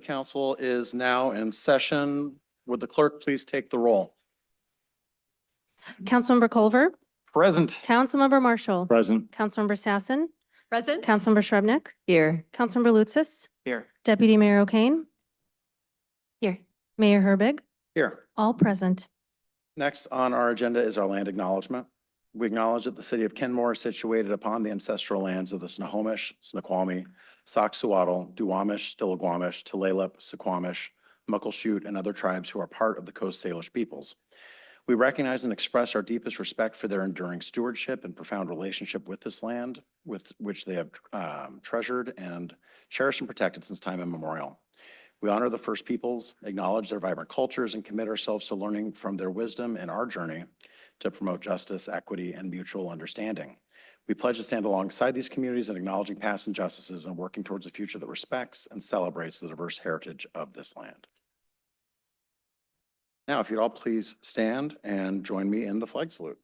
Council is now in session. Would the clerk please take the roll? Councilmember Culver, Present. Councilmember Marshall, Present. Councilmember Sassen, Present. Councilmember Shrubnik, Here. Councilmember Lutsis, Here. Deputy Mayor O'Kane, Here. Mayor Herbig, Here. all present. Next on our agenda is our land acknowledgement. We acknowledge that the city of Kenmore is situated upon the ancestral lands of the Snohomish, Snoqualmie, Soxhawtl, Duwamish, Stillaguamish, Tulalip, Suquamish, Muckleshoot, and other tribes who are part of the Coast Salish peoples. We recognize and express our deepest respect for their enduring stewardship and profound relationship with this land, with which they have treasured and cherished and protected since time immemorial. We honor the First Peoples, acknowledge their vibrant cultures, and commit ourselves to learning from their wisdom in our journey to promote justice, equity, and mutual understanding. We pledge to stand alongside these communities in acknowledging past injustices and working towards a future that respects and celebrates the diverse heritage of this land. Now, if you'd all please stand and join me in the flag salute.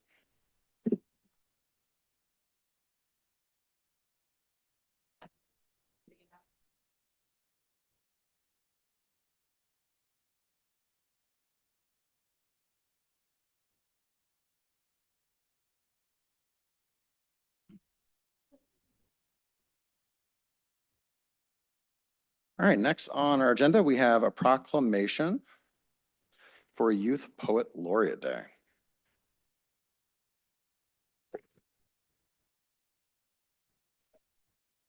All right, next on our agenda, we have a proclamation for Youth Poet Laureate Day.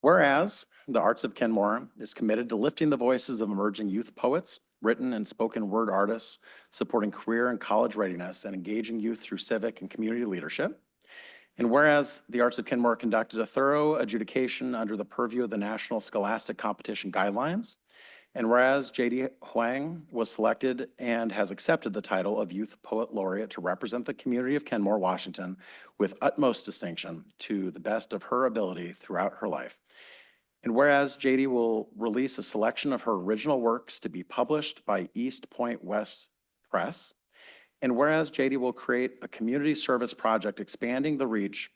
Whereas the Arts of Kenmore is committed to lifting the voices of emerging youth poets, written and spoken word artists, supporting career and college readiness, and engaging youth through civic and community leadership. And whereas the Arts of Kenmore conducted a thorough adjudication under the purview of the National Scholastic Competition Guidelines, and whereas Jadie Hwang was selected and has accepted the title of Youth Poet Laureate to represent the community of Kenmore, Washington, with utmost distinction to the best of her ability throughout her life. And whereas Jadie will release a selection of her original works to be published by East Point West Press, and whereas Jadie will create a community service project expanding the reach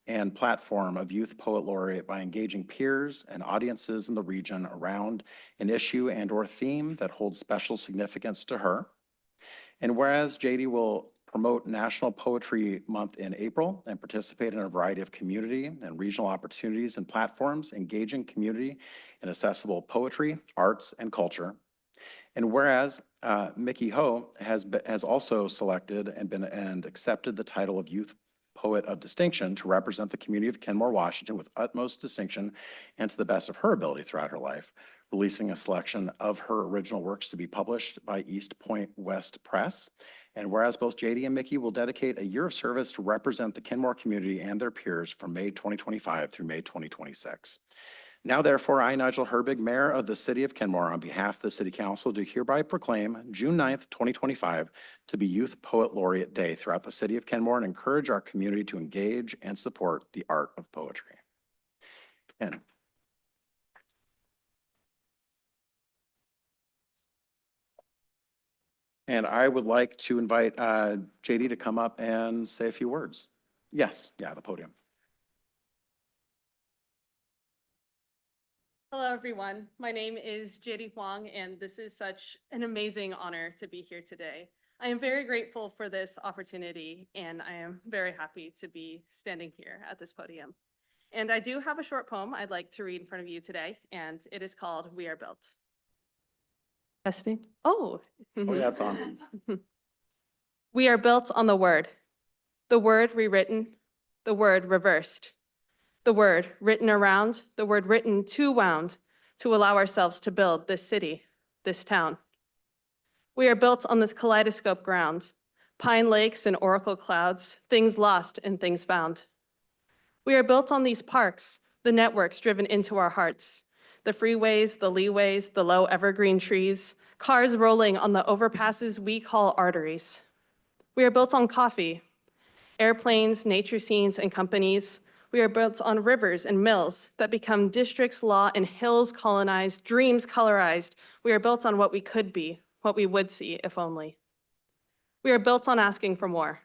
and platform of Youth Poet Laureate by engaging peers and audiences in the region around an issue and/or theme that holds special significance to her. And whereas Jadie will promote National Poetry Month in April and participate in a variety of community and regional opportunities and platforms engaging community and accessible poetry, arts, and culture. And whereas Mickey Ho has also selected and accepted the title of Youth Poet of Distinction to represent the community of Kenmore, Washington with utmost distinction and to the best of her ability throughout her life, releasing a selection of her original works to be published by East Point West Press. And whereas both Jadie and Mickey will dedicate a year of service to represent the Kenmore community and their peers from May 2025 through May 2026. Now, therefore, I, Nigel Herbig, Mayor of the City of Kenmore, on behalf of the City Council, do hereby proclaim June 9th, 2025 to be Youth Poet Laureate Day throughout the City of Kenmore and encourage our community to engage and support the art of poetry. And I would like to invite Jadie to come up and say a few words. Yes, yeah, the podium. Hello, everyone. My name is Jadie Hwang, and this is such an amazing honor to be here today. I am very grateful for this opportunity, and I am very happy to be standing here at this podium. And I do have a short poem I'd like to read in front of you today, and it is called We Are Built. Testing. Oh. Oh, yeah, it's on. We are built on the word rewritten, the word reversed. The word written around, the word written too wound to allow ourselves to build this city, this town. We are built on this kaleidoscope ground, pine lakes and oracle clouds, things lost and things found. We are built on these parks, the networks driven into our hearts, the freeways, the leeways, the low evergreen trees, cars rolling on the overpasses we call arteries. We are built on coffee, airplanes, nature scenes, and companies. We are built on rivers and mills that become districts, law, and hills colonized, dreams colorized. We are built on what we could be, what we would see if only. We are built on asking for more.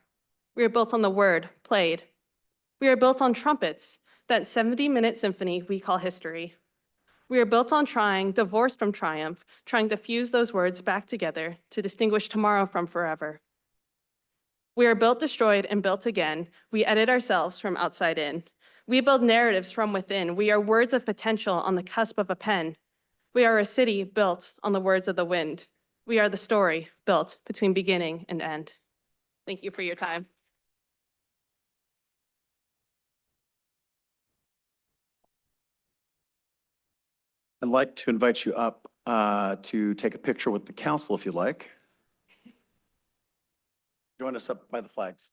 We are built on the word played. We are built on trumpets, that 70-minute symphony we call history. We are built on trying, divorced from triumph, trying to fuse those words back together to distinguish tomorrow from forever. We are built, destroyed, and built again. We edit ourselves from outside in. We build narratives from within. We are words of potential on the cusp of a pen. We are a city built on the words of the wind. We are the story built between beginning and end. Thank you for your time. I'd like to invite you up to take a picture with the council if you'd like. Join us up by the flags.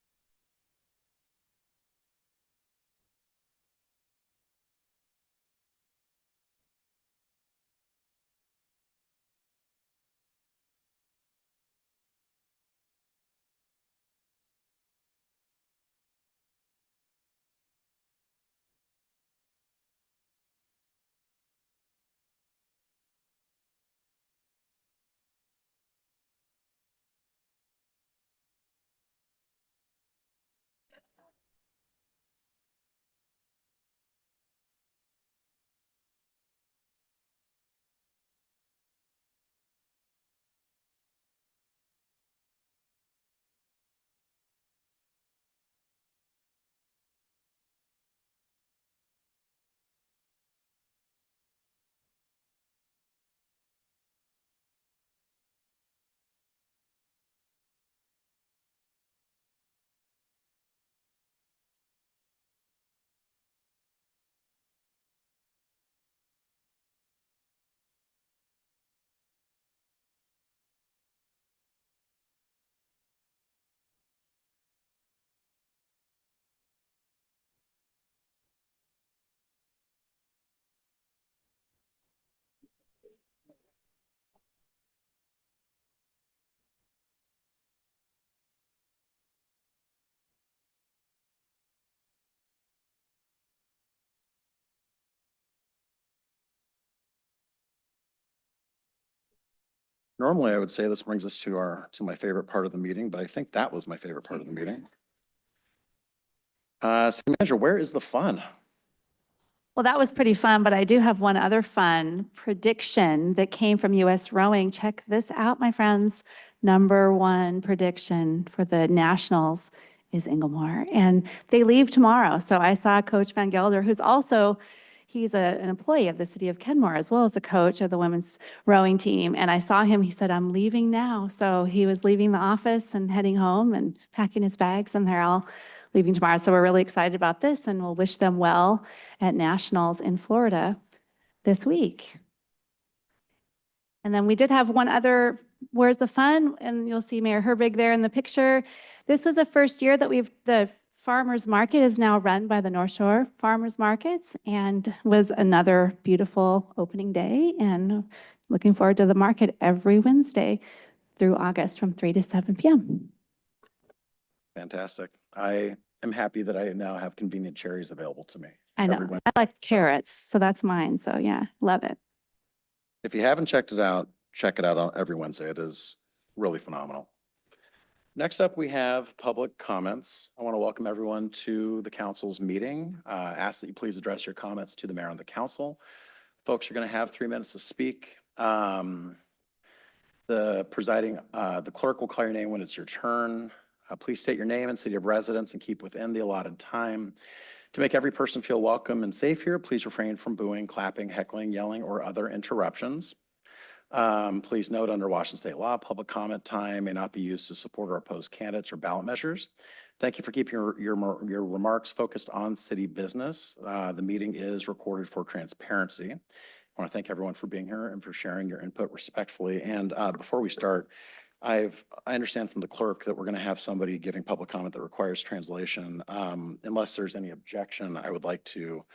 Normally, I would say this brings us to my favorite part of the meeting, but I think that was my favorite part of the meeting. City Manager, where is the fun? Well, that was pretty fun, but I do have one other fun prediction that came from US Rowing. Check this out, my friends. Number one prediction for the Nationals is Inglemoor, and they leave tomorrow. So I saw Coach Van Gelder, who's also, he's an employee of the city of Kenmore, as well as a coach of the women's rowing team. And I saw him, he said, I'm leaving now. So he was leaving the office and heading home and packing his bags, and they're all leaving tomorrow. So we're really excited about this, and we'll wish them well at Nationals in Florida this week. And then we did have one other, where's the fun? And you'll see Mayor Herbig there in the picture. This was the first year that the farmers market is now run by the North Shore Farmers Markets, and was another beautiful opening day, and looking forward to the market every Wednesday through August from 3 to 7 p.m. Fantastic. I am happy that I now have convenient cherries available to me. I know, Everyone- I like carrots, so that's mine. So yeah, love it. If you haven't checked it out, check it out on every Wednesday. It is really phenomenal. Next up, we have public comments. I want to welcome everyone to the council's meeting. Ask that you please address your comments to the mayor and the council. Folks, you're going to have 3 minutes to speak. The clerk will call your name when it's your turn. Please state your name and city of residence and keep within the allotted time. To make every person feel welcome and safe here, please refrain from booing, clapping, heckling, yelling, or other interruptions. Please note under Washington state law, public comment time may not be used to support or oppose candidates or ballot measures. Thank you for keeping your remarks focused on city business. The meeting is recorded for transparency. I want to thank everyone for being here and for sharing your input respectfully. And before we start, I understand from the clerk that we're going to have somebody giving public comment that requires translation. Unless there's any objection, I would like to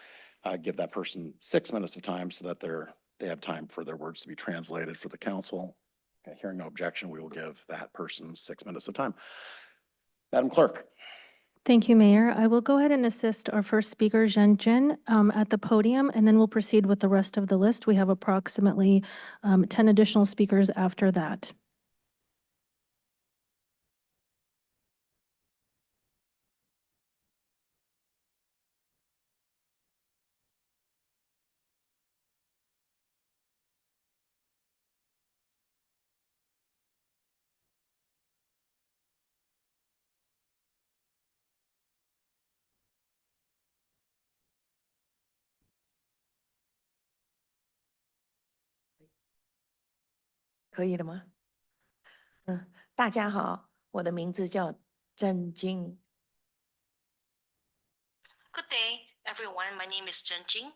give that person 6 minutes of time so that they have time for their words to be translated for the council. Okay, hearing no objection, we will give that person 6 minutes of time. Madam Clerk. Thank you, Mayor. I will go ahead and assist our first speaker, Zhen Jin, at the podium, and then we'll proceed with the rest of the list. We have approximately 10 additional speakers after that. 可以了吗？大家好，我的名字叫郑晶。 Good day, everyone. My name is Chen Jing.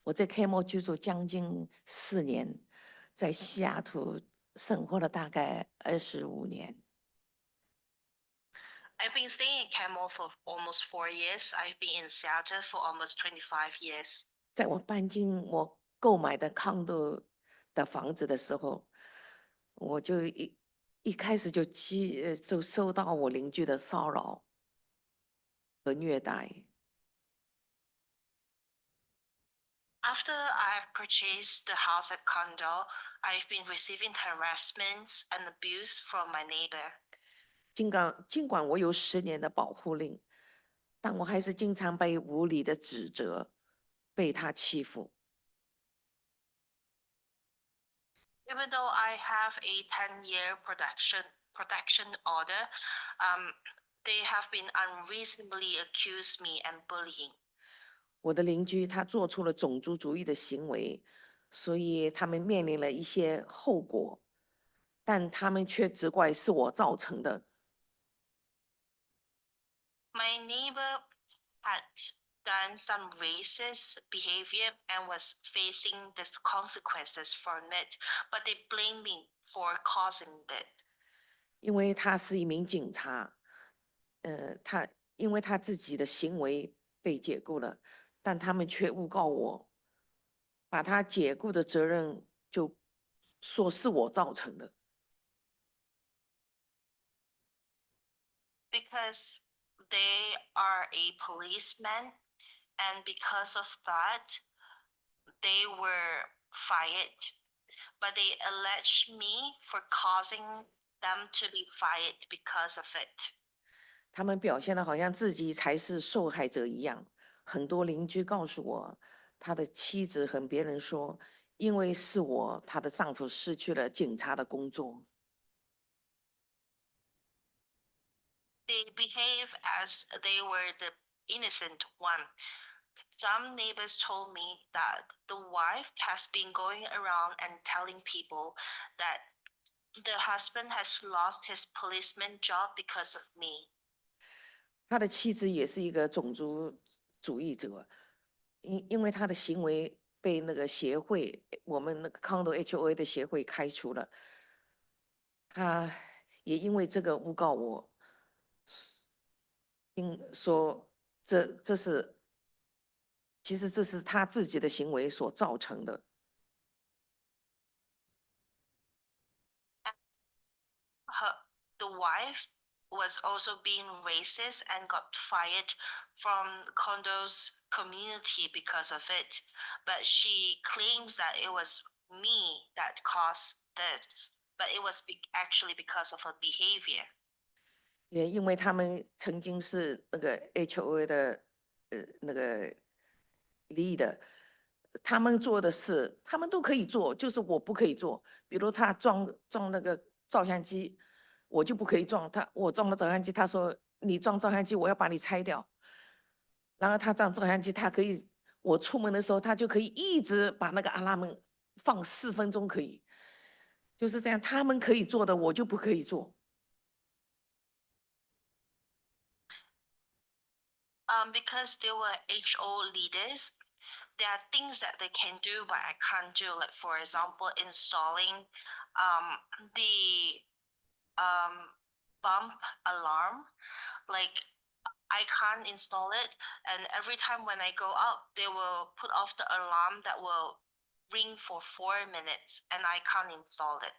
我在 Camo 居住将近4年，在西雅图生活了大概25年。 I've been staying in Camel for almost 4 years. I've been in Seattle for almost 25 years. 在我搬进我购买的 condo 的房子的时候，我就一开始就受到我邻居的骚扰和虐待。 After I've purchased the house at condo, I've been receiving harassments and abuse from my neighbor. 尽管我有10年的保护令，但我还是经常被无理的指责，被他欺负。 Even though I have a 10-year protection order, they have been unreasonably accused me and bullying. 我的邻居他做出了种族主义的行为，所以他们面临了一些后果，但他们却只怪是我造成的。 My neighbor had done some racist behavior and was facing the consequences from it, but they blame me for causing it. 因为他是一名警察，因为他自己的行为被解雇了，但他们却诬告我，把他解雇的责任就说是我造成的。 Because they are a policeman, and because of that, they were fired. But they allege me for causing them to be fired because of it. 他们表现的好像自己才是受害者一样。很多邻居告诉我，他的妻子和别人说，因为是我，她的丈夫失去了警察的工作。 They behave as they were the innocent one. Some neighbors told me that the wife has been going around and telling people that the husband has lost his policeman job because of me. 他的妻子也是一个种族主义者，因为他的行为被那个协会，我们那个 condo HOA 的协会开除了，他也因为这个诬告我，说其实这是他自己的行为所造成的。 The wife was also being racist and got fired from condo's community because of it. But she claims that it was me that caused this, but it was actually because of her behavior. 也因为他们曾经是那个 HOA 的那个 leader，他们做的事他们都可以做，就是我不可以做。比如他装那个照相机，我就不可以装。我装了照相机，他说你装照相机，我要把你拆掉。然后他装照相机，他可以，我出门的时候，他就可以一直把那个阿拉姆放4分钟，可以，就是这样。他们可以做的，我就不可以做。 Because they were HO leaders, there are things that they can do, but I can't do. Like, for example, installing the bump alarm. Like, I can't install it, and every time when I go out, they will put off the alarm that will ring for 4 minutes, and I can't install it.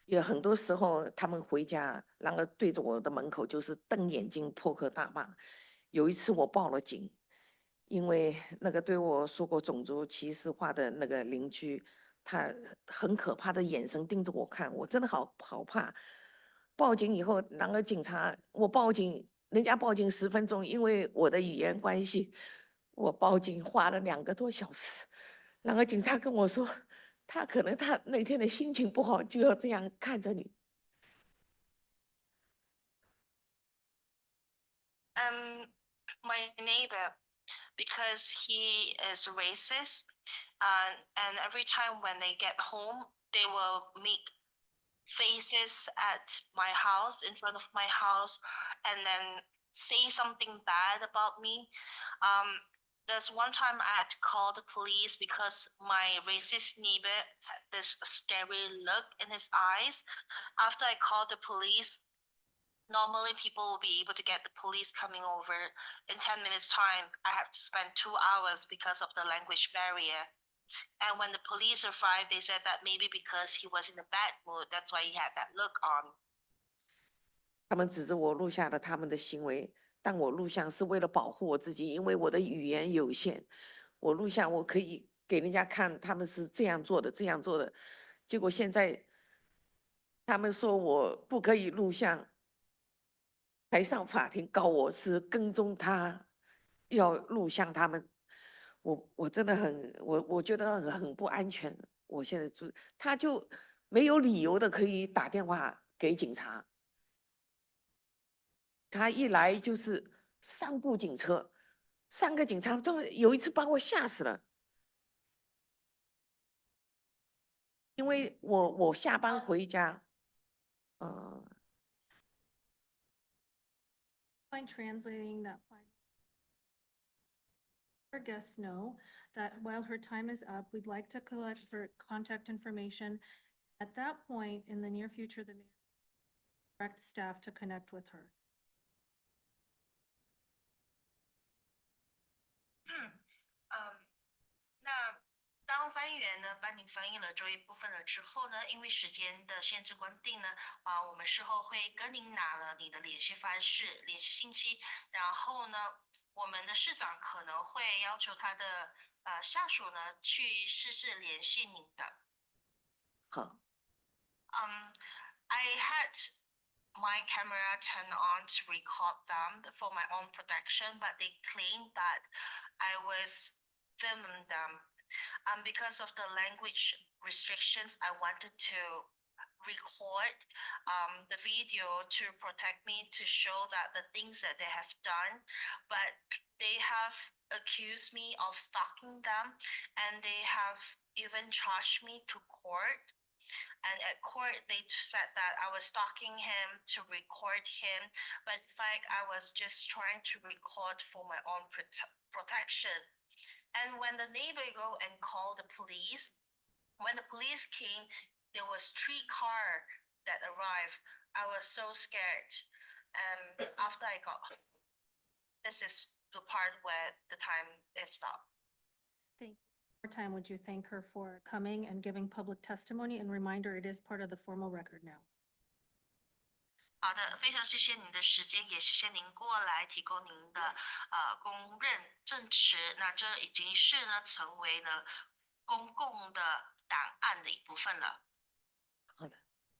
也很多时候他们回家，然后对着我的门口就是瞪眼睛、破口大骂。有一次我报了警，因为那个对我说过种族歧视话的那个邻居，他很可怕的眼神盯着我看，我真的好怕。报警以后，然后警察，我报警，人家报警10分钟，因为我的语言关系，我报警花了2个多小时。然后警察跟我说，他可能他那天的心情不好，就要这样看着你。My neighbor, because he is racist, and every time when they get home, they will make faces at my house, in front of my house, and then say something bad about me. There's one time I had to call the police because my racist neighbor had this scary look in his eyes. After I called the police, normally people will be able to get the police coming over in 10 minutes time. I have to spend 2 hours because of the language barrier. And when the police arrived, they said that maybe because he was in a bad mood, that's why he had that look on. 他们指着我录下了他们的行为，但我录像是为了保护我自己，因为我的语言有限，我录像我可以给人家看他们是这样做的，这样做的。结果现在他们说我不可以录像，还上法庭告我是跟踪他，要录像他们。我真的我觉得很不安全。我现在住，他就没有理由的可以打电话给警察。他一来就是3部警车，3个警察都有一次把我吓死了。因为我下班回家，By translating that final. Our guests know that while her time is up, we'd like to collect her contact information. At that point, in the near future, the mayor will direct staff to connect with her. 那当翻译员呢帮您翻译了这一部分了之后呢，因为时间的限制关定呢，我们事后会跟您拿了你的联系方式、联系信息，然后呢，我们的市长可能会要求他的下属呢去试试联系您的。好。I had my camera turned on to record them for my own protection, but they claimed that I was filming them. Because of the language restrictions, I wanted to record the video to protect me, to show that the things that they have done, but they have accused me of stalking them, and they have even charged me to court. And at court, they said that I was stalking him to record him, but in fact, I was just trying to record for my own protection. And when the neighbor go and call the police, when the police came, there was 3 cars that arrived. I was so scared. After I got home, this is the part where the time is stopped. Thank you. One more time, would you thank her for coming and giving public testimony? And reminder, it is part of the formal record now. 好的，非常谢谢您的时间，也谢谢您过来提供您的公认证词。那这已经是呢成为了公共的档案的一部分了。好的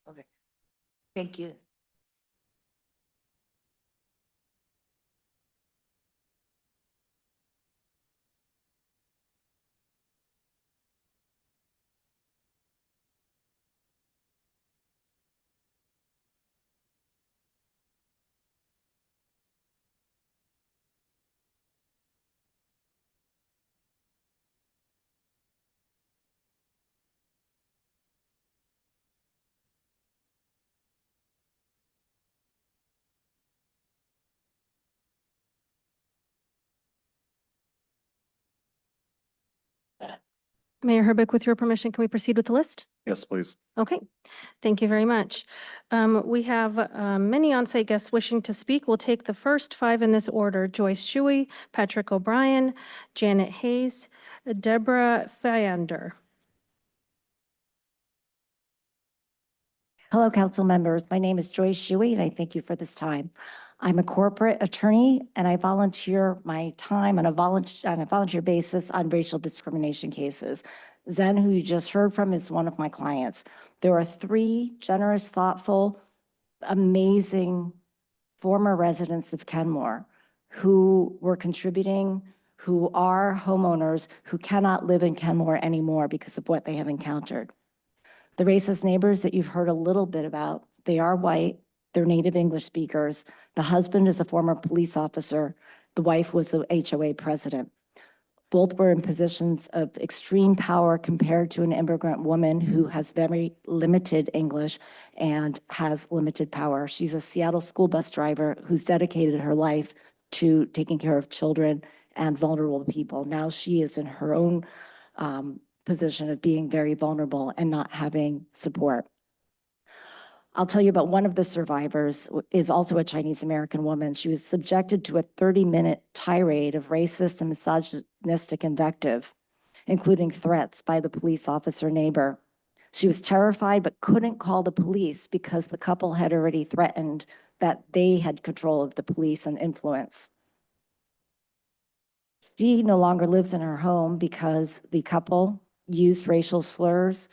，OK，Thank you。Mayor Herbeck, with your permission, can we proceed with the list? Yes, please. Okay, thank you very much. We have many on-site guests wishing to speak. We'll take the first 5 in this order: Joyce Shuey, Patrick O'Brien, Janet Hayes, Deborah Fyander. Hello, council members. My name is Joyce Shuey, and I thank you for this time. I'm a corporate attorney, and I volunteer my time on a volunteer basis on racial discrimination cases. Zen, who you just heard from, is one of my clients. There are 3 generous, thoughtful, amazing former residents of Kenmore who were contributing, who are homeowners, who cannot live in Kenmore anymore because of what they have encountered. The racist neighbors that you've heard a little bit about, they are white, they're native English speakers. The husband is a former police officer. The wife was the HOA president. Both were in positions of extreme power compared to an immigrant woman who has very limited English and has limited power. She's a Seattle school bus driver who's dedicated her life to taking care of children and vulnerable people. Now she is in her own position of being very vulnerable and not having support. I'll tell you about one of the survivors is also a Chinese American woman. She was subjected to a 30-minute tirade of racist and misogynistic invective, including threats by the police officer neighbor. She was terrified but couldn't call the police because the couple had already threatened that they had control of the police and influence. She no longer lives in her home because the couple used racial slurs,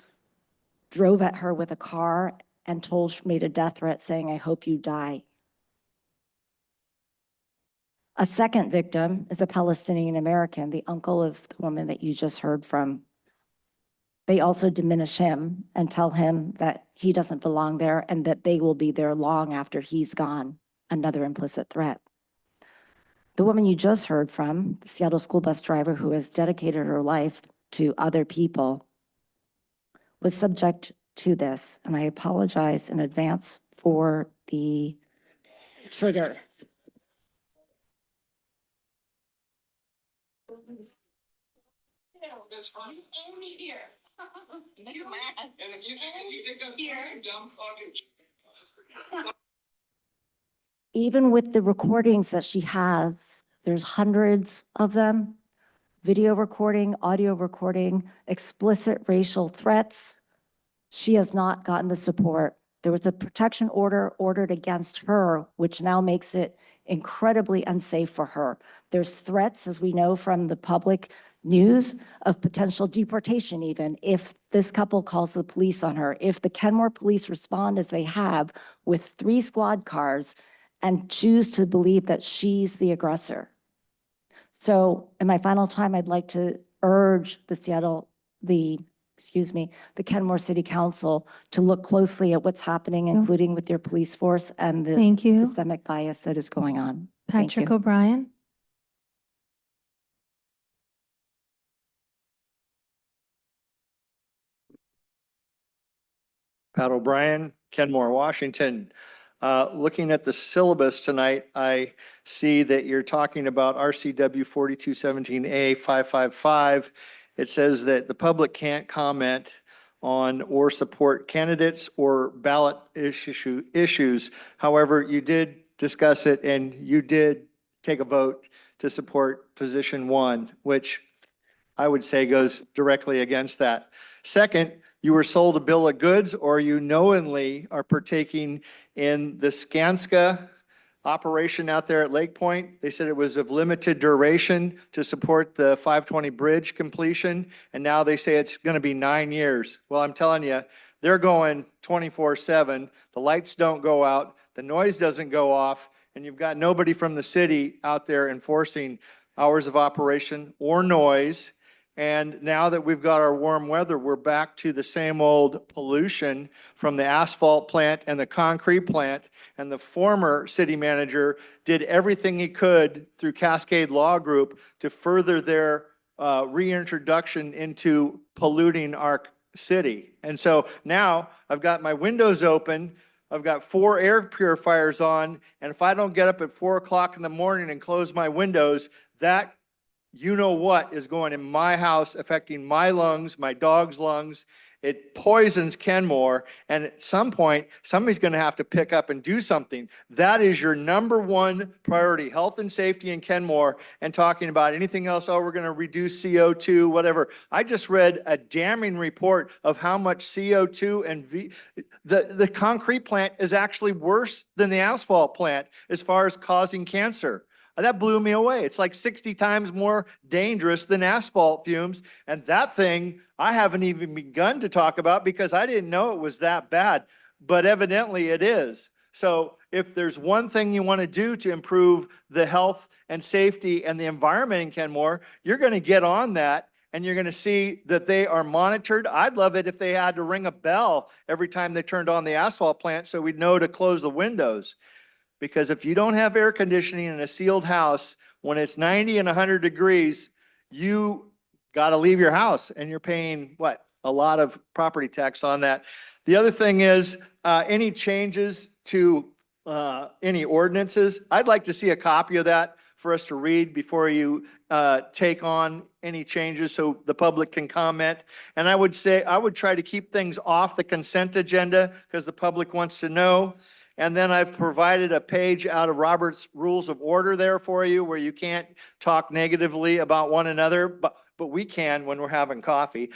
drove at her with a car, and made a death threat saying, "I hope you die." A second victim is a Palestinian American, the uncle of the woman that you just heard from. They also diminish him and tell him that he doesn't belong there and that they will be there long after he's gone. Another implicit threat. The woman you just heard from, the Seattle school bus driver who has dedicated her life to other people, was subject to this, and I apologize in advance for the trigger. Even with the recordings that she has, there's hundreds of them, video recording, audio recording, explicit racial threats. She has not gotten the support. There was a protection order ordered against her, which now makes it incredibly unsafe for her. There's threats, as we know from the public news, of potential deportation even if this couple calls the police on her. If the Kenmore police respond as they have with 3 squad cars and choose to believe that she's the aggressor. So in my final time, I'd like to urge the Kenmore City Council to look closely at what's happening, including with their police force and the Thank you. systemic bias that is going on. Thank Patrick you. O'Brien. Pat O'Brien, Kenmore, Washington. Looking at the syllabus tonight, I see that you're talking about RCW 4217A 555. It says that the public can't comment on or support candidates or ballot issues. However, you did discuss it and you did take a vote to support position 1, which I would say goes directly against that. Second, you were sold a bill of goods or you knowingly are partaking in the Skanska operation out there at Lake Point. They said it was of limited duration to support the 520 bridge completion, and now they say it's going to be 9 years. Well, I'm telling you, they're going 24/7. The lights don't go out, the noise doesn't go off, and you've got nobody from the city out there enforcing hours of operation or noise. And now that we've got our warm weather, we're back to the same old pollution from the asphalt plant and the concrete plant. And the former city manager did everything he could through Cascade Law Group to further their reintroduction into polluting our city. And so now I've got my windows open, I've got 4 air purifiers on, and if I don't get up at 4 o'clock in the morning and close my windows, that you know what is going in my house, affecting my lungs, my dog's lungs. It poisons Kenmore, and at some point, somebody's going to have to pick up and do something. That is your number 1 priority, health and safety in Kenmore, and talking about anything else, oh, we're going to reduce CO2, whatever. I just read a damning report of how much CO2 and the concrete plant is actually worse than the asphalt plant as far as causing cancer. That blew me away. It's like 60 times more dangerous than asphalt fumes. And that thing, I haven't even begun to talk about because I didn't know it was that bad, but evidently it is. So if there's one thing you want to do to improve the health and safety and the environment in Kenmore, you're going to get on that and you're going to see that they are monitored. I'd love it if they had to ring a bell every time they turned on the asphalt plant so we'd know to close the windows. Because if you don't have air conditioning in a sealed house, when it's 90 and 100 degrees, you got to leave your house and you're paying what? A lot of property tax on that. The other thing is, any changes to any ordinances, I'd like to see a copy of that for us to read before you take on any changes so the public can comment. And I would say, I would try to keep things off the consent agenda because the public wants to know. And then I've provided a page out of Robert's Rules of Order there for you where you can't talk negatively about one another, but we can when we're having coffee.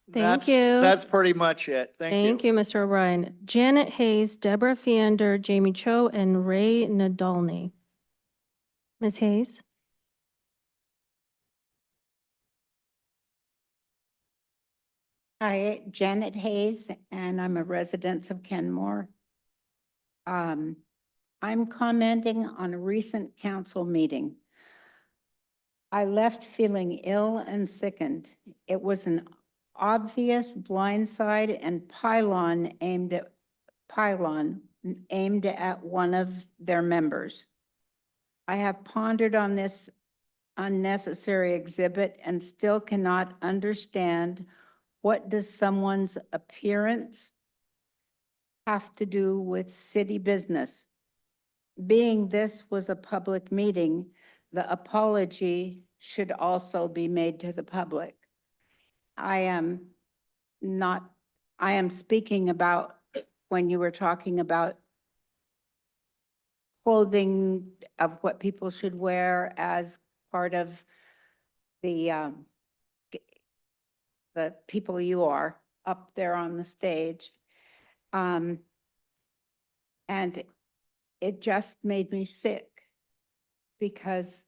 Thank you. That's pretty much it. Thank you. Thank you, Mr. O'Brien. Janet Hayes, Deborah Fiander, Jamie Cho, and Ray Nadolny. Ms. Hayes? Hi, Janet Hayes, and I'm a resident of Kenmore. I'm commenting on a recent council meeting. I left feeling ill and sickened. It was an obvious blindside and pylon aimed at one of their members. I have pondered on this unnecessary exhibit and still cannot understand what does someone's appearance have to do with city business. Being this was a public meeting, the apology should also be made to the public. I am speaking about when you were talking about clothing of what people should wear as part of the people you are up there on the stage. And it just made me sick because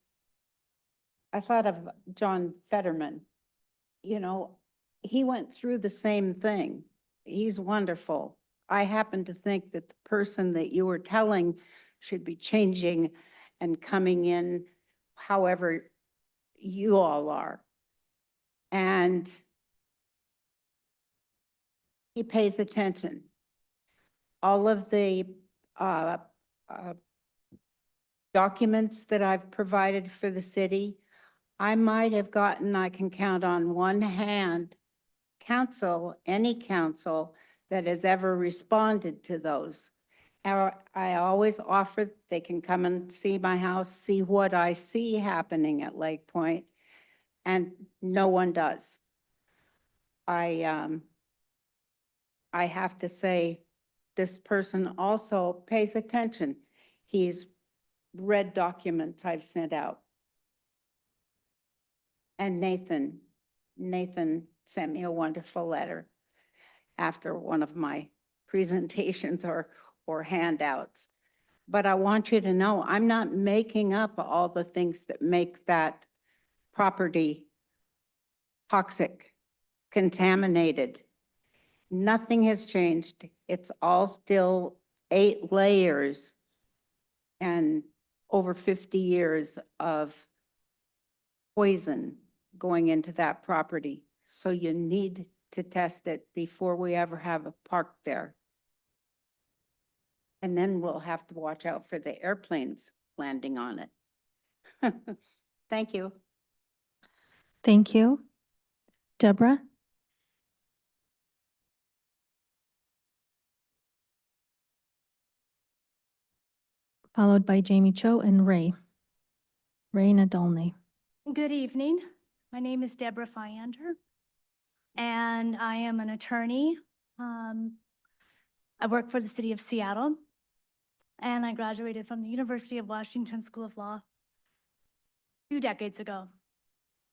I thought of John Fetterman. You know, he went through the same thing. He's wonderful. I happen to think that the person that you were telling should be changing and coming in however you all are. And he pays attention. All of the documents that I've provided for the city, I might have gotten, I can count on one hand, any council that has ever responded to those. I always offer, they can come and see my house, see what I see happening at Lake Point, and no one does. I have to say, this person also pays attention. He's read documents I've sent out. And Nathan sent me a wonderful letter after one of my presentations or handouts. But I want you to know, I'm not making up all the things that make that property toxic, contaminated. Nothing has changed. It's all still 8 layers and over 50 years of poison going into that property. So you need to test it before we ever have a park there. And then we'll have to watch out for the airplanes landing on it. Thank you. Thank you. Deborah? Followed by Jamie Cho and Ray Nadolny. Good evening. My name is Deborah Fiander, and I am an attorney. I work for the city of Seattle, and I graduated from the University of Washington School of Law 2 decades ago,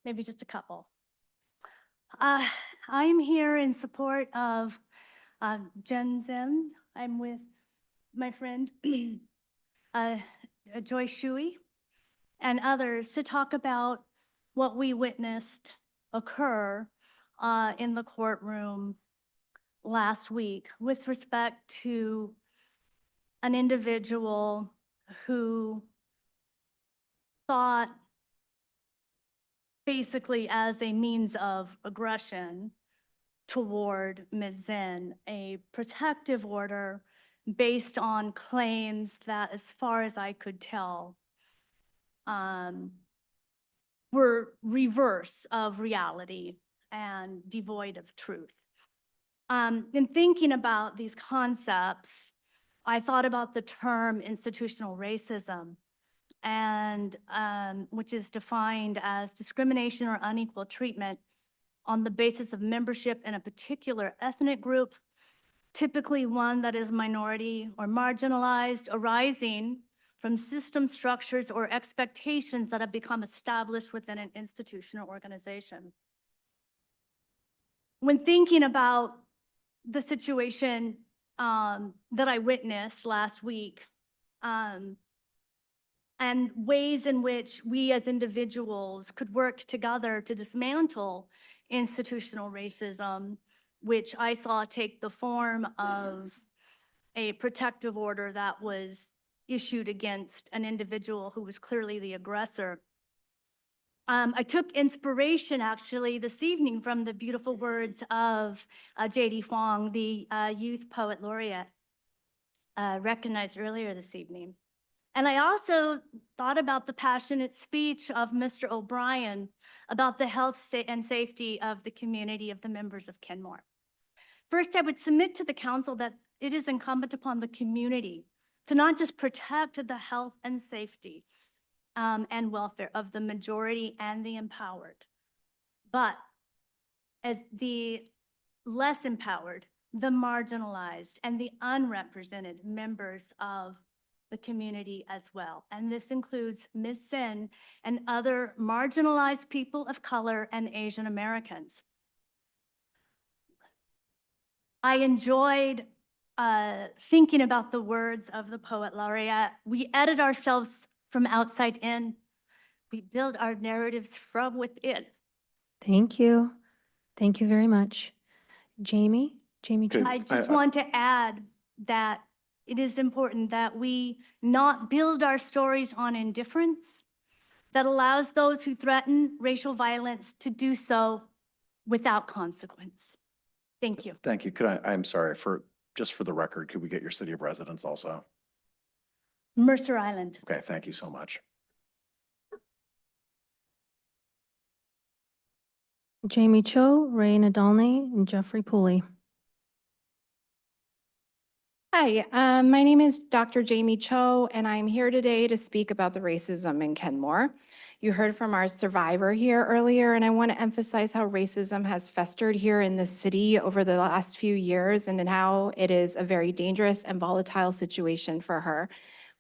maybe just a couple. I am here in support of Gen Zim. I'm with my friend Joy Shui and others to talk about what we witnessed occur in the courtroom last week with respect to an individual who thought basically as a means of aggression toward Ms. Zinn, a protective order based on claims that, as far as I could tell, were were reverse of reality and devoid of truth. In thinking about these concepts, I thought about the term institutional racism, and which is defined as discrimination or unequal treatment on the basis of membership in a particular ethnic group, typically one that is minority or marginalized, arising from system structures or expectations that have become established within an institution or organization. When thinking about the situation that I witnessed last week, and ways in which we as individuals could work together to dismantle institutional racism, which I saw take the form of a protective order that was issued against an individual who was clearly the aggressor. I took inspiration actually this evening from the beautiful words of Jadie Hwang, the youth poet laureate, recognized earlier this evening. And I also thought about the passionate speech of Mr. O'Brien about the health and safety of the community of the members of Kenmore. First, I would submit to the council that it is incumbent upon the community to not just protect the health and safety and welfare of the majority and the empowered, but as the less empowered, the marginalized, and the unrepresented members of the community as well. And this includes Ms. Sin and other marginalized people of color and Asian Americans. I enjoyed thinking about the words of the poet laureate. We edit ourselves from outside in. We build our narratives from within. Thank you. Thank you very much. Jamie Okay. Cho. I just want to add that it is important that we not build our stories on indifference that allows those who threaten racial violence to do so without consequence. Thank you. Thank you. I'm sorry, just for the record, could we get your city of residence also? Mercer Island. Okay, thank you so much. Jamie Cho, Ray Nadolny, and Jeffrey Pooley. Hi, my name is Dr. Jamie Cho, and I'm here today to speak about the racism in Kenmore. You heard from our survivor here earlier, and I want to emphasize how racism has festered here in the city over the last few years and how it is a very dangerous and volatile situation for her.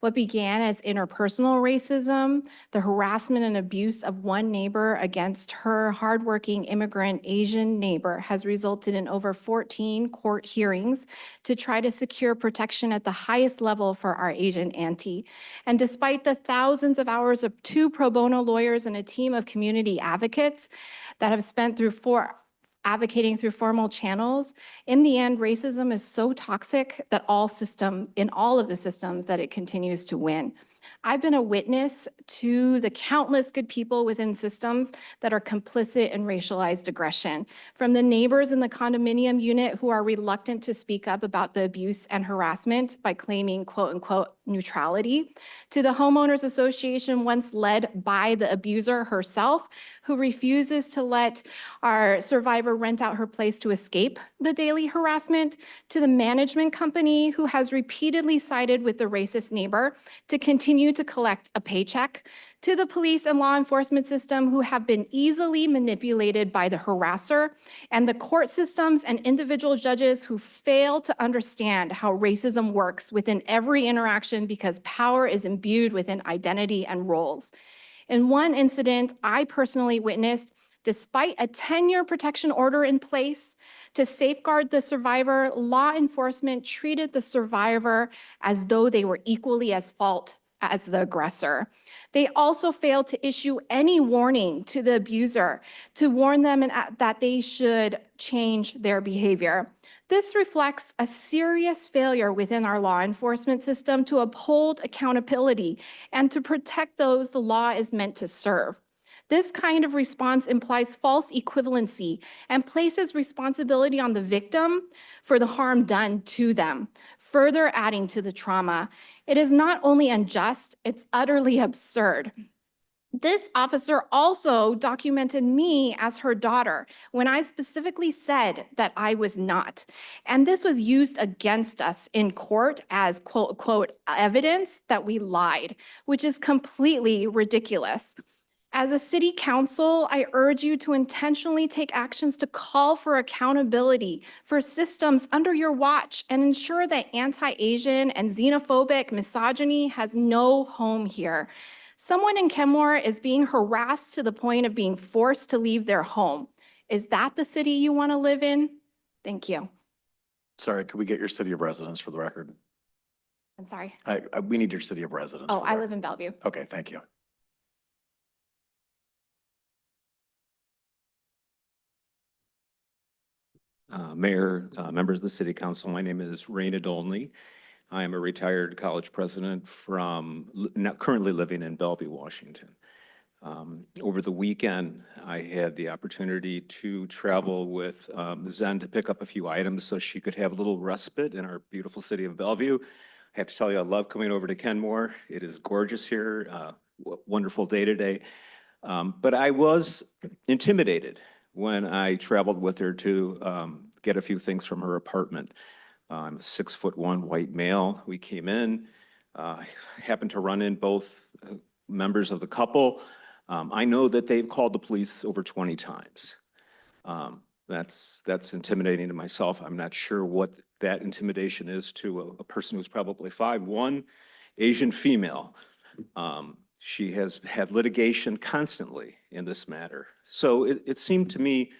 What began as interpersonal racism, the harassment and abuse of one neighbor against her hardworking immigrant Asian neighbor, has resulted in over 14 court hearings to try to secure protection at the highest level for our Asian auntie. And despite the thousands of hours of 2 pro bono lawyers and a team of community advocates that have spent through advocating through formal channels, in the end, racism is so toxic that in all of the systems that it continues to win. I've been a witness to the countless good people within systems that are complicit in racialized aggression, from the neighbors in the condominium unit who are reluctant to speak up about the abuse and harassment by claiming quote unquote neutrality, to the homeowners association once led by the abuser herself, who refuses to let our survivor rent out her place to escape the daily harassment, to the management company who has repeatedly sided with the racist neighbor to continue to collect a paycheck, to the police and law enforcement system who have been easily manipulated by the harasser, and the court systems and individual judges who fail to understand how racism works within every interaction because power is imbued within identity and roles. In one incident I personally witnessed, despite a 10-year protection order in place to safeguard the survivor, law enforcement treated the survivor as though they were equally at fault as the aggressor. They also failed to issue any warning to the abuser to warn them that they should change their behavior. This reflects a serious failure within our law enforcement system to uphold accountability and to protect those the law is meant to serve. This kind of response implies false equivalency and places responsibility on the victim for the harm done to them, further adding to the trauma. It is not only unjust, it's utterly absurd. This officer also documented me as her daughter when I specifically said that I was not. And this was used against us in court as quote, quote, evidence that we lied, which is completely ridiculous. As a city council, I urge you to intentionally take actions to call for accountability for systems under your watch and ensure that anti-Asian and xenophobic misogyny has no home here. Someone in Kenmore is being harassed to the point of being forced to leave their home. Is that the city you want to live in? Thank you. Sorry, could we get your city of residence for the record? I'm sorry. We need your city of residence. Oh, for the I record. live in Bellevue. Okay, thank you. Mayor, members of the City Council, my name is Raina Dolney. I am a retired college president from currently living in Bellevue, Washington. Over the weekend, I had the opportunity to travel with Zen to pick up a few items so she could have a little respite in our beautiful city of Bellevue. I have to tell you, I love coming over to Kenmore. It is gorgeous here, wonderful day today. But I was intimidated when I traveled with her to get a few things from her apartment. I'm a 6'1" white male. We came in, happened to run in both members of the couple. I know that they've called the police over 20 times. That's intimidating to myself. I'm not sure what that intimidation is to a person who's probably 5'1", Asian female. She has had litigation constantly in this matter. So it seemed to me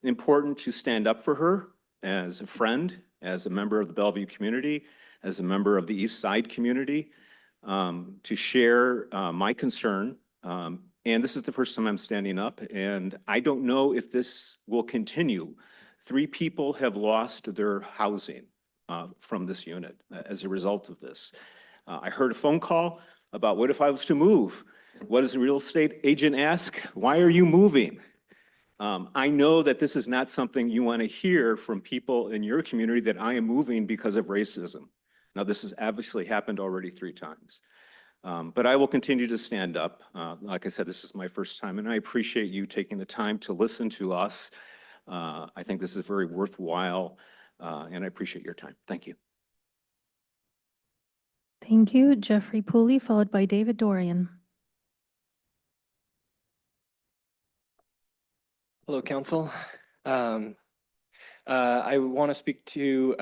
important to stand up for her as a friend, as a member of the Bellevue community, as a member of the East Side community, to share my concern. And this is the first time I'm standing up, and I don't know if this will continue. 3 people have lost their housing from this unit as a result of this. I heard a phone call about what if I was to move? What does the real estate agent ask? Why are you moving? I know that this is not something you want to hear from people in your community, that I am moving because of racism. Now, this has obviously happened already 3 times. But I will continue to stand up. Like I said, this is my first time, and I appreciate you taking the time to listen to us. I think this is very worthwhile, and I appreciate your time. Thank you. Thank you. Jeffrey Pooley, followed by David Dorian. Hello, Council. I want to speak to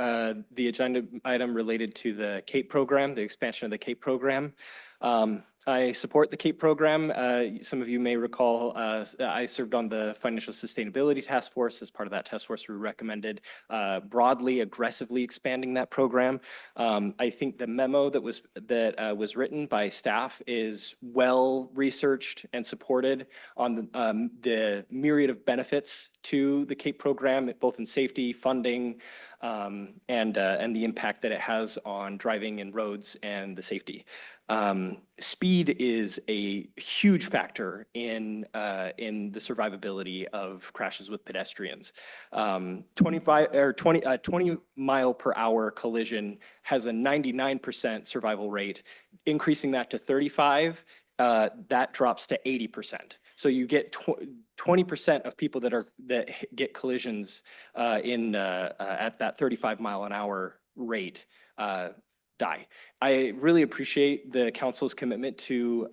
the agenda item related to the CAPE program, the expansion of the CAPE program. I support the CAPE program. Some of you may recall I served on the Financial Sustainability Task Force. As part of that task force, we recommended broadly, aggressively expanding that program. I think the memo that was written by staff is well researched and supported on the myriad of benefits to the CAPE program, both in safety, funding, and the impact that it has on driving and roads and the safety. Speed is a huge factor in the survivability of crashes with pedestrians. 20 mile per hour collision has a 99% survival rate. Increasing that to 35, that drops to 80%. So you get 20% of people that get collisions at that 35 mile an hour rate die. I really appreciate the council's commitment to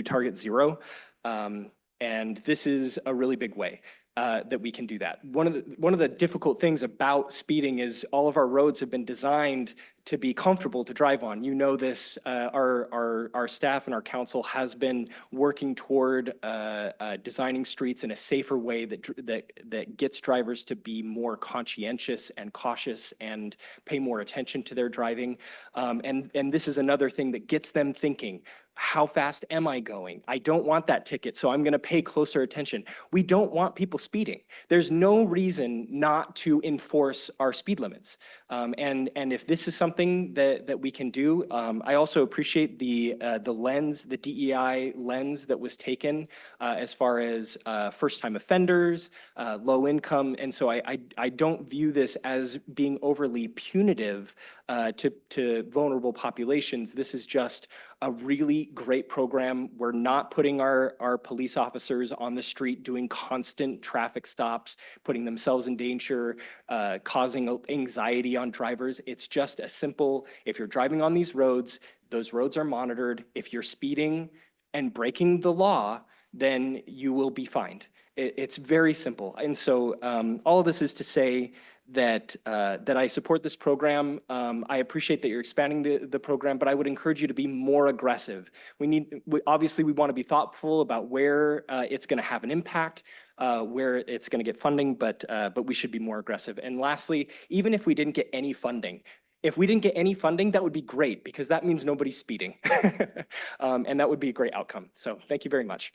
target 0. And this is a really big way that we can do that. One of the difficult things about speeding is all of our roads have been designed to be comfortable to drive on. You know this, our staff and our council has been working toward designing streets in a safer way that gets drivers to be more conscientious and cautious and pay more attention to their driving. And this is another thing that gets them thinking, how fast am I going? I don't want that ticket, so I'm going to pay closer attention. We don't want people speeding. There's no reason not to enforce our speed limits. And if this is something that we can do, I also appreciate the lens, the DEI lens that was taken as far as first-time offenders, low income, and so I don't view this as being overly punitive to vulnerable populations. This is just a really great program. We're not putting our police officers on the street doing constant traffic stops, putting themselves in danger, causing anxiety on drivers. It's just a simple, if you're driving on these roads, those roads are monitored. If you're speeding and breaking the law, then you will be fined. It's very simple. And so all of this is to say that that I support this program. I appreciate that you're expanding the program, but I would encourage you to be more aggressive. Obviously, we want to be thoughtful about where it's going to have an impact, where it's going to get funding, but we should be more aggressive. And lastly, even if we didn't get any funding, that would be great, because that means nobody's speeding. And that would be a great outcome. So thank you very much.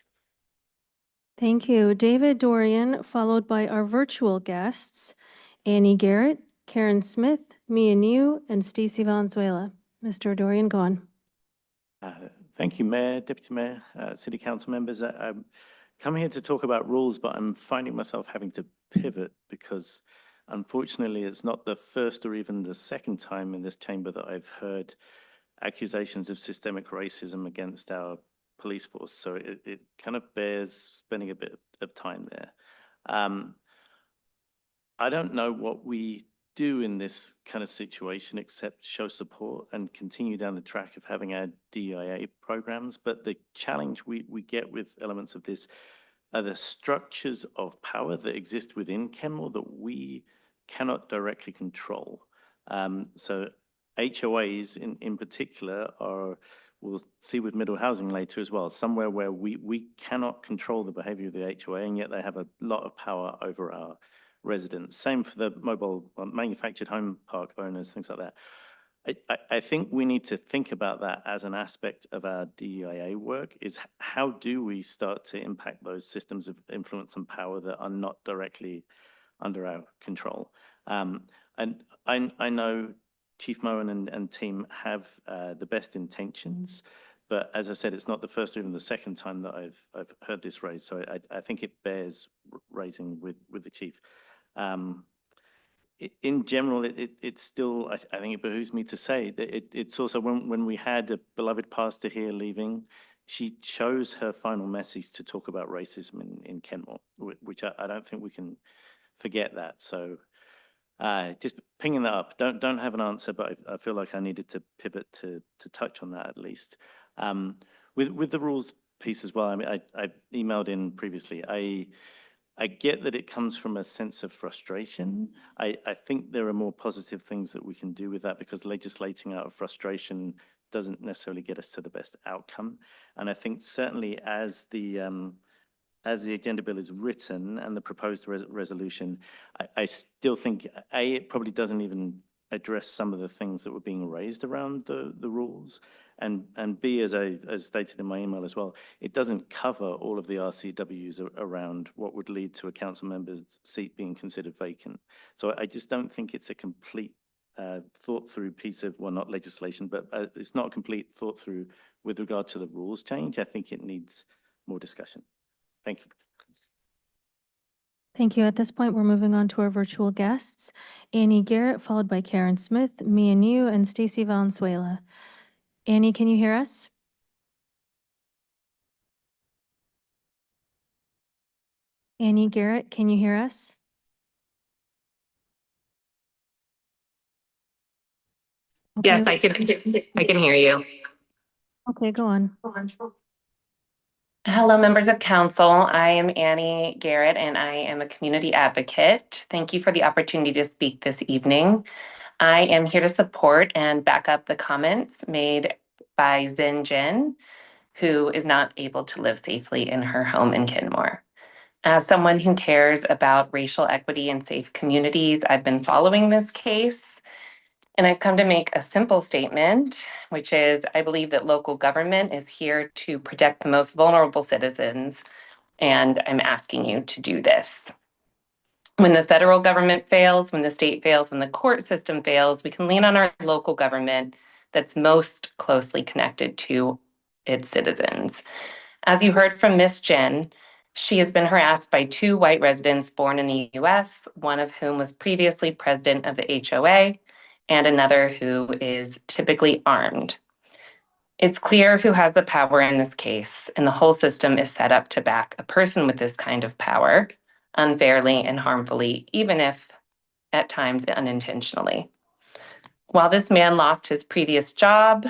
Thank you. David Dorian, followed by our virtual guests, Annie Garrett, Karen Smith, Mia New, and Stacey Valenzuela. Mr. Dorian, go on. Thank you, Mayor, Deputy Mayor, City Council members. I'm coming here to talk about rules, but I'm finding myself having to pivot because unfortunately it's not the first or even the second time in this chamber that I've heard accusations of systemic racism against our police force. So it kind of bears spending a bit of time there. I don't know what we do in this kind of situation except show support and continue down the track of having our DIA programs. But the challenge we get with elements of this are the structures of power that exist within Kenmore that we cannot directly control. So HOAs in particular are, we'll see with middle housing later as well, somewhere where we cannot control the behavior of the HOA, and yet they have a lot of power over our residents. Same for the mobile manufactured home park owners, things like that. I think we need to think about that as an aspect of our DEIA work, is how do we start to impact those systems of influence and power that are not directly under our control. And I know Chief Moen and team have the best intentions, but as I said, it's not the first or even the second time that I've heard this raised. So I think it bears raising with the chief. In general, it's still, I think it behooves me to say that it's also when we had a beloved pastor here leaving, she chose her final message to talk about racism in Kenmore, which I don't think we can forget that. So just pinging that up. Don't have an answer, but I feel like I needed to pivot to touch on that at least. With the rules piece as well, I mean, I emailed in previously. I get that it comes from a sense of frustration. I think there are more positive things that we can do with that, because legislating out of frustration doesn't necessarily get us to the best outcome. And I think certainly as the agenda bill is written and the proposed resolution, I still think, A, it probably doesn't even address some of the things that were being raised around the rules. And B, as stated in my email as well, it doesn't cover all of the RCWs around what would lead to a council member's seat being considered vacant. So I just don't think it's a complete thought through piece of, well, not legislation, but it's not a complete thought through with regard to the rules change. I think it needs more discussion. Thank you. Thank you. At this point, we're moving on to our virtual guests. Annie Garrett, followed by Karen Smith, Mia New, and Stacey Valenzuela. Annie, can you hear us? Annie Garrett, can you hear us? Okay. Yes, I can hear you. Okay, go on. Hello, members of council. I am Annie Garrett, and I am a community advocate. Thank you for the opportunity to speak this evening. I am here to support and back up the comments made by Zin Jin, who is not able to live safely in her home in Kenmore. As someone who cares about racial equity and safe communities, I've been following this case. And I've come to make a simple statement, which is I believe that local government is here to protect the most vulnerable citizens, and I'm asking you to do this. When the federal government fails, when the state fails, when the court system fails, we can lean on our local government that's most closely connected to its citizens. As you heard from Miss Jen, she has been harassed by 2 white residents born in the US, one of whom was previously president of the HOA, and another who is typically armed. It's clear who has the power in this case, and the whole system is set up to back a person with this kind of power unfairly and harmfully, even if at times unintentionally. While this man lost his previous job,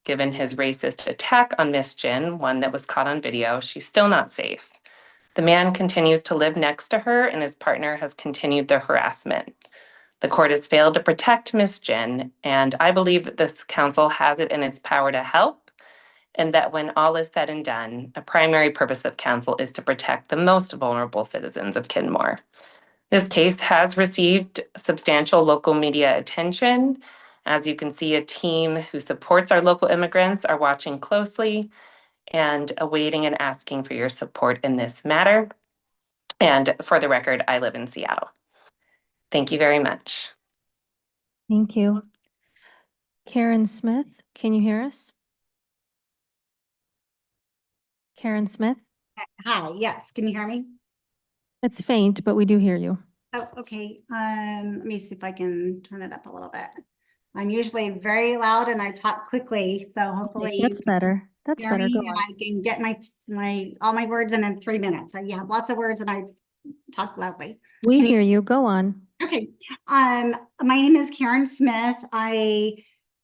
given his racist attack on Miss Jin, one that was caught on video, she's still not safe. The man continues to live next to her, and his partner has continued the harassment. The court has failed to protect Miss Jin, and I believe that this council has it in its power to help, and that when all is said and done, a primary purpose of council is to protect the most vulnerable citizens of Kenmore. This case has received substantial local media attention. As you can see, a team who supports our local immigrants are watching closely and awaiting and asking for your support in this matter. And for the record, I live in Seattle. Thank you very much. Thank you. Karen Smith, can you hear us? Karen Smith? Hi, yes, can you hear me? It's faint, but we do hear you. Oh, okay. Let me see if I can turn it up a little bit. I'm usually very loud and I talk quickly, so hopefully That's better. That's hear better. me Go and on. I can get all my words in 3 minutes. You have lots of words and I talk loudly. We hear you. Go on. Okay. My name is Karen Smith. I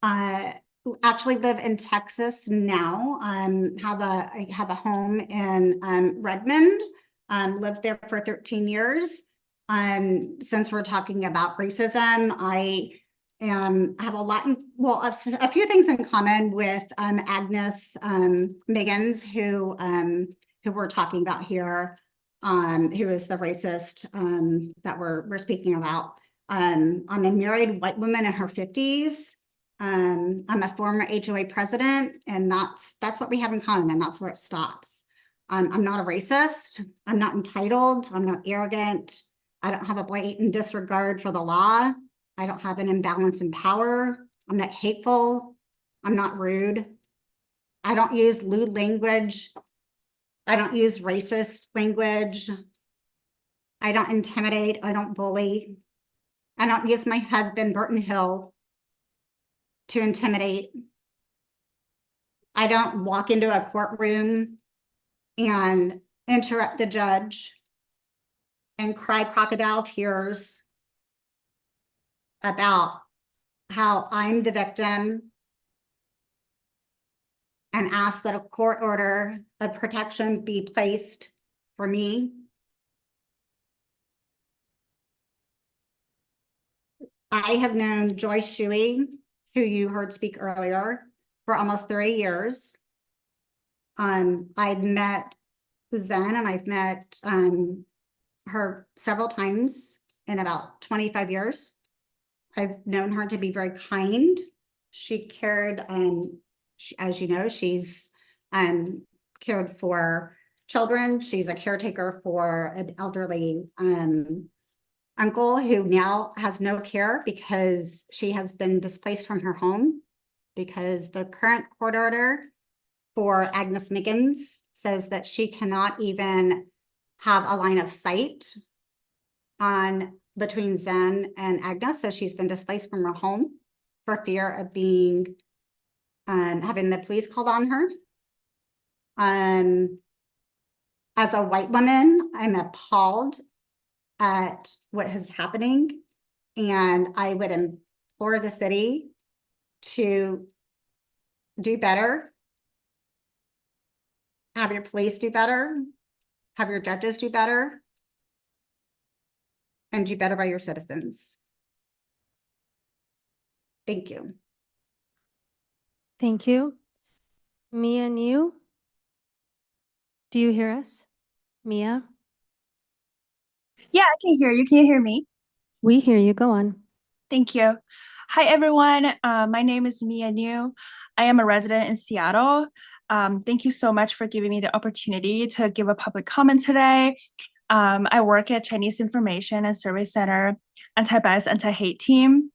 actually live in Texas now. I have a home in Redmond. Lived there for 13 years. Since we're talking about racism, I have a few things in common with Agnes Miggins, who we're talking about here, who is the racist that we're speaking about. I'm a married white woman in her 50s. I'm a former HOA president, and that's what we have in common, and that's where it stops. I'm not a racist. I'm not entitled. I'm not arrogant. I don't have a blatant disregard for the law. I don't have an imbalance in power. I'm not hateful. I'm not rude. I don't use lewd language. I don't use racist language. I don't intimidate. I don't bully. I don't use my husband, Burton Hill, to intimidate. I don't walk into a courtroom and interrupt the judge and cry crocodile tears about how I'm the victim and ask that a court order of protection be placed for me. I have known Joyce Shuey, who you heard speak earlier, for almost 30 years. I've met Zen and I've met her several times in about 25 years. I've known her to be very kind. She cared, as you know, she's cared for children. She's a caretaker for an elderly uncle who now has no care because she has been displaced from her home because the current court order for Agnes Miggins says that she cannot even have a line of sight between Zen and Agnes. So she's been displaced from her home for fear of having the police called on her. As a white woman, I'm appalled at what is happening, and I would implore the city to do better, have your police do better, have your judges do better, and do better by your citizens. Thank you. Thank you. Mia and you? Do you hear us? Mia? Yeah, I can hear you. Can you hear me? We hear you. Go on. Thank you. Hi, everyone. My name is Mia New. I am a resident in Seattle. Thank you so much for giving me the opportunity to give a public comment today. I work at Chinese Information and Survey Center Anti-Bias, Anti-Hate team.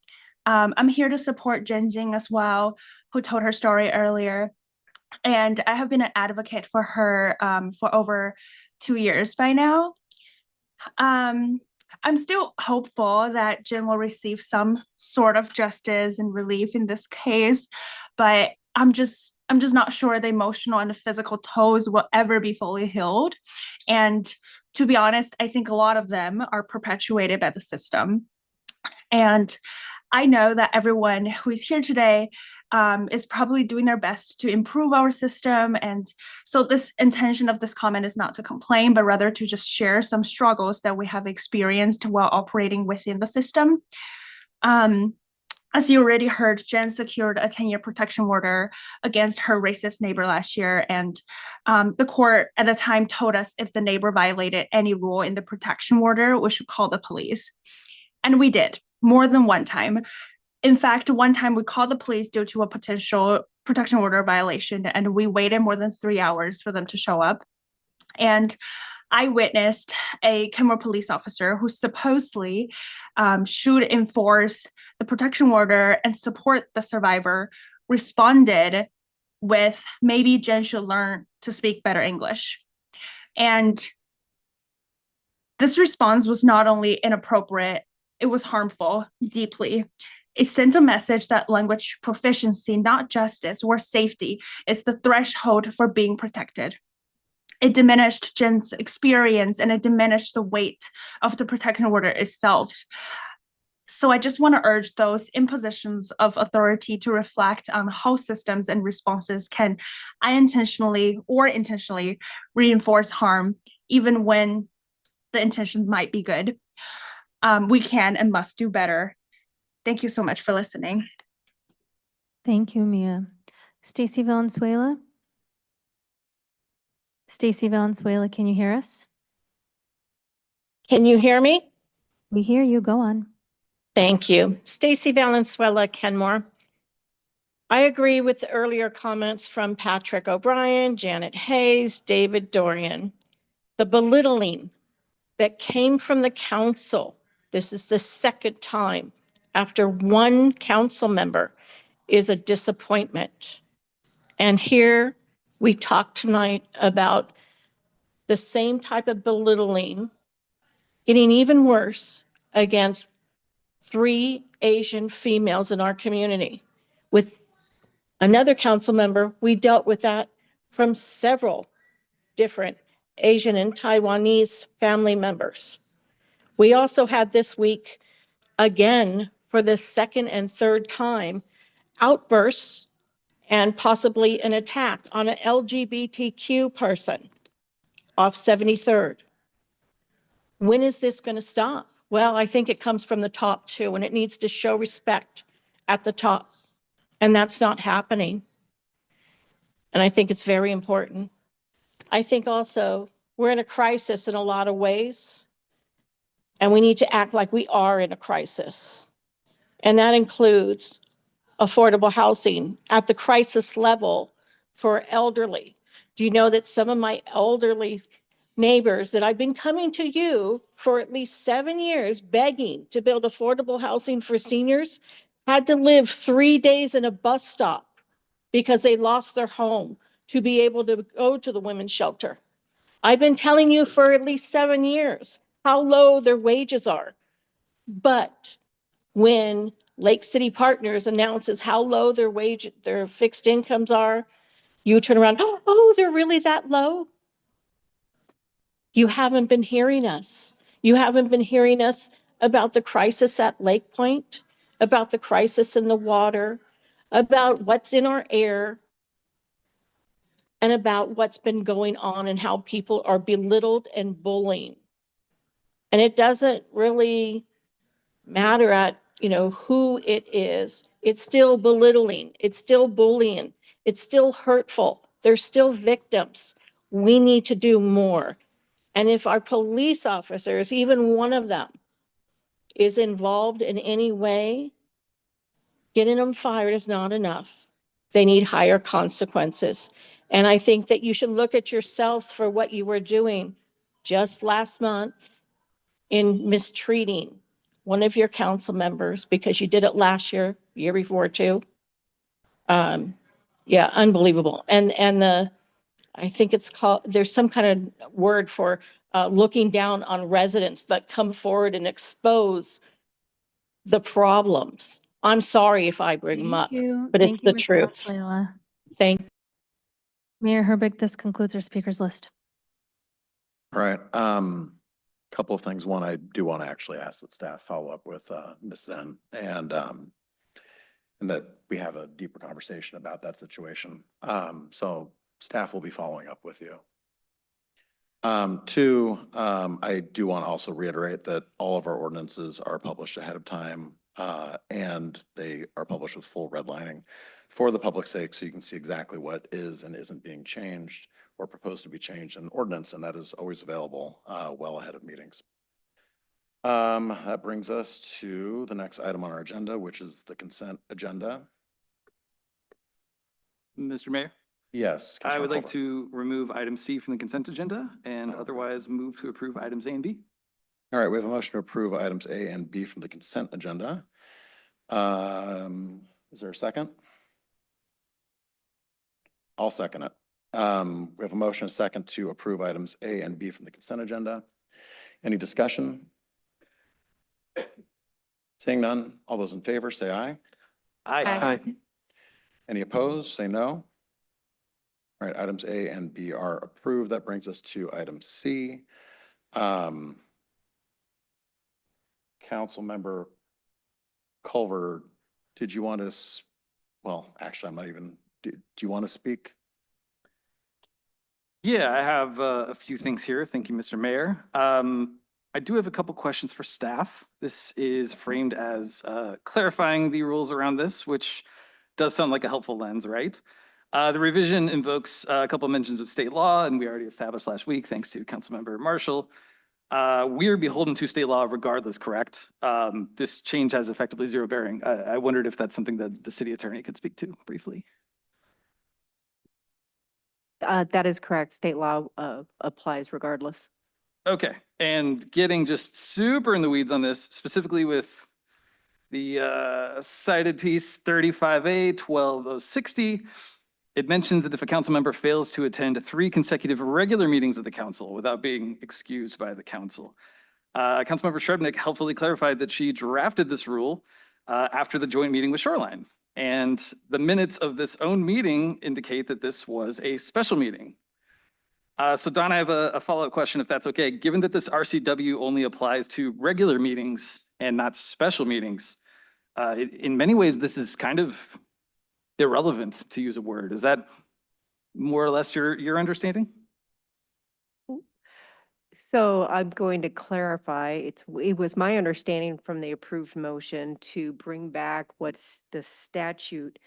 I'm here to support Jen Jing as well, who told her story earlier. And I have been an advocate for her for over 2 years by now. I'm still hopeful that Jen will receive some sort of justice and relief in this case, but I'm just not sure the emotional and the physical toll will ever be fully healed. And to be honest, I think a lot of them are perpetuated by the system. And I know that everyone who is here today is probably doing their best to improve our system. And so this intention of this comment is not to complain, but rather to just share some struggles that we have experienced while operating within the system. As you already heard, Jen secured a 10-year protection order against her racist neighbor last year. And the court at the time told us if the neighbor violated any rule in the protection order, we should call the police. And we did more than one time. In fact, one time we called the police due to a potential protection order violation, and we waited more than 3 hours for them to show up. And I witnessed a Kenmore police officer who supposedly should enforce the protection order and support the survivor responded with, maybe Jen should learn to speak better English. And this response was not only inappropriate, it was harmful deeply. It sent a message that language proficiency, not justice or safety, is the threshold for being protected. It diminished Jen's experience and it diminished the weight of the protection order itself. So I just want to urge those in positions of authority to reflect on how systems and responses can unintentionally or intentionally reinforce harm, even when the intention might be good. We can and must do better. Thank you so much for listening. Thank you, Mia. Stacy Valenzuela? Stacy Valenzuela, can you hear us? Can you hear me? We hear you. Go on. Thank you. Stacy Valenzuela, Kenmore. I agree with the earlier comments from Patrick O'Brien, Janet Hayes, David Dorian. The belittling that came from the council, this is the second time after one council member, is a disappointment. And here we talk tonight about the same type of belittling getting even worse against 3 Asian females in our community. With another council member, we dealt with that from several different Asian and Taiwanese family members. We also had this week, again, for the second and third time, outbursts and possibly an attack on an LGBTQ person off 73rd. When is this going to stop? Well, I think it comes from the top too, and it needs to show respect at the top. And that's not happening. And I think it's very important. I think also we're in a crisis in a lot of ways, and we need to act like we are in a crisis. And that includes affordable housing at the crisis level for elderly. Do you know that some of my elderly neighbors that I've been coming to you for at least 7 years begging to build affordable housing for seniors had to live 3 days in a bus stop because they lost their home to be able to go to the women's shelter? I've been telling you for at least 7 years how low their wages are. But when Lake City Partners announces how low their fixed incomes are, you turn around, oh, they're really that low? You haven't been hearing us. You haven't been hearing us about the crisis at Lake Point, about the crisis in the water, about what's in our air, and about what's been going on and how people are belittled and bullying. And it doesn't really matter at, who it is. It's still belittling. It's still bullying. It's still hurtful. They're still victims. We need to do more. And if our police officers, even one of them, is involved in any way, getting them fired is not enough. They need higher consequences. And I think that you should look at yourselves for what you were doing just last month in mistreating one of your council members because you did it last year, year before too. Yeah, unbelievable. And I think it's called, there's some kind of word for looking down on residents that come forward and expose the problems. I'm sorry if I bring them up, Thank you. but it's Thank you, the Ms. truth. Valenzuela. Thank you. Mayor Herbig, this concludes our speakers list. All right. Couple of things. One, I do want to actually ask that staff follow up with Ms. Zen and that we have a deeper conversation about that situation. So staff will be following up with you. Two, I do want to also reiterate that all of our ordinances are published ahead of time and they are published with full redlining for the public's sake, so you can see exactly what is and isn't being changed or proposed to be changed in ordinance, and that is always available well ahead of meetings. That brings us to the next item on our agenda, which is the consent agenda. Mr. Mayor, Yes. I would Councilmember like Culver. to remove item C from the consent agenda and otherwise move to approve items A and B. All right, we have a motion to approve items A and B from the consent agenda. Is there a second? I'll second it. We have a motion, a second to approve items A and B from the consent agenda. Any discussion? Seeing none, all those in favor say aye. Aye. Any opposed, say no. All right, items A and B are approved. That brings us to item C. Councilmember Culver, did you want to, well, actually, I'm not even, do you want to speak? Yeah, I have a few things here. Thank you, Mr. Mayor. I do have a couple questions for staff. This is framed as clarifying the rules around this, which does sound like a helpful lens, right? The revision invokes a couple mentions of state law, and we already established last week, thanks to Councilmember Marshall. We're beholden to state law regardless, correct? This change has effectively zero bearing. I wondered if that's something that the city attorney could speak to briefly. That is correct. State law applies regardless. Okay, and getting just super in the weeds on this, specifically with the cited piece 35A 12060, it mentions that if a council member fails to attend 3 consecutive regular meetings of the council without being excused by the council. Councilmember Shrebnick helpfully clarified that she drafted this rule after the joint meeting with Shoreline. And the minutes of this own meeting indicate that this was a special meeting. So Don, I have a follow-up question, if that's okay. Given that this RCW only applies to regular meetings and not special meetings, in many ways, this is kind of irrelevant, to use a word. Is that more or less your understanding? So I'm going to clarify. It was my understanding from the approved motion to bring back what's the statute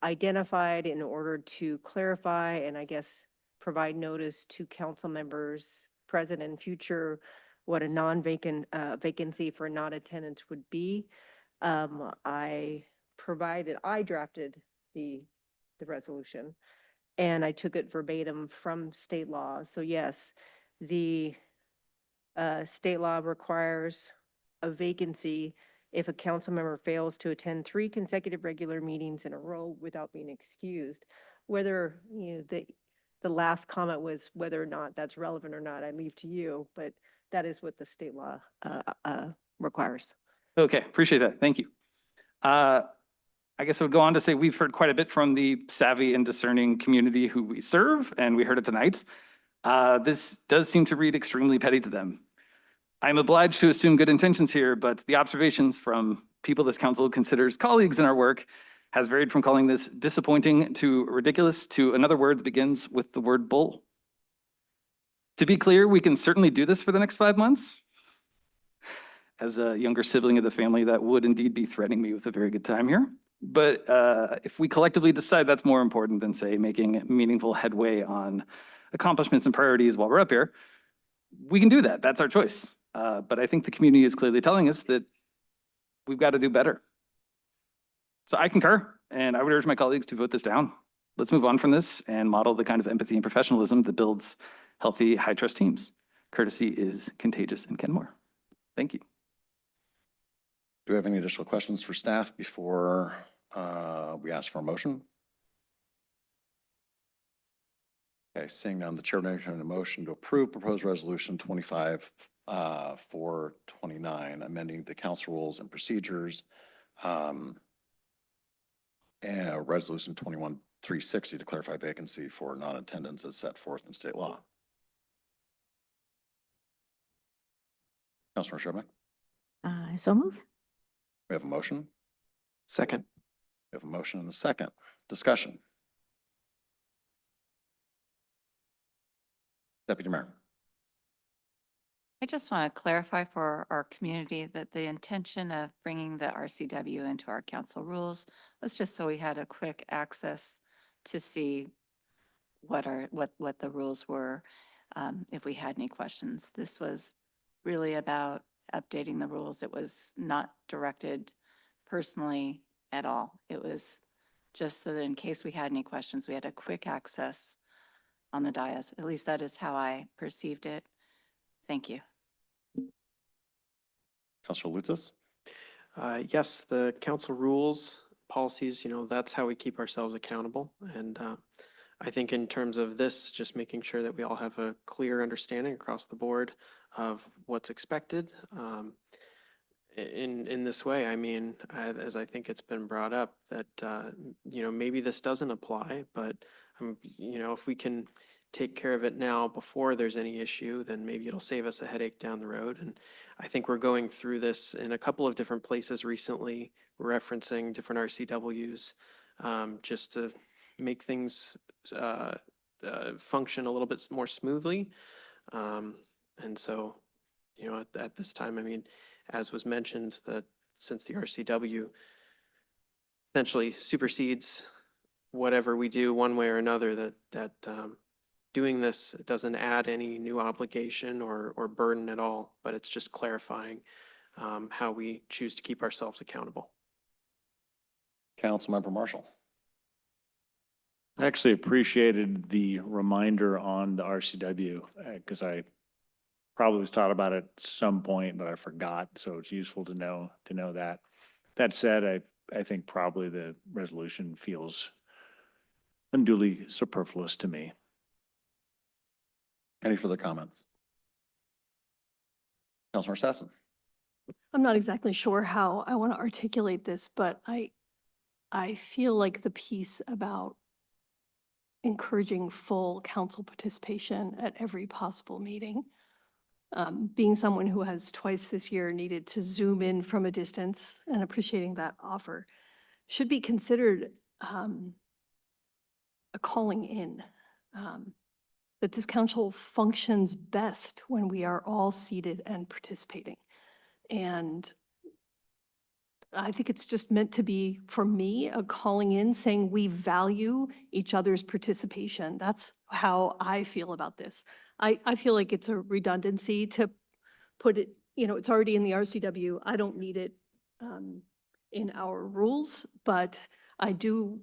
identified in order to clarify and I guess provide notice to council members, present and future, what a non-vacant vacancy for non-attendance would be. I drafted the resolution and I took it verbatim from state law. So yes, the state law requires a vacancy if a council member fails to attend 3 consecutive regular meetings in a row without being excused. Whether, the last comment was whether or not that's relevant or not, I leave to you, but that is what the state law requires. Okay, appreciate that. Thank you. I guess I would go on to say we've heard quite a bit from the savvy and discerning community who we serve, and we heard it tonight. This does seem to read extremely petty to them. I'm obliged to assume good intentions here, but the observations from people this council considers colleagues in our work has varied from calling this disappointing to ridiculous to another word that begins with the word bull. To be clear, we can certainly do this for the next 5 months. As a younger sibling of the family, that would indeed be threatening me with a very good time here. But if we collectively decide that's more important than, say, making meaningful headway on accomplishments and priorities while we're up here, we can do that. That's our choice. But I think the community is clearly telling us that we've got to do better. So I concur, and I would urge my colleagues to vote this down. Let's move on from this and model the kind of empathy and professionalism that builds healthy, high-trust teams. Courtesy is contagious in Kenmore. Thank you. Do we have any additional questions for staff before we ask for a motion? Okay, seeing none, the chair will entertain a motion to approve proposed resolution 25-429, amending the council rules and procedures. And resolution 21-360 to clarify vacancy for non-attendance as set forth in state law. Councilor Sherman, I so move. we have a motion. Second. We have a motion and a second. Discussion. Deputy Mayor. I just want to clarify for our community that the intention of bringing the RCW into our council rules was just so we had a quick access to see what the rules were, if we had any questions. This was really about updating the rules. It was not directed personally at all. It was just so that in case we had any questions, we had a quick access on the dais. At least that is how I perceived it. Thank you. Councilor Lutzis. Yes, the council rules, policies, that's how we keep ourselves accountable. And I think in terms of this, just making sure that we all have a clear understanding across the board of what's expected. In this way, I mean, as I think it's been brought up, that, maybe this doesn't apply, but, if we can take care of it now before there's any issue, then maybe it'll save us a headache down the road. And I think we're going through this in a couple of different places recently, referencing different RCWs, just to make things function a little bit more smoothly. And so, at this time, I mean, as was mentioned, that since the RCW essentially supersedes whatever we do one way or another, that doing this doesn't add any new obligation or burden at all, but it's just clarifying how we choose to keep ourselves accountable. Councilmember Marshall. I actually appreciated the reminder on the RCW because I probably was taught about it at some point, but I forgot. So it's useful to know that. That said, I think probably the resolution feels unduly superfluous to me. Any further comments? Councilor Sasson. I'm not exactly sure how I want to articulate this, but I feel like the piece about encouraging full council participation at every possible meeting, being someone who has twice this year needed to zoom in from a distance and appreciating that offer, should be considered a calling in. That this council functions best when we are all seated and participating. And I think it's just meant to be, for me, a calling in saying we value each other's participation. That's how I feel about this. I feel like it's a redundancy to put it, it's already in the RCW. I don't need it in our rules, but I do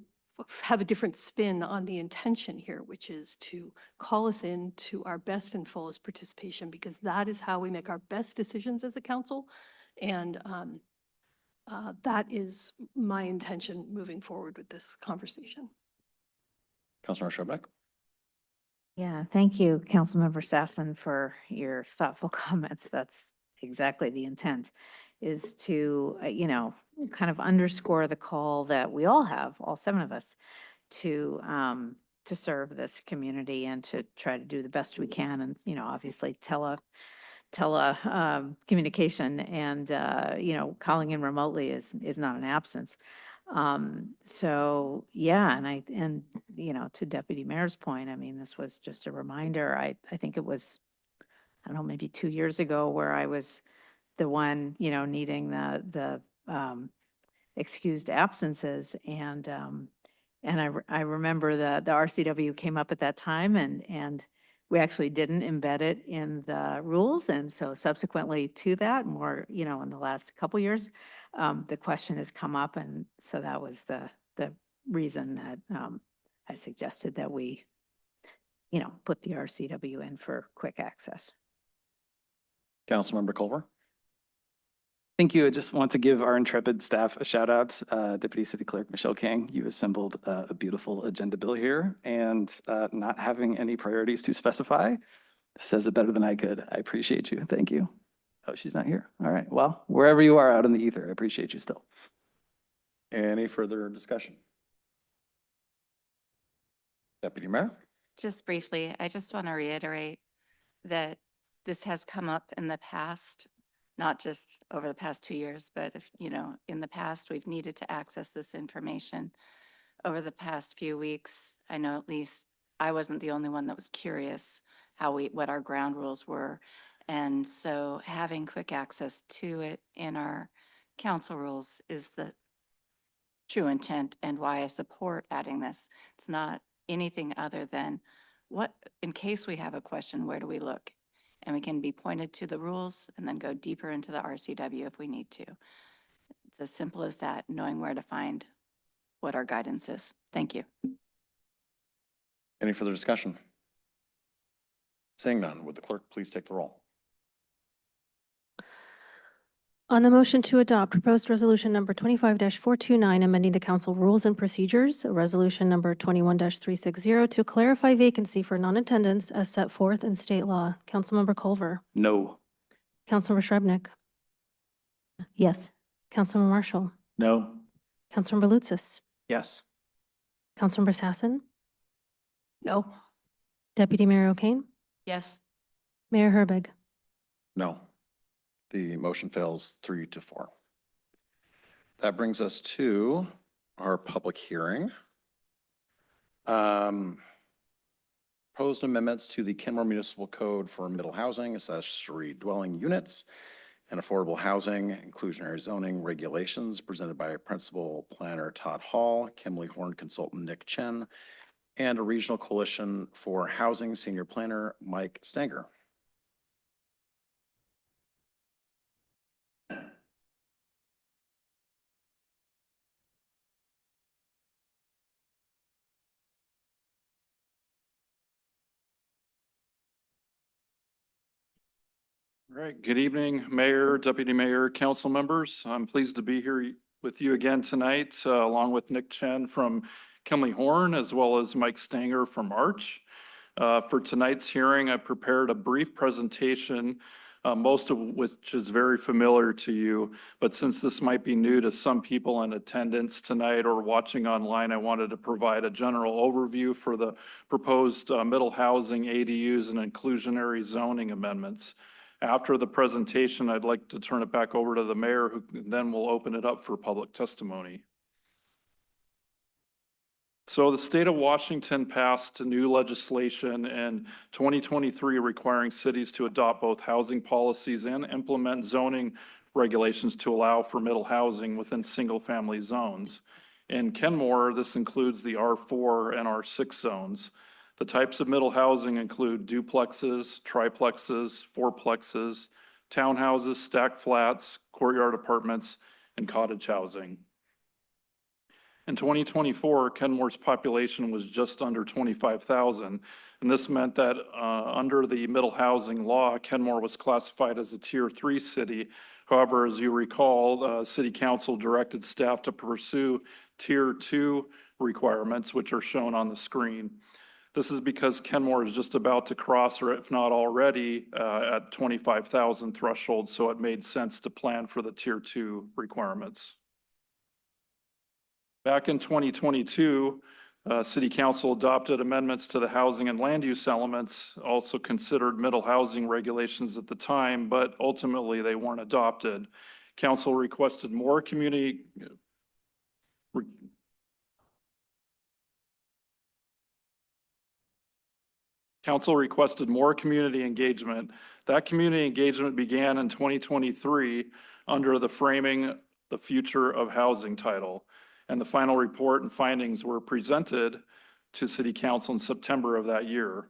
have a different spin on the intention here, which is to call us in to our best and fullest participation, because that is how we make our best decisions as a council. And that is my intention moving forward with this conversation. Councilor Schobeck. Yeah, thank you, Councilmember Sasson, for your thoughtful comments. That's exactly the intent, is to, kind of underscore the call that we all have, all 7 of us, to serve this community and to try to do the best we can. And, obviously communication and, calling in remotely is not an absence. So yeah, and to Deputy Mayor's point, I mean, this was just a reminder. I think it was, I don't know, maybe 2 years ago where I was the one, needing the excused absences. And I remember the RCW came up at that time and we actually didn't embed it in the rules. And so subsequently to that, more, in the last couple years, the question has come up. And so that was the reason that I suggested that we, put the RCW in for quick access. Councilmember Culver. Thank you. I just want to give our intrepid staff a shout out. Deputy City Clerk Michelle King, you assembled a beautiful agenda bill here, and not having any priorities to specify says it better than I could. I appreciate you. Thank you. Oh, she's not here. All right. Well, wherever you are out in the ether, I appreciate you still. Any further discussion? Deputy Mayor? Just briefly, I just want to reiterate that this has come up in the past, not just over the past 2 years, but if, in the past, we've needed to access this information. Over the past few weeks, I know at least I wasn't the only one that was curious what our ground rules were. And so having quick access to it in our council rules is the true intent and why I support adding this. It's not anything other than in case we have a question, where do we look? And we can be pointed to the rules and then go deeper into the RCW if we need to. It's as simple as that, knowing where to find what our guidance is. Thank you. Any further discussion? Seeing none, would the clerk please take the roll? On the motion to adopt proposed resolution number 25-429, amending the council rules and procedures, resolution number 21-360 to clarify vacancy for non-attendance as set forth in state law. Councilmember Culver. No. Councilmember Shrubnik. Yes. Councilmember Marshall. No. Councilmember Lutsis. Yes. Councilmember Sassen. No. Deputy Mayor O'Kane. Yes. Mayor Herbig. No. The motion fails 3-4. That brings us to our public hearing. Proposed amendments to the Kenmore Municipal Code for middle housing, accessory dwelling units, and affordable housing, inclusionary zoning regulations presented by Principal Planner Todd Hall, Kimberly Horn Consultant Nick Chen, and a Regional Coalition for Housing Senior Planner Mike Stanger. All right, good evening, Mayor, Deputy Mayor, council members. I'm pleased to be here with you again tonight, along with Nick Chen from Kimberly Horn, as well as Mike Stanger from Arch. For tonight's hearing, I prepared a brief presentation, most of which is very familiar to you. But since this might be new to some people in attendance tonight or watching online, I wanted to provide a general overview for the proposed middle housing ADUs and inclusionary zoning amendments. After the presentation, I'd like to turn it back over to the mayor, who then will open it up for public testimony. So the state of Washington passed new legislation in 2023 requiring cities to adopt both housing policies and implement zoning regulations to allow for middle housing within single-family zones. In Kenmore, this includes the R4 and R6 zones. The types of middle housing include duplexes, triplexes, fourplexes, townhouses, stacked flats, courtyard apartments, and cottage housing. In 2024, Kenmore's population was just under 25,000, and this meant that under the middle housing law, Kenmore was classified as a Tier 3 city. However, as you recall, City Council directed staff to pursue Tier 2 requirements, which are shown on the screen. This is because Kenmore is just about to cross, or if not already, at 25,000 threshold, so it made sense to plan for the Tier 2 requirements. Back in 2022, City Council adopted amendments to the housing and land use elements, also considered middle housing regulations at the time, but ultimately they weren't adopted. Council requested more community engagement. That community engagement began in 2023 under the Framing the Future of Housing title. And the final report and findings were presented to City Council in September of that year.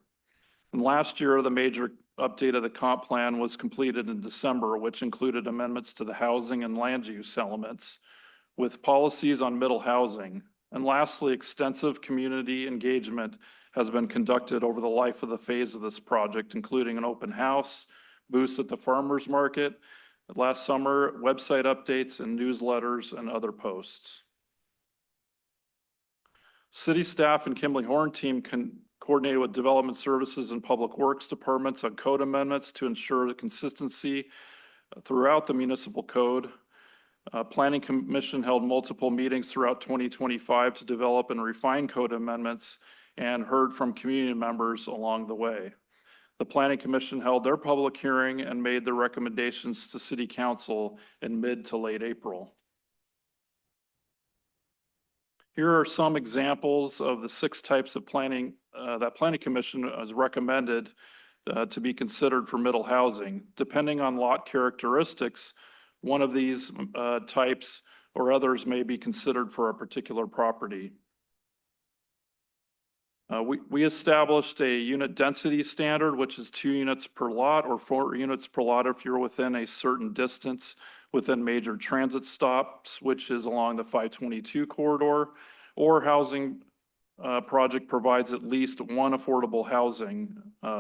And last year, the major update of the comp plan was completed in December, which included amendments to the housing and land use elements with policies on middle housing. And lastly, extensive community engagement has been conducted over the life of the phase of this project, including an open house, booths at the farmers market, last summer, website updates and newsletters and other posts. City staff and Kimberly Horn team coordinated with Development Services and Public Works departments on code amendments to ensure the consistency throughout the municipal code. Planning Commission held multiple meetings throughout 2025 to develop and refine code amendments and heard from community members along the way. The Planning Commission held their public hearing and made their recommendations to City Council in mid to late April. Here are some examples of the 6 types of planning that Planning Commission has recommended to be considered for middle housing. Depending on lot characteristics, one of these types or others may be considered for a particular property. We established a unit density standard, which is 2 units per lot or 4 units per lot if you're within a certain distance within major transit stops, which is along the 522 corridor, or housing project provides at least one affordable housing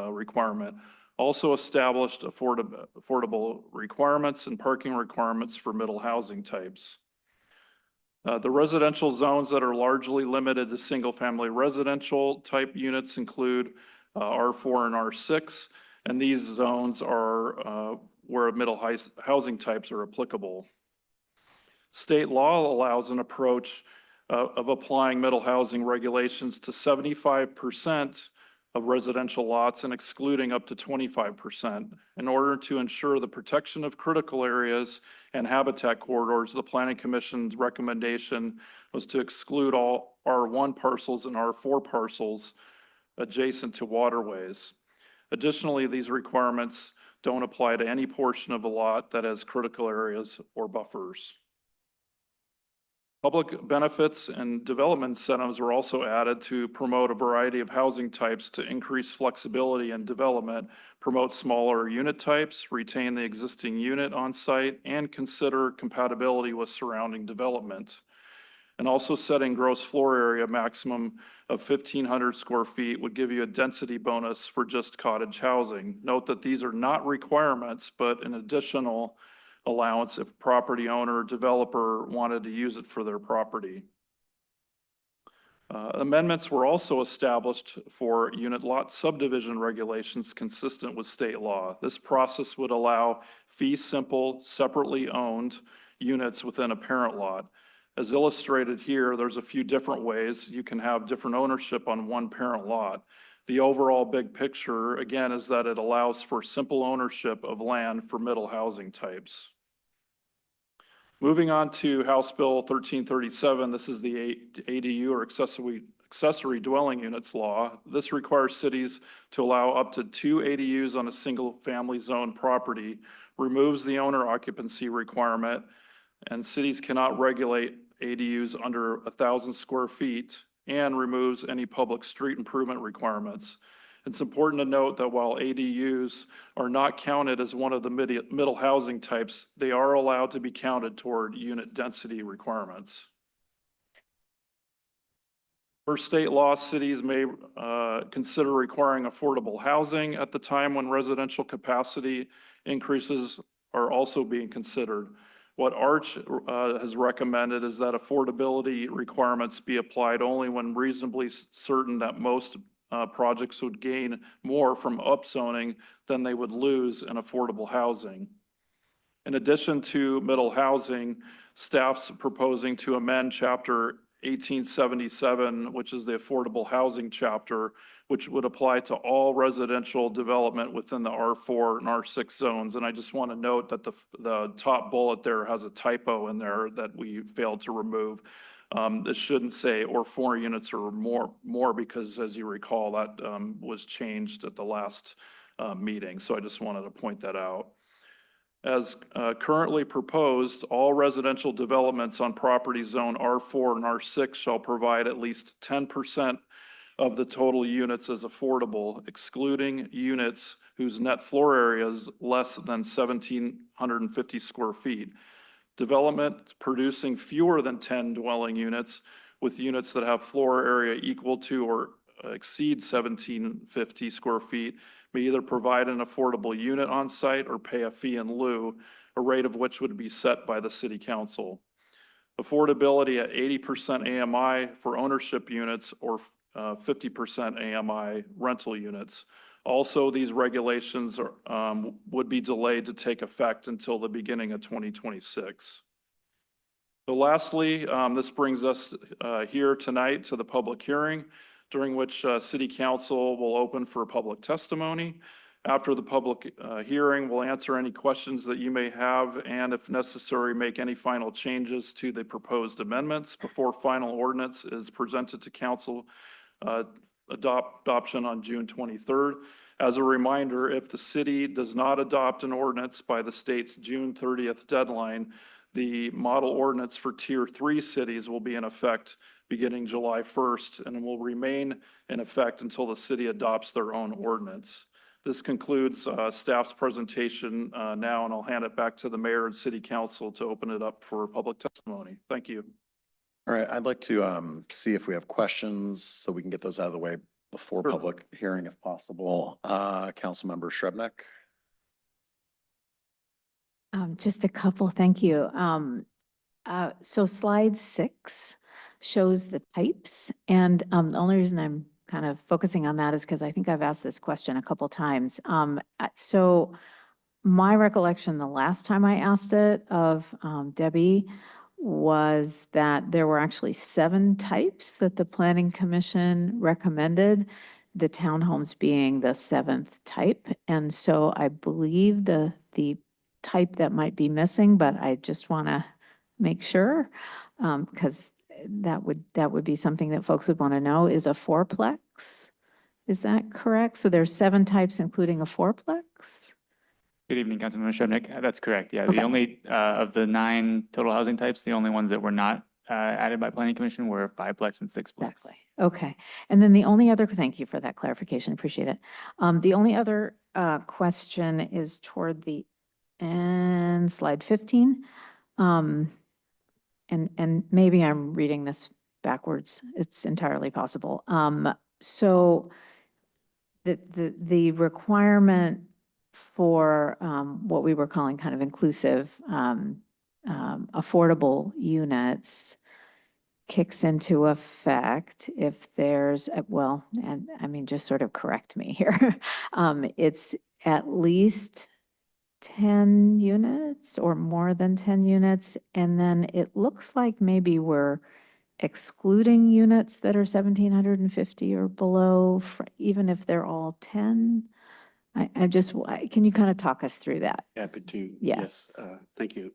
requirement. Also established affordable requirements and parking requirements for middle housing types. The residential zones that are largely limited to single-family residential type units include R4 and R6, and these zones are where middle housing types are applicable. State law allows an approach of applying middle housing regulations to 75% of residential lots and excluding up to 25%. In order to ensure the protection of critical areas and habitat corridors, the Planning Commission's recommendation was to exclude all R1 parcels and R4 parcels adjacent to waterways. Additionally, these requirements don't apply to any portion of a lot that has critical areas or buffers. Public benefits and development incentives were also added to promote a variety of housing types to increase flexibility and development, promote smaller unit types, retain the existing unit on site, and consider compatibility with surrounding development. And also setting gross floor area maximum of 1,500 square feet would give you a density bonus for just cottage housing. Note that these are not requirements, but an additional allowance if property owner or developer wanted to use it for their property. Amendments were also established for unit lot subdivision regulations consistent with state law. This process would allow fee simple, separately owned units within a parent lot. As illustrated here, there's a few different ways you can have different ownership on one parent lot. The overall big picture, again, is that it allows for simple ownership of land for middle housing types. Moving on to House Bill 1337, this is the ADU or accessory dwelling units law. This requires cities to allow up to 2 ADUs on a single family zone property, removes the owner occupancy requirement, and cities cannot regulate ADUs under 1,000 square feet, and removes any public street improvement requirements. It's important to note that while ADUs are not counted as one of the middle housing types, they are allowed to be counted toward unit density requirements. Per state law, cities may consider requiring affordable housing at the time when residential capacity increases are also being considered. What Arch has recommended is that affordability requirements be applied only when reasonably certain that most projects would gain more from upzoning than they would lose in affordable housing. In addition to middle housing, staff's proposing to amend Chapter 1877, which is the affordable housing chapter, which would apply to all residential development within the R4 and R6 zones. And I just want to note that the top bullet there has a typo in there that we failed to remove. This shouldn't say or 4 units or more because, as you recall, that was changed at the last meeting. So I just wanted to point that out. As currently proposed, all residential developments on property zone R4 and R6 shall provide at least 10% of the total units as affordable, excluding units whose net floor area is less than 1,750 square feet. Development producing fewer than 10 dwelling units with units that have floor area equal to or exceed 1,750 square feet may either provide an affordable unit on site or pay a fee in lieu a rate of which would be set by the city council. Affordability at 80% AMI for ownership units or 50% AMI rental units. Also, these regulations would be delayed to take effect until the beginning of 2026. So lastly, this brings us here tonight to the public hearing, during which City Council will open for public testimony. After the public hearing, we'll answer any questions that you may have and, if necessary, make any final changes to the proposed amendments before final ordinance is presented to Council adoption on June 23rd. As a reminder, if the city does not adopt an ordinance by the state's June 30th deadline, the model ordinance for Tier 3 cities will be in effect beginning July 1st and will remain in effect until the city adopts their own ordinance. This concludes staff's presentation now, and I'll hand it back to the mayor and city council to open it up for public testimony. Thank you. All right, I'd like to see if we have questions so we can get those out of the way before public hearing if possible. Councilmember Srebnick. Just a couple, thank you. So slide 6 shows the types, and the only reason I'm kind of focusing on that is because I think I've asked this question a couple times. So my recollection the last time I asked it of Debbie was that there were actually 7 types that the Planning Commission recommended, the townhomes being the 7th type. And so I believe the type that might be missing, but I just want to make sure, because that would be something that folks would want to know, is a fourplex. Is that correct? So there's 7 types, including a fourplex? Good evening, Councilmember Srebnick. That's correct. Yeah, Okay. the only, of the 9 total housing types, the only ones that were not added by Planning Commission were 5-plex and 6-plex. Exactly. Okay. And then the only other, thank you for that clarification, appreciate it. The only other question is toward the end, slide 15. And maybe I'm reading this backwards. It's entirely possible. So the requirement for what we were calling kind of inclusive affordable units kicks into effect if there's, well, and I mean, just sort of correct me here. It's at least 10 units or more than 10 units. And then it looks like maybe we're excluding units that are 1,750 or below, even if they're all 10. I just, can you kind of talk us through that? Happy to. Yeah. Yes, thank you.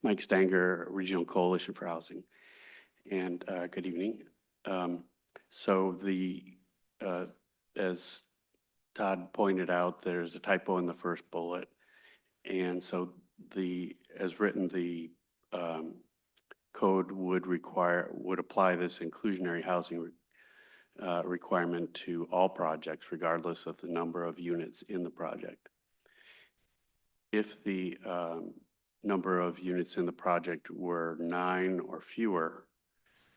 Mike Stanger, Regional Coalition for Housing. And good evening. So as Todd pointed out, there's a typo in the first bullet. And so as written, the code would apply this inclusionary housing requirement to all projects, regardless of the number of units in the project. If the number of units in the project were 9 or fewer,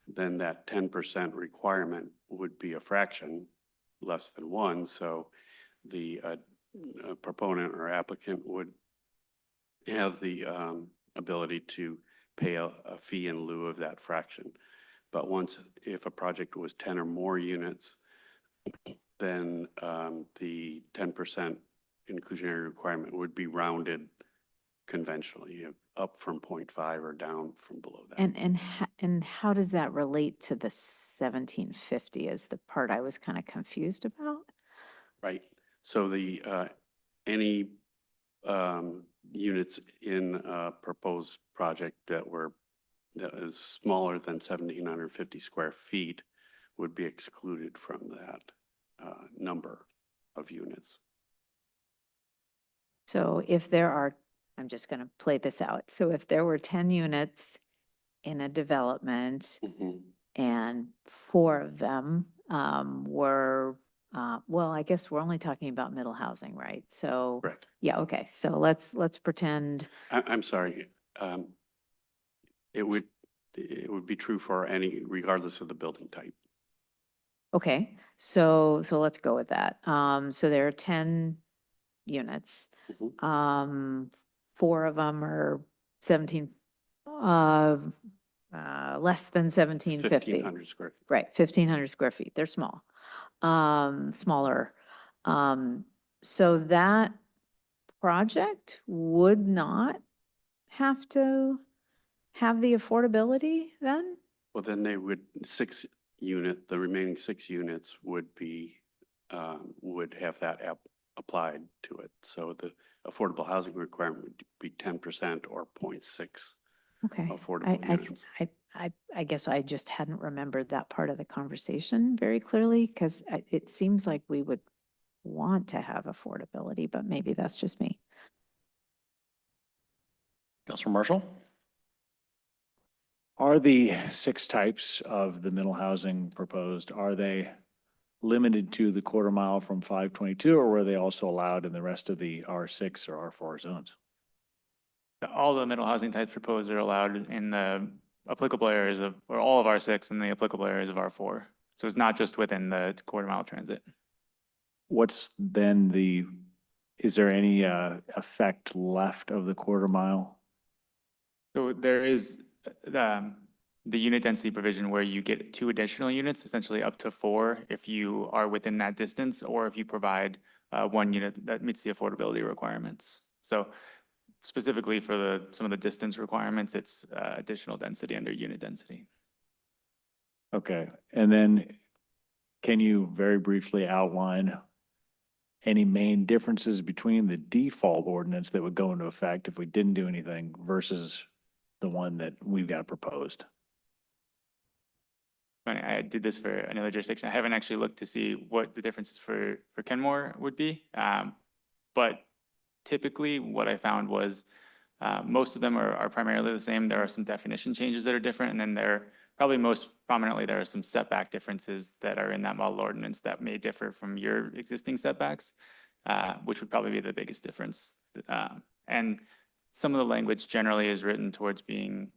then that 10% requirement would be a fraction, less than 1. So the proponent or applicant would have the ability to pay a fee in lieu of that fraction. But if a project was 10 or more units, then the 10% inclusionary requirement would be rounded conventionally, up from 0.5 or down from below that. And how does that relate to the 1,750 is the part I was kind of confused about? Right. So any units in a proposed project that is smaller than 1,750 square feet would be excluded from that number of units. So if there are, I'm just going to play this out. So if there were 10 units in a development and 4 of them were, well, I guess we're only talking about middle housing, right? So, correct. Yeah, okay. So let's pretend. I'm sorry. It would be true for any, regardless of the building type. Okay, so let's go with that. So there are 10 units. 4 of them are 17, less than 1750. 1,500 square feet. Right, 1,500 square feet. They're small, smaller. So that project would not have to have the affordability then? Well, then they would, the remaining 6 units would be, would have that applied to it. So the affordable housing requirement would be 10% or 0.6 Okay. affordable units. I guess I just hadn't remembered that part of the conversation very clearly, because it seems like we would want to have affordability, but maybe that's just me. Councilor Marshall? Are the 6 types of the middle housing proposed, are they limited to the quarter mile from 522, or were they also allowed in the rest of the R6 or R4 zones? All the middle housing types proposed are allowed in the applicable areas of, or all of R6 and the applicable areas of R4. So it's not just within the quarter mile transit. What's then is there any effect left of the quarter mile? So there is the unit density provision where you get 2 additional units, essentially up to 4 if you are within that distance, or if you provide 1 unit that meets the affordability requirements. So specifically for some of the distance requirements, it's additional density under unit density. Okay, and then can you very briefly outline any main differences between the default ordinance that would go into effect if we didn't do anything versus the one that we've got proposed? I did this for another jurisdiction. I haven't actually looked to see what the differences for Kenmore would be. But typically what I found was most of them are primarily the same. There are some definition changes that are different. And then probably most prominently, there are some setback differences that are in that model ordinance that may differ from your existing setbacks, which would probably be the biggest difference. And some of the language generally is written towards being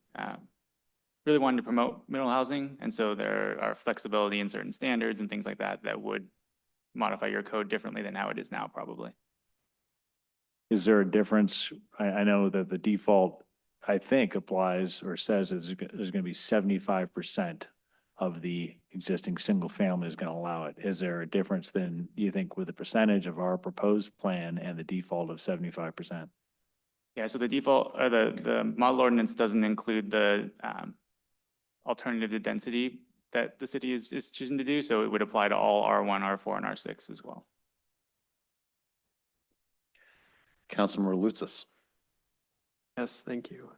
really wanting to promote middle housing. And so there are flexibility in certain standards and things like that that would modify your code differently than how it is now, probably. Is there a difference? I know that the default, I think, applies or says there's going to be 75% of the existing single family is going to allow it. Is there a difference then, you think, with the percentage of our proposed plan and the default of 75%? Yeah, so the default, or the model ordinance doesn't include the alternative to density that the city is choosing to do. So it would apply to all R1, R4, and R6 as well. Councilmember Lutsis. Yes, thank you.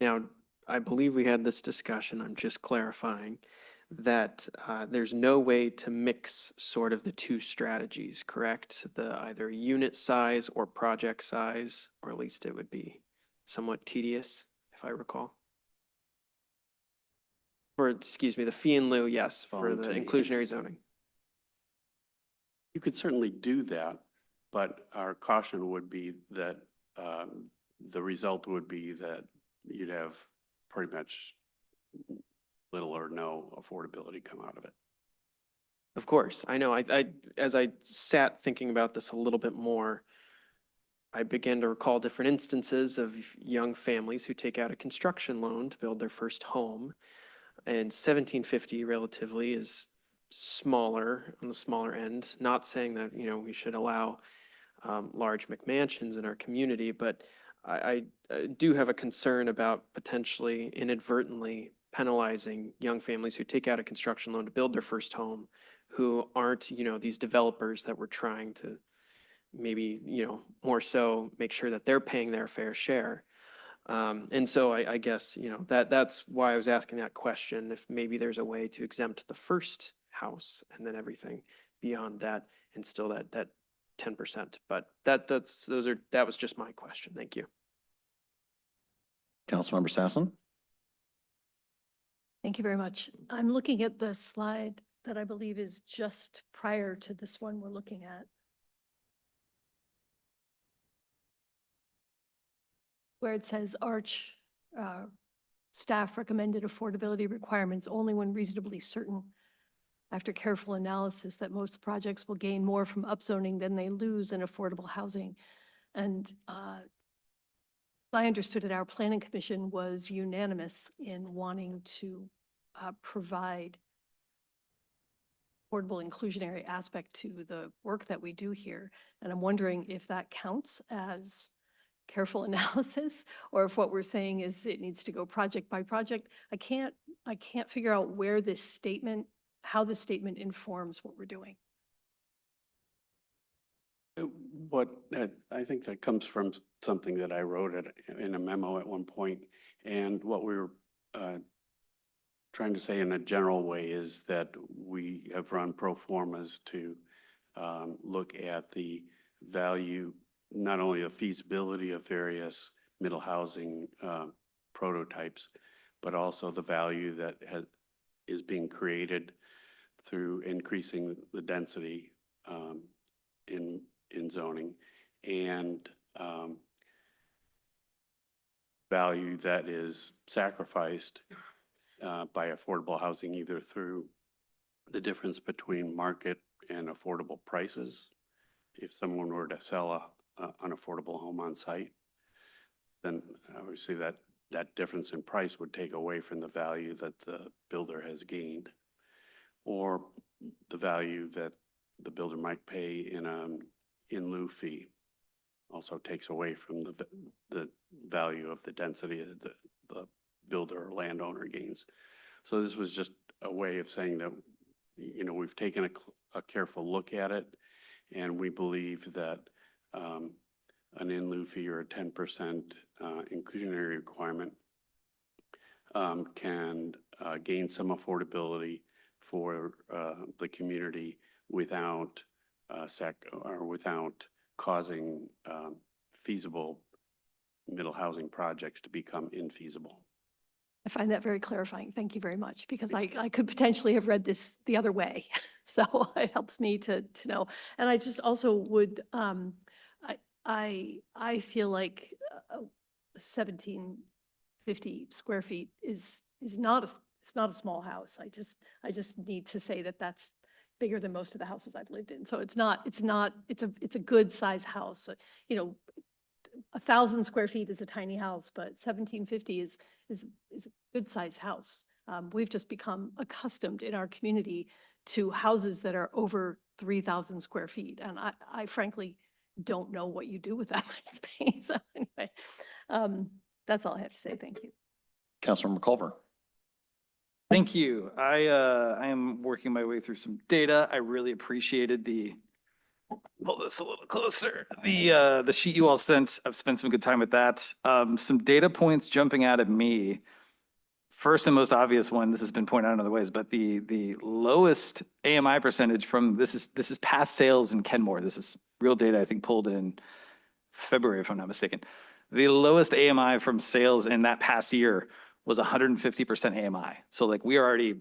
Now, I believe we had this discussion, I'm just clarifying, that there's no way to mix sort of the 2 strategies, correct? The either unit size or project size, or at least it would be somewhat tedious, if I recall. Or, excuse me, the fee in lieu, yes, for the inclusionary zoning. You could certainly do that, but our caution would be that the result would be that you'd have pretty much little or no affordability come out of it. Of course, I know. As I sat thinking about this a little bit more, I began to recall different instances of young families who take out a construction loan to build their first home. And 1750 relatively is smaller, on the smaller end. Not saying that, we should allow large McMansions in our community, but I do have a concern about potentially inadvertently penalizing young families who take out a construction loan to build their first home, who aren't, these developers that we're trying to maybe, more so make sure that they're paying their fair share. And so I guess, that's why I was asking that question, if maybe there's a way to exempt the first house and then everything beyond that and still that 10%. But that was just my question. Thank you. Councilmember Sassen. Thank you very much. I'm looking at the slide that I believe is just prior to this one we're looking at. Where it says Arch staff recommended affordability requirements only when reasonably certain, after careful analysis, that most projects will gain more from upzoning than they lose in affordable housing. And I understood it, our planning commission was unanimous in wanting to provide affordable inclusionary aspect to the work that we do here. And I'm wondering if that counts as careful analysis, or if what we're saying is it needs to go project by project. I can't figure out where this statement, how this statement informs what we're doing. What, I think that comes from something that I wrote in a memo at one point. And what we were trying to say in a general way is that we have run pro formas to look at the value, not only the feasibility of various middle housing prototypes, but also the value that is being created through increasing the density in zoning, and value that is sacrificed by affordable housing, either through the difference between market and affordable prices. If someone were to sell an unaffordable home on site, then obviously that difference in price would take away from the value that the builder has gained, or the value that the builder might pay in lieu fee also takes away from the value of the density that the builder or landowner gains. So this was just a way of saying that, you know, we've taken a careful look at it, and we believe that an in lieu fee or a 10% inclusionary requirement can gain some affordability for the community without without causing feasible middle housing projects to become infeasible. I find that very clarifying. Thank you very much, because I could potentially have read this the other way. So it helps me to know. And I just also would, I feel like 1750 square feet is not a small house. I just need to say that that's bigger than most of the houses I've lived in. So it's a good size house. You know, 1,000 square feet is a tiny house, but 1750 is a good size house. We've just become accustomed in our community to houses that are over 3,000 square feet. And I frankly don't know what you do with that much space. So anyway, that's all I have to say. Thank you. Councilor McCulver. Thank you. I am working my way through some data. I really appreciated pull this a little closer. The sheet you all sent, I've spent some good time with that. Some data points jumping out at me. First and most obvious one, this has been pointed out in other ways, but the lowest AMI percentage from this is past sales in Kenmore. This is real data, I think, pulled in February, if I'm not mistaken. The lowest AMI from sales in that past year was 150% AMI. So like we are already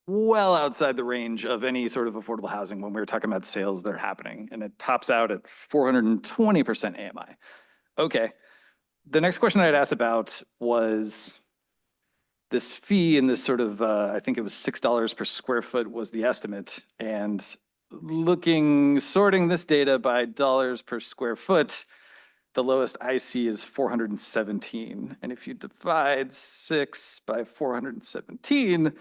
well outside the range of any sort of affordable housing when we were talking about sales that are happening. And it tops out at 420% AMI. Okay. The next question I had asked about was this fee and this sort of, I think it was $6 per square foot was the estimate. And sorting this data by dollars per square foot, the lowest I see is 417. And if you divide 6 by 417,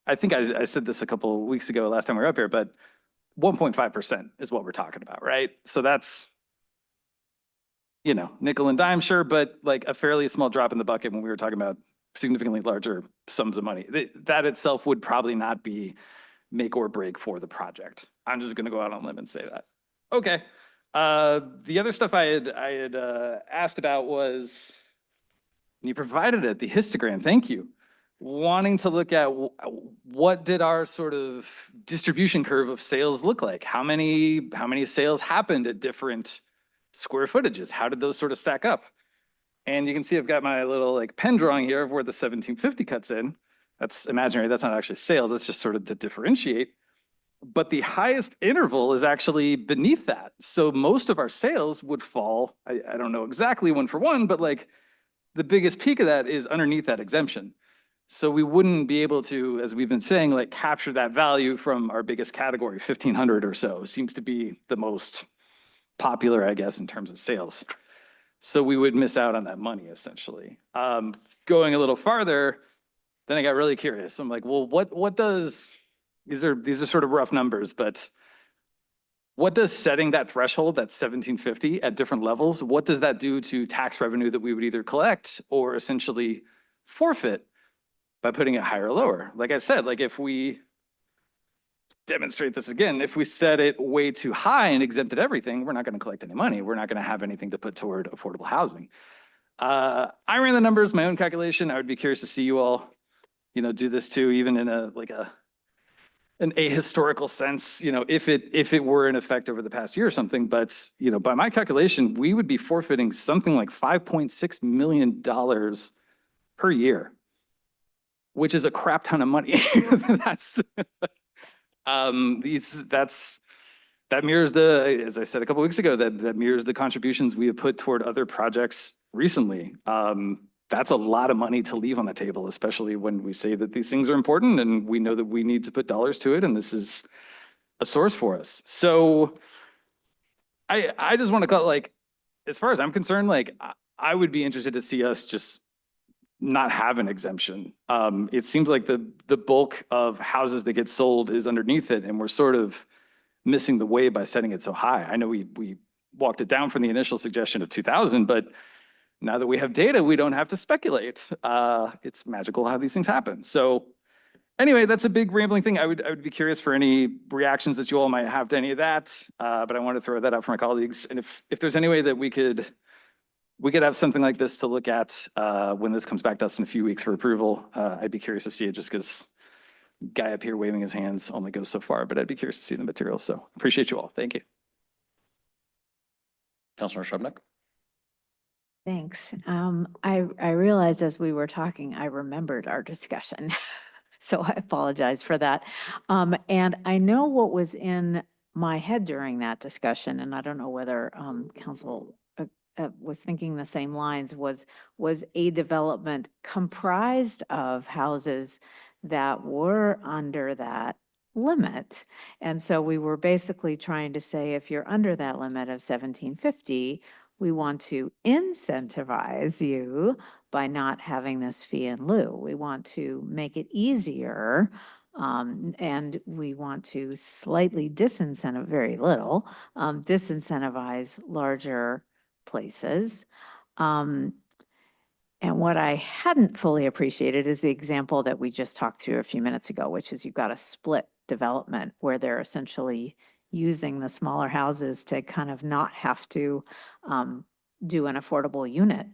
I think I said this a couple of weeks ago, last time we were up here, but 1.5% is what we're talking about, right? So that's, you know, nickel and dime, sure, but like a fairly small drop in the bucket when we were talking about significantly larger sums of money. That itself would probably not be make or break for the project. I'm just gonna go out on a limb and say that. Okay. The other stuff I had asked about was, and you provided it, the histogram, thank you. Wanting to look at what did our sort of distribution curve of sales look like? How many sales happened at different square footages? How did those sort of stack up? And you can see I've got my little like pen drawing here of where the 1750 cuts in. That's imaginary, that's not actually sales, that's just sort of to differentiate. But the highest interval is actually beneath that. So most of our sales would fall, I don't know exactly one for one, but like the biggest peak of that is underneath that exemption. So we wouldn't be able to, as we've been saying, like capture that value from our biggest category, 1,500 or so seems to be the most popular, I guess, in terms of sales. So we would miss out on that money essentially. Going a little farther, then I got really curious. I'm like, well, what does, these are sort of rough numbers, but what does setting that threshold, that 1750 at different levels, what does that do to tax revenue that we would either collect or essentially forfeit by putting it higher or lower? Like I said, like if we demonstrate this again, if we set it way too high and exempted everything, we're not going to collect any money. We're not going to have anything to put toward affordable housing. I ran the numbers, my own calculation. I would be curious to see you all, do this too, even in an ahistorical sense, if it were in effect over the past year or something. But, by my calculation, we would be forfeiting something like $5.6 million per year, which is a crap ton of money. That mirrors as I said a couple weeks ago, that mirrors the contributions we have put toward other projects recently. That's a lot of money to leave on the table, especially when we say that these things are important and we know that we need to put dollars to it, and this is a source for us. So I just want to call, as far as I'm concerned, I would be interested to see us just not have an exemption. It seems like the bulk of houses that get sold is underneath it, and we're sort of missing the way by setting it so high. I know we walked it down from the initial suggestion of 2,000, but now that we have data, we don't have to speculate. It's magical how these things happen. So anyway, that's a big rambling thing. I would be curious for any reactions that you all might have to any of that. But I want to throw that out for my colleagues. And if there's any way that we could have something like this to look at when this comes back to us in a few weeks for approval, I'd be curious to see it, just because guy up here waving his hands only goes so far, but I'd be curious to see the material. So appreciate you all. Thank you. Councilor Shubnik. Thanks. I realized as we were talking, I remembered our discussion. So I apologize for that. And I know what was in my head during that discussion, and I don't know whether council was thinking the same lines, was a development comprised of houses that were under that limit. And so we were basically trying to say, if you're under that limit of 1750, we want to incentivize you by not having this fee in lieu. We want to make it easier, and we want to slightly disincentive, very little, disincentivize larger places. And what I hadn't fully appreciated is the example that we just talked through a few minutes ago, which is you've got a split development where they're essentially using the smaller houses to kind of not have to do an affordable unit.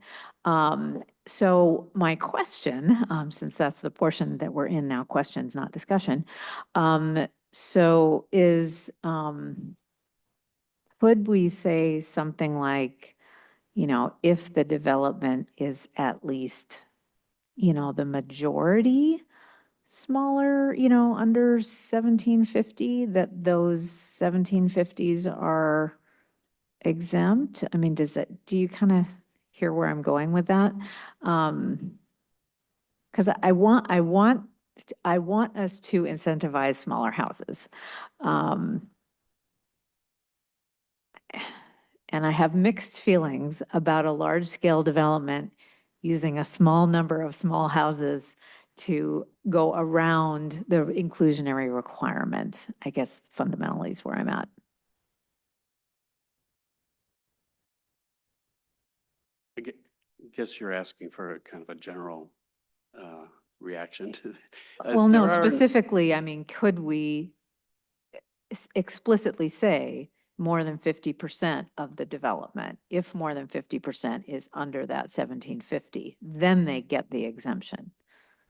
So my question, since that's the portion that we're in now, questions, not discussion, so is, could we say something like, if the development is at least, the majority smaller, under 1750, that those 1750s are exempt? I mean, do you kind of hear where I'm going with that? Because I want us to incentivize smaller houses. And I have mixed feelings about a large scale development using a small number of small houses to go around the inclusionary requirement. I guess fundamentally is where I'm at. I guess you're asking for a kind of a general reaction to that. Well, no, specifically, I mean, could we explicitly say more than 50% of the development, if more than 50% is under that 1750, then they get the exemption?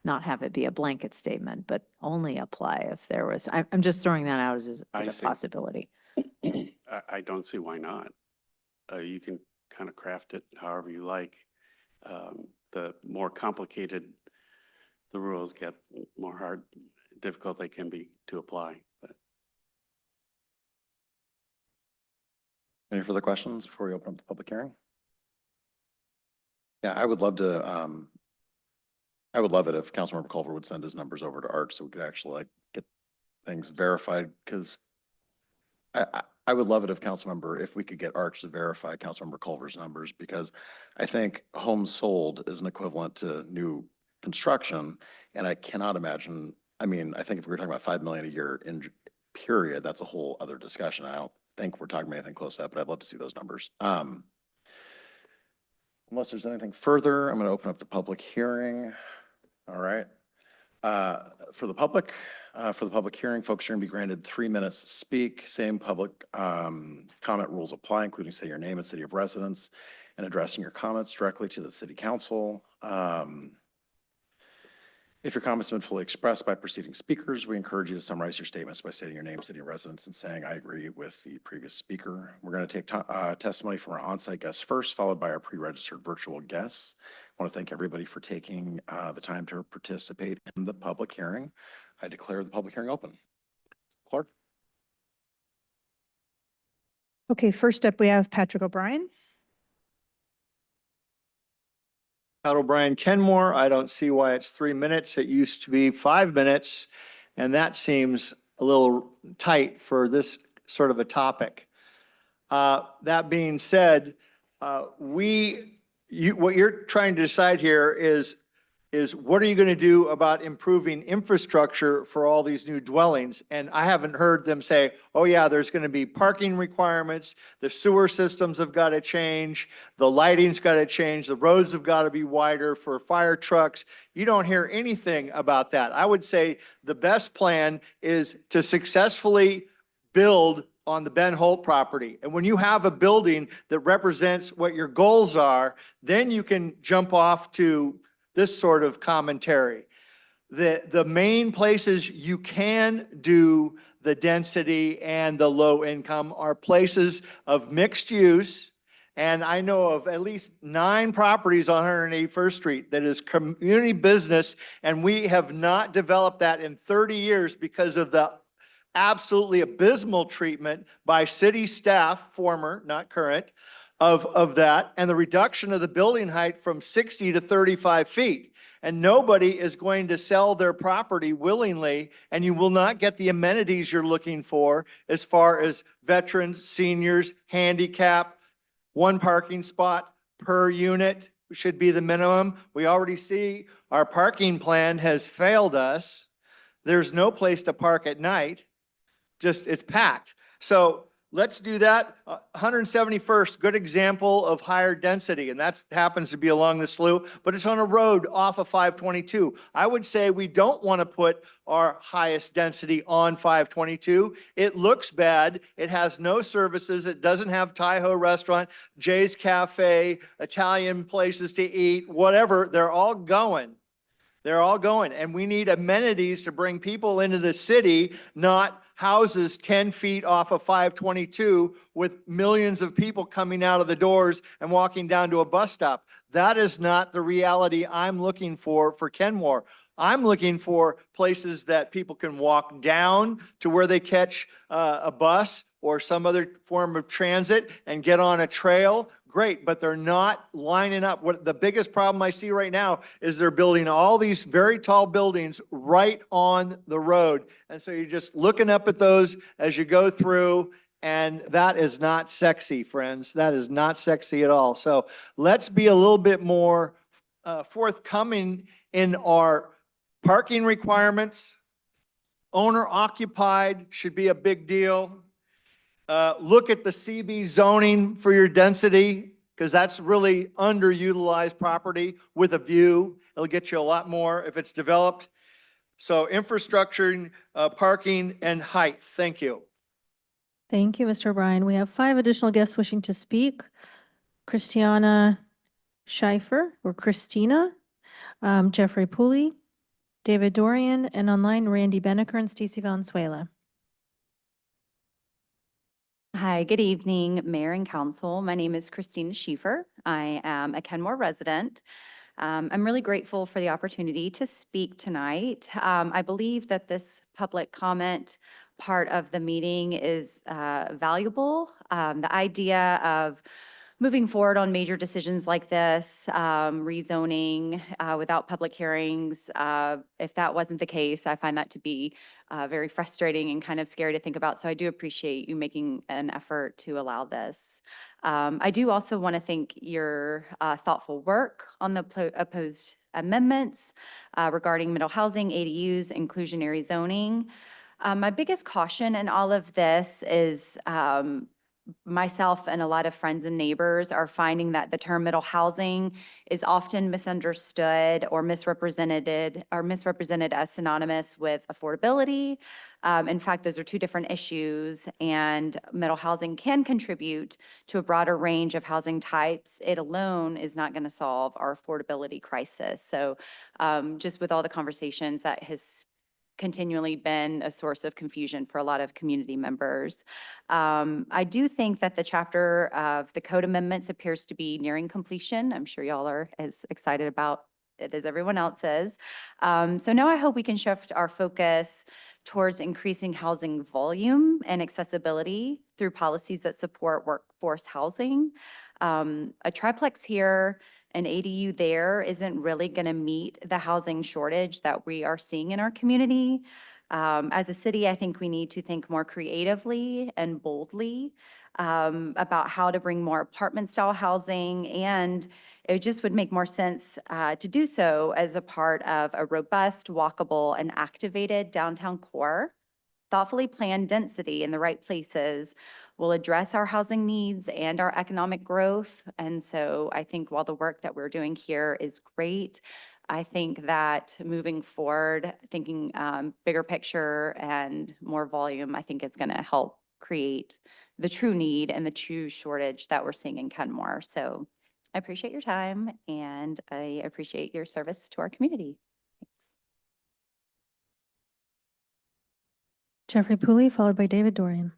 Not have it be a blanket statement, but only apply if there was, I'm just throwing that out as a possibility. I don't see why not. You can kind of craft it however you like. The more complicated the rules get, more difficult they can be to apply. But any further questions before we open up the public hearing? Yeah, I would love to. I would love it if Councilmember Culver would send his numbers over to Art so we could actually get things verified, because I would love it if we could get Arch to verify Councilmember Culver's numbers, because I think homes sold is an equivalent to new construction. And I cannot imagine, I mean, I think if we were talking about 5 million a year in period, that's a whole other discussion. I don't think we're talking about anything close to that, but I'd love to see those numbers. Unless there's anything further, I'm going to open up the public hearing. All right. For the public hearing, folks are going to be granted 3 minutes to speak. Same public comment rules apply, including say your name and city of residence and addressing your comments directly to the city council. If your comments have been fully expressed by preceding speakers, we encourage you to summarize your statements by stating your name, city of residence, and saying, I agree with the previous speaker. We're going to take testimony from our on-site guests first, followed by our pre-registered virtual guests. I want to thank everybody for taking the time to participate in the public hearing. I declare the public hearing open. Clark? Okay, first up, we have Patrick O'Brien. Pat O'Brien, Kenmore. I don't see why it's 3 minutes. It used to be 5 minutes, and that seems a little tight for this sort of a topic. That being said, what you're trying to decide here is what are you going to do about improving infrastructure for all these new dwellings? And I haven't heard them say, oh yeah, there's going to be parking requirements, the sewer systems have got to change, the lighting's got to change, the roads have got to be wider for fire trucks. You don't hear anything about that. I would say the best plan is to successfully build on the Ben Holt property. And when you have a building that represents what your goals are, then you can jump off to this sort of commentary. The main places you can do the density and the low income are places of mixed use. And I know of at least 9 properties on 181st Street that is community business, and we have not developed that in 30 years because of the absolutely abysmal treatment by city staff, former, not current, of that, and the reduction of the building height from 60 to 35 feet. And nobody is going to sell their property willingly, and you will not get the amenities you're looking for as far as veterans, seniors, handicap, 1 parking spot per unit should be the minimum. We already see our parking plan has failed us. There's no place to park at night. Just, it's packed. So let's do that. 171st, good example of higher density, and that happens to be along the slough, but it's on a road off of 522. I would say we don't want to put our highest density on 522. It looks bad. It has no services. It doesn't have Taiho Restaurant, Jay's Cafe, Italian places to eat, whatever. They're all going. They're all going. And we need amenities to bring people into the city, not houses 10 feet off of 522 with millions of people coming out of the doors and walking down to a bus stop. That is not the reality I'm looking for Kenmore. I'm looking for places that people can walk down to where they catch a bus or some other form of transit and get on a trail. Great, but they're not lining up. What the biggest problem I see right now is they're building all these very tall buildings right on the road. And so you're just looking up at those as you go through, and that is not sexy, friends. That is not sexy at all. So let's be a little bit more forthcoming in our parking requirements. Owner occupied should be a big deal. Look at the CB zoning for your density, because that's really underutilized property with a view. It'll get you a lot more if it's developed. So infrastructure, parking, and height. Thank you. Thank you, Mr. O'Brien. We have 5 additional guests wishing to speak. Christiana Schleifer, or Christina, Jeffrey Pooley, David Dorian, and online Randy Beneker and Stacy Valenzuela. Hi, good evening, Mayor and Council. My name is Christina Schiefer. I am a Kenmore resident. I'm really grateful for the opportunity to speak tonight. I believe that this public comment part of the meeting is valuable. The idea of moving forward on major decisions like this, rezoning without public hearings. If that wasn't the case, I find that to be very frustrating and kind of scary to think about. So I do appreciate you making an effort to allow this. I do also want to thank your thoughtful work on the opposed amendments regarding middle housing, ADUs, inclusionary zoning. My biggest caution in all of this is myself and a lot of friends and neighbors are finding that the term middle housing is often misunderstood or misrepresented as synonymous with affordability. In fact, those are two different issues, and middle housing can contribute to a broader range of housing types. It alone is not going to solve our affordability crisis. So just with all the conversations, that has continually been a source of confusion for a lot of community members. I do think that the chapter of the code amendments appears to be nearing completion. I'm sure y'all are as excited about it as everyone else is. So now I hope we can shift our focus towards increasing housing volume and accessibility through policies that support workforce housing. A triplex here, an ADU there isn't really going to meet the housing shortage that we are seeing in our community. As a city, I think we need to think more creatively and boldly about how to bring more apartment-style housing, and it just would make more sense to do so as a part of a robust, walkable, and activated downtown core. Thoughtfully planned density in the right places will address our housing needs and our economic growth. And so I think while the work that we're doing here is great, I think that moving forward, thinking bigger picture and more volume, I think is going to help create the true need and the true shortage that we're seeing in Kenmore. So I appreciate your time and I appreciate your service to our community. Thanks. Jeffrey Pooley, followed by David Dorian.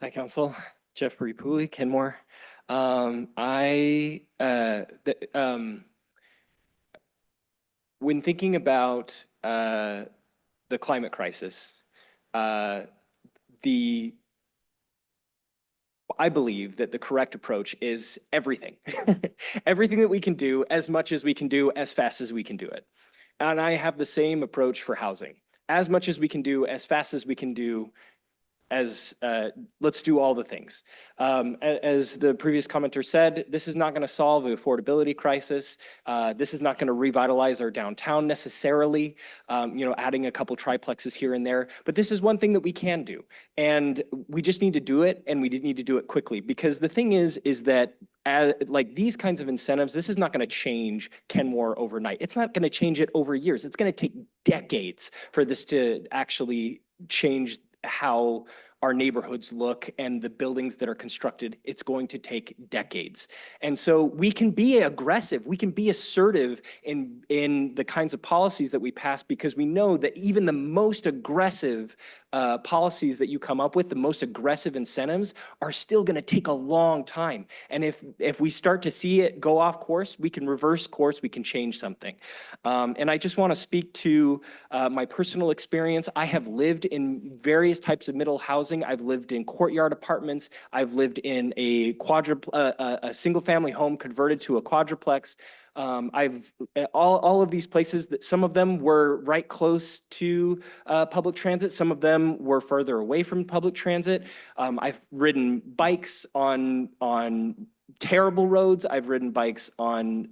Hi, Council. Jeffrey Pooley, Kenmore. When thinking about the climate crisis, I believe that the correct approach is everything. Everything that we can do, as much as we can do, as fast as we can do it. And I have the same approach for housing. As much as we can do, as fast as we can do, let's do all the things. As the previous commenter said, this is not going to solve the affordability crisis. This is not going to revitalize our downtown necessarily, adding a couple triplexes here and there. But this is one thing that we can do. And we just need to do it, and we need to do it quickly. Because the thing is that like these kinds of incentives, this is not going to change Kenmore overnight. It's not going to change it over years. It's going to take decades for this to actually change how our neighborhoods look and the buildings that are constructed. It's going to take decades. And so we can be aggressive, we can be assertive in the kinds of policies that we pass, because we know that even the most aggressive policies that you come up with, the most aggressive incentives, are still going to take a long time. And if we start to see it go off course, we can reverse course, we can change something. And I just want to speak to my personal experience. I have lived in various types of middle housing. I've lived in courtyard apartments. I've lived in a single family home converted to a quadruplex. All of these places, that some of them were right close to public transit. Some of them were further away from public transit. I've ridden bikes on terrible roads. I've ridden bikes on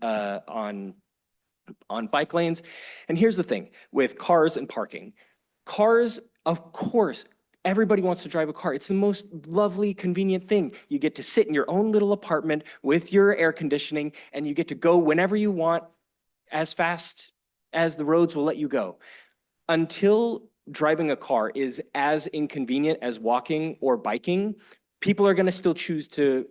bike lanes. And here's the thing with cars and parking. Cars, of course, everybody wants to drive a car. It's the most lovely, convenient thing. You get to sit in your own little apartment with your air conditioning, and you get to go whenever you want, as fast as the roads will let you go. Until driving a car is as inconvenient as walking or biking, people are going to still choose to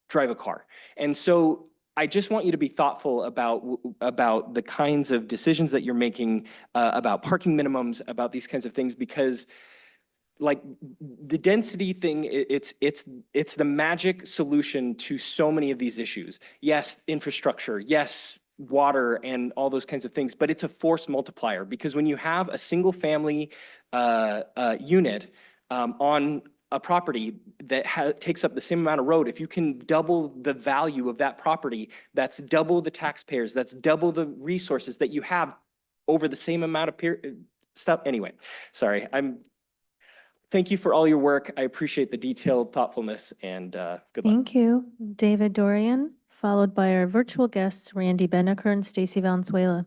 drive a car. And so I just want you to be thoughtful about the kinds of decisions that you're making, about parking minimums, about these kinds of things, because like the density thing, it's the magic solution to so many of these issues. Yes, infrastructure, yes, water and all those kinds of things, but it's a force multiplier, because when you have a single family unit on a property that takes up the same amount of road, if you can double the value of that property, that's double the taxpayers, that's double the resources that you have over the same amount of stuff. Anyway, sorry, thank you for all your work. I appreciate the detailed thoughtfulness, and good luck. Thank you. David Dorian, followed by our virtual guests, Randy Beneker and Stacy Valenzuela.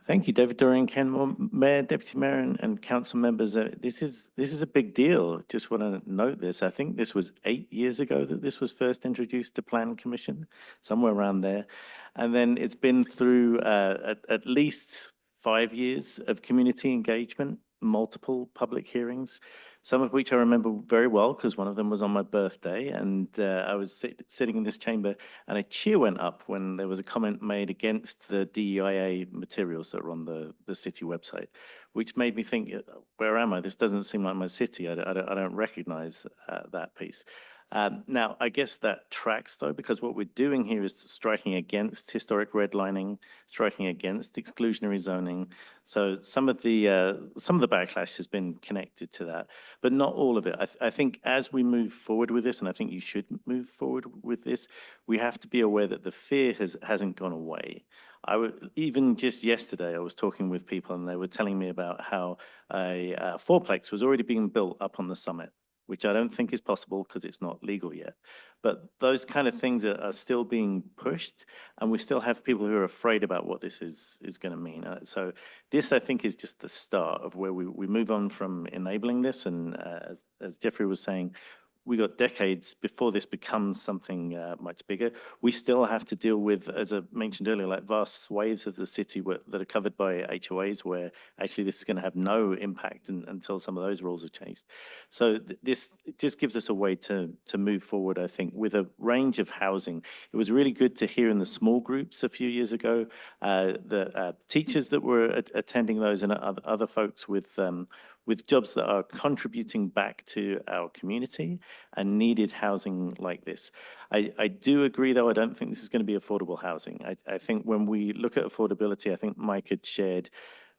Thank you, David Dorian, Kenmore, Mayor, Deputy Mayor, and council members. This is a big deal. Just want to note this. I think this was 8 years ago that this was first introduced to Plan Commission, somewhere around there. And then it's been through at least 5 years of community engagement, multiple public hearings, some of which I remember very well because one of them was on my birthday, and I was sitting in this chamber and a cheer went up when there was a comment made against the DEIA materials that are on the city website, which made me think, where am I? This doesn't seem like my city. I don't recognize that piece. Now, I guess that tracks, though, because what we're doing here is striking against historic redlining, striking against exclusionary zoning. So some of the backlash has been connected to that, but not all of it. I think as we move forward with this, and I think you should move forward with this, we have to be aware that the fear hasn't gone away. Even just yesterday, I was talking with people and they were telling me about how a fourplex was already being built up on the summit, which I don't think is possible because it's not legal yet. But those kind of things are still being pushed, and we still have people who are afraid about what this is going to mean. So this, I think, is just the start of where we move on from enabling this. And as Jeffrey was saying, we got decades before this becomes something much bigger. We still have to deal with, as I mentioned earlier, like vast swathes of the city that are covered by HOAs, where actually this is going to have no impact until some of those rules are changed. So this just gives us a way to move forward, I think, with a range of housing. It was really good to hear in the small groups a few years ago, the teachers that were attending those and other folks with jobs that are contributing back to our community and needed housing like this. I do agree, though, I don't think this is going to be affordable housing. I think when we look at affordability, I think Mike had shared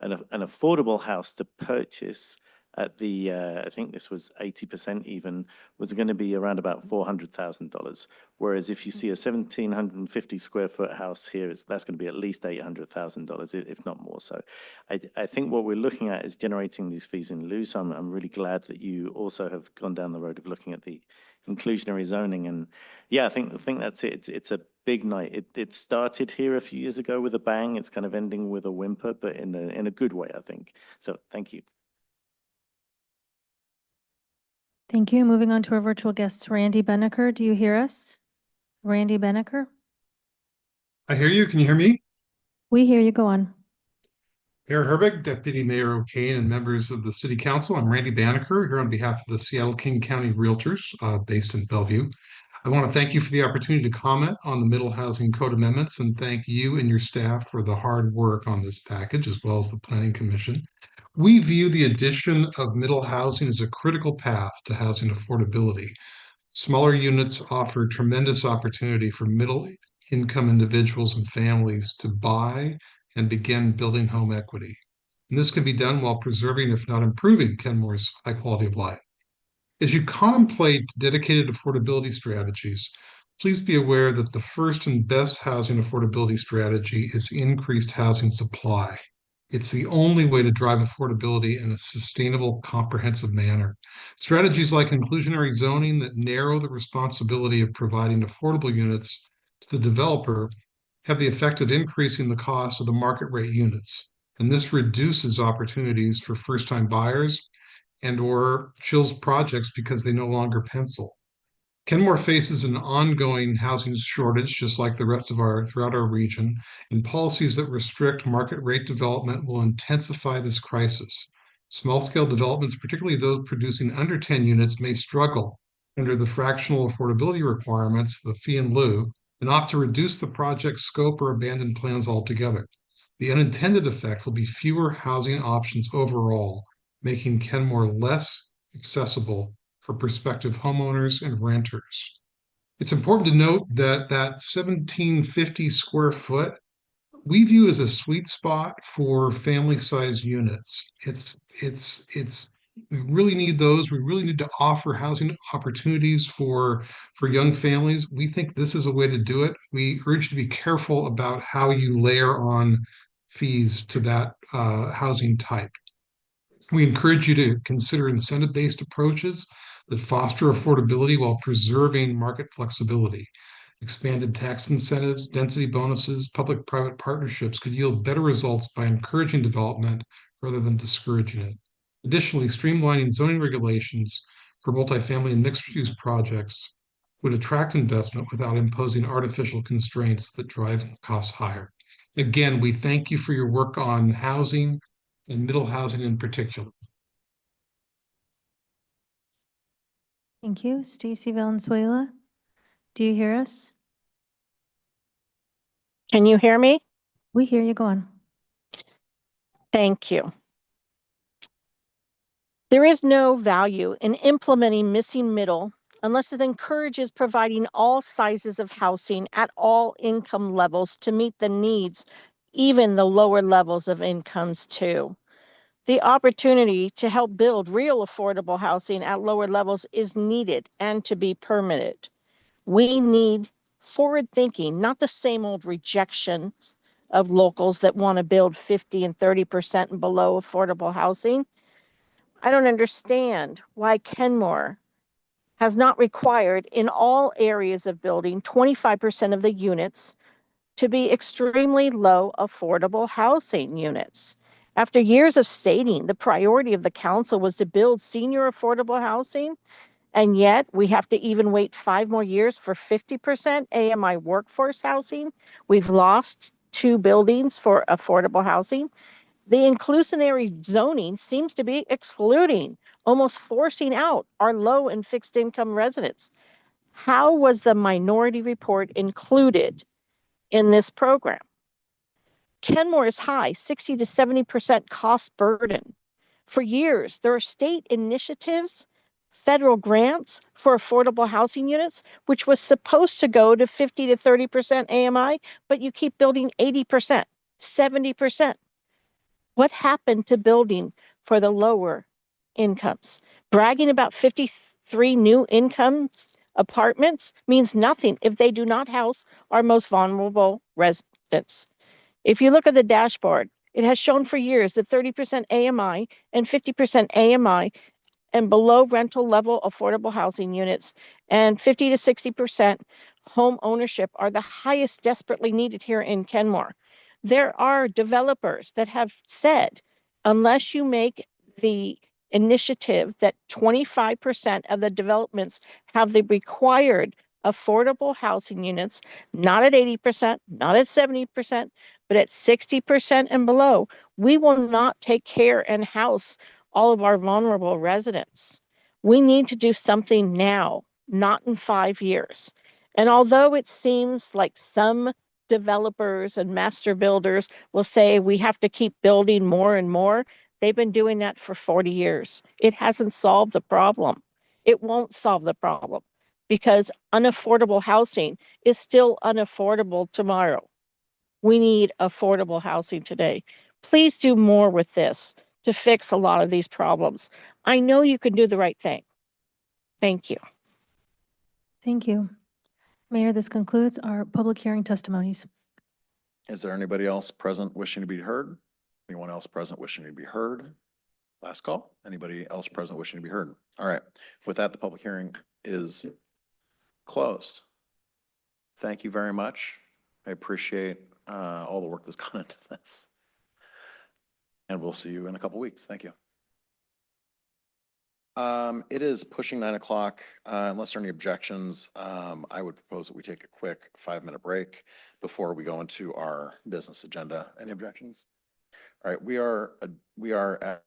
an affordable house to purchase at the, I think this was 80% even, was going to be around about $400,000. Whereas if you see a 1,750 square foot house here, that's going to be at least $800,000, if not more. So I think what we're looking at is generating these fees in lieu. So I'm really glad that you also have gone down the road of looking at the inclusionary zoning. And yeah, I think that's it. It's a big night. It started here a few years ago with a bang. It's kind of ending with a whimper, but in a good way, I think. So thank you. Thank you. Moving on to our virtual guests, Randy Beneker. Do you hear us? Randy Beneker? I hear you. Can you hear me? We hear you. Go on. Mayor Herbig, Deputy Mayor O'Kane, and members of the City Council. I'm Randy Banneker here on behalf of the Seattle-King County Realtors based in Bellevue. I want to thank you for the opportunity to comment on the Middle Housing Code amendments and thank you and your staff for the hard work on this package, as well as the Planning Commission. We view the addition of middle housing as a critical path to housing affordability. Smaller units offer tremendous opportunity for middle income individuals and families to buy and begin building home equity. And this can be done while preserving, if not improving, Kenmore's high quality of life. As you contemplate dedicated affordability strategies, please be aware that the first and best housing affordability strategy is increased housing supply. It's the only way to drive affordability in a sustainable, comprehensive manner. Strategies like inclusionary zoning that narrow the responsibility of providing affordable units to the developer have the effect of increasing the cost of the market rate units. And this reduces opportunities for first-time buyers and/or chills projects because they no longer pencil. Kenmore faces an ongoing housing shortage, just like the rest of throughout our region, and policies that restrict market rate development will intensify this crisis. Small-scale developments, particularly those producing under 10 units, may struggle under the fractional affordability requirements, the fee in lieu, and opt to reduce the project scope or abandon plans altogether. The unintended effect will be fewer housing options overall, making Kenmore less accessible for prospective homeowners and renters. It's important to note that 1,750 square foot we view as a sweet spot for family size units. It's We really need those. We really need to offer housing opportunities for young families. We think this is a way to do it. We urge you to be careful about how you layer on fees to that housing type. We encourage you to consider incentive-based approaches that foster affordability while preserving market flexibility. Expanded tax incentives, density bonuses, public-private partnerships could yield better results by encouraging development rather than discouraging it. Additionally, streamlining zoning regulations for multifamily and mixed-use projects would attract investment without imposing artificial constraints that drive costs higher. Again, we thank you for your work on housing and middle housing in particular. Thank you. Stacy Valenzuela, do you hear us? Can you hear me? We hear you. Go on. Thank you. There is no value in implementing missing middle unless it encourages providing all sizes of housing at all income levels to meet the needs, even the lower levels of incomes too. The opportunity to help build real affordable housing at lower levels is needed and to be permitted. We need forward thinking, not the same old rejections of locals that want to build 50 and 30% and below affordable housing. I don't understand why Kenmore has not required in all areas of building 25% of the units to be extremely low affordable housing units. After years of stating the priority of the council was to build senior affordable housing, and yet we have to even wait 5 more years for 50% AMI workforce housing. We've lost 2 buildings for affordable housing. The inclusionary zoning seems to be excluding, almost forcing out our low and fixed income residents. How was the minority report included in this program? Kenmore is high, 60 to 70% cost burden. For years, there are state initiatives, federal grants for affordable housing units, which was supposed to go to 50 to 30% AMI, but you keep building 80%, 70%. What happened to building for the lower incomes? Bragging about 53 new incomes apartments means nothing if they do not house our most vulnerable residents. If you look at the dashboard, it has shown for years that 30% AMI and 50% AMI and below rental level affordable housing units and 50 to 60% home ownership are the highest desperately needed here in Kenmore. There are developers that have said, unless you make the initiative that 25% of the developments have the required affordable housing units, not at 80%, not at 70%, but at 60% and below, we will not take care and house all of our vulnerable residents. We need to do something now, not in 5 years. And although it seems like some developers and master builders will say we have to keep building more and more, they've been doing that for 40 years. It hasn't solved the problem. It won't solve the problem because unaffordable housing is still unaffordable tomorrow. We need affordable housing today. Please do more with this to fix a lot of these problems. I know you can do the right thing. Thank you. Thank you. Mayor, this concludes our public hearing testimonies. Is there anybody else present wishing to be heard? Anyone else present wishing to be heard? Last call. Anybody else present wishing to be heard? All right. With that, the public hearing is closed. Thank you very much. I appreciate all the work that's gone into this. And we'll see you in a couple weeks. Thank you. It is pushing 9 o'clock. Unless there are any objections, I would propose that we take a quick 5-minute break before we go into our business agenda. Any objections? All right, we are at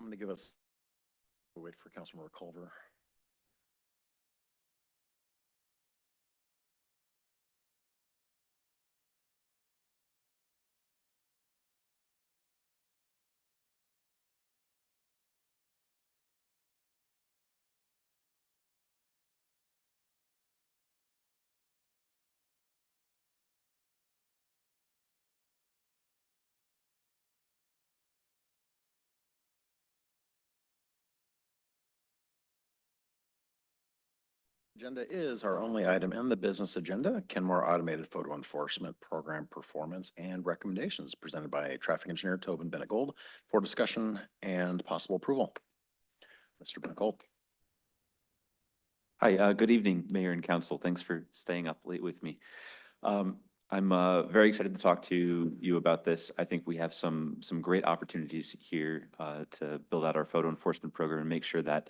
going to give us, wait for Councilmember Culver. Agenda is our only item in the business agenda, Kenmore Automated Photo Enforcement Program Performance and Recommendations presented by Traffic Engineer Tobin Bennett-Gold for discussion and possible approval. Mr. Bennett-Gold. Hi, good evening, Mayor and Council. Thanks for staying up late with me. I'm very excited to talk to you about this. I think we have some great opportunities here to build out our photo enforcement program and make sure that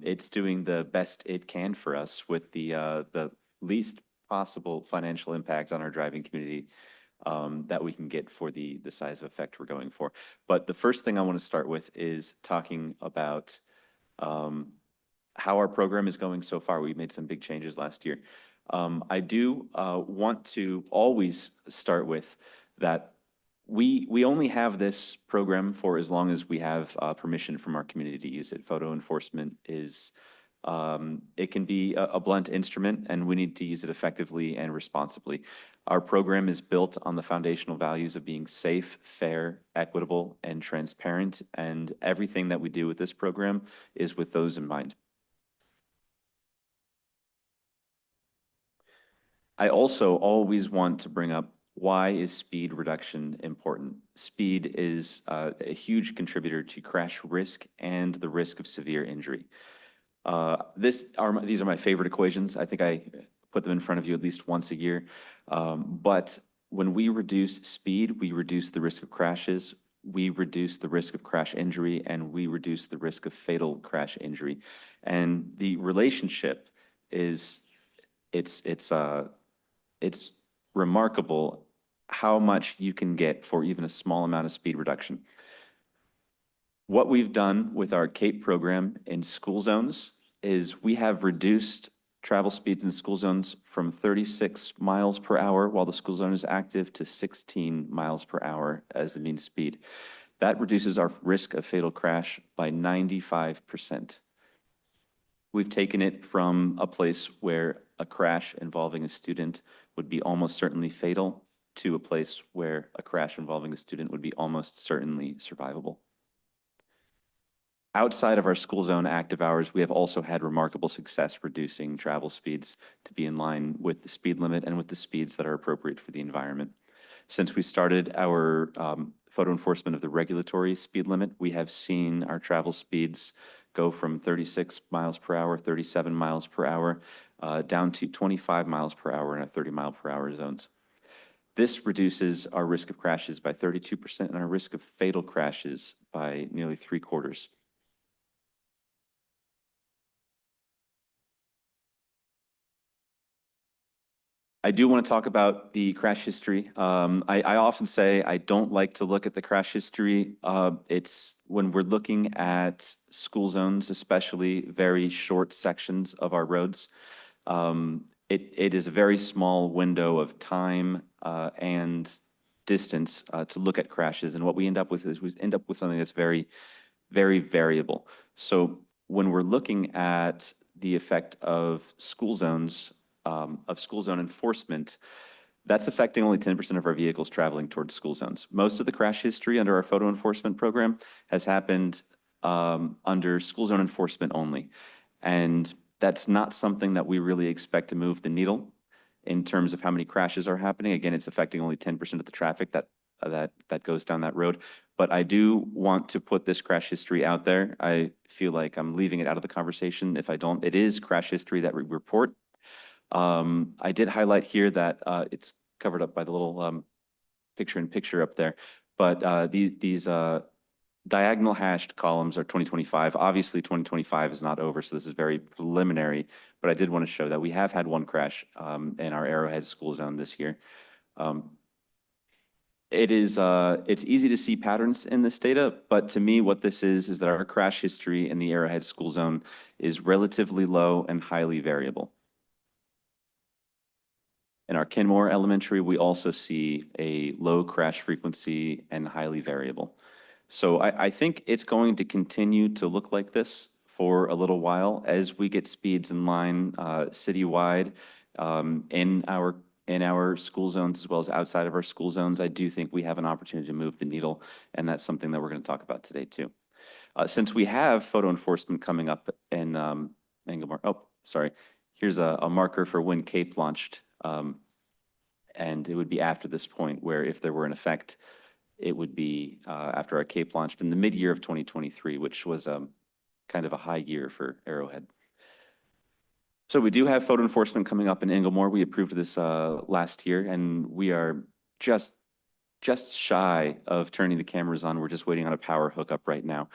it's doing the best it can for us with the least possible financial impact on our driving community that we can get for the size of effect we're going for. But the first thing I want to start with is talking about how our program is going so far. We made some big changes last year. I do want to always start with that we only have this program for as long as we have permission from our community to use it. Photo enforcement is, it can be a blunt instrument, and we need to use it effectively and responsibly. Our program is built on the foundational values of being safe, fair, equitable, and transparent, and everything that we do with this program is with those in mind. I also always want to bring up, why is speed reduction important? Speed is a huge contributor to crash risk and the risk of severe injury. These are my favorite equations. I think I put them in front of you at least once a year. But when we reduce speed, we reduce the risk of crashes, we reduce the risk of crash injury, and we reduce the risk of fatal crash injury. And the relationship is, it's remarkable how much you can get for even a small amount of speed reduction. What we've done with our CAPE program in school zones is we have reduced travel speeds in school zones from 36 miles per hour while the school zone is active to 16 miles per hour as the mean speed. That reduces our risk of fatal crash by 95%. We've taken it from a place where a crash involving a student would be almost certainly fatal to a place where a crash involving a student would be almost certainly survivable. Outside of our school zone active hours, we have also had remarkable success reducing travel speeds to be in line with the speed limit and with the speeds that are appropriate for the environment. Since we started our photo enforcement of the regulatory speed limit, we have seen our travel speeds go from 36 miles per hour, 37 miles per hour, down to 25 miles per hour in our 30 mile per hour zones. This reduces our risk of crashes by 32% and our risk of fatal crashes by nearly 3/4. I do want to talk about the crash history. I often say I don't like to look at the crash history. It's when we're looking at school zones, especially very short sections of our roads. It is a very small window of time and distance to look at crashes. And what we end up with is we end up with something that's very, very variable. So when we're looking at the effect of school zones, of school zone enforcement, that's affecting only 10% of our vehicles traveling towards school zones. Most of the crash history under our photo enforcement program has happened under school zone enforcement only. And that's not something that we really expect to move the needle in terms of how many crashes are happening. Again, it's affecting only 10% of the traffic that goes down that road. But I do want to put this crash history out there. I feel like I'm leaving it out of the conversation if I don't. It is crash history that we report. I did highlight here that it's covered up by the little picture-in-picture up there, but these diagonal hashed columns are 2025. Obviously, 2025 is not over, so this is very preliminary, but I did want to show that we have had one crash in our Arrowhead school zone this year. It is, it's easy to see patterns in this data, but to me, what this is that our crash history in the Arrowhead school zone is relatively low and highly variable. In our Kenmore Elementary, we also see a low crash frequency and highly variable. So I think it's going to continue to look like this for a little while as we get speeds in line citywide in our school zones as well as outside of our school zones. I do think we have an opportunity to move the needle, and that's something that we're going to talk about today too. Since we have photo enforcement coming up in Inglemoor, oh, sorry, here's a marker for when CAPE launched. And it would be after this point where if there were an effect, it would be after our CAPE launched in the mid-year of 2023, which was kind of a high year for Arrowhead. So we do have photo enforcement coming up in Inglemoor. We approved this last year, and we are just shy of turning the cameras on. We're just waiting on a power hookup right now.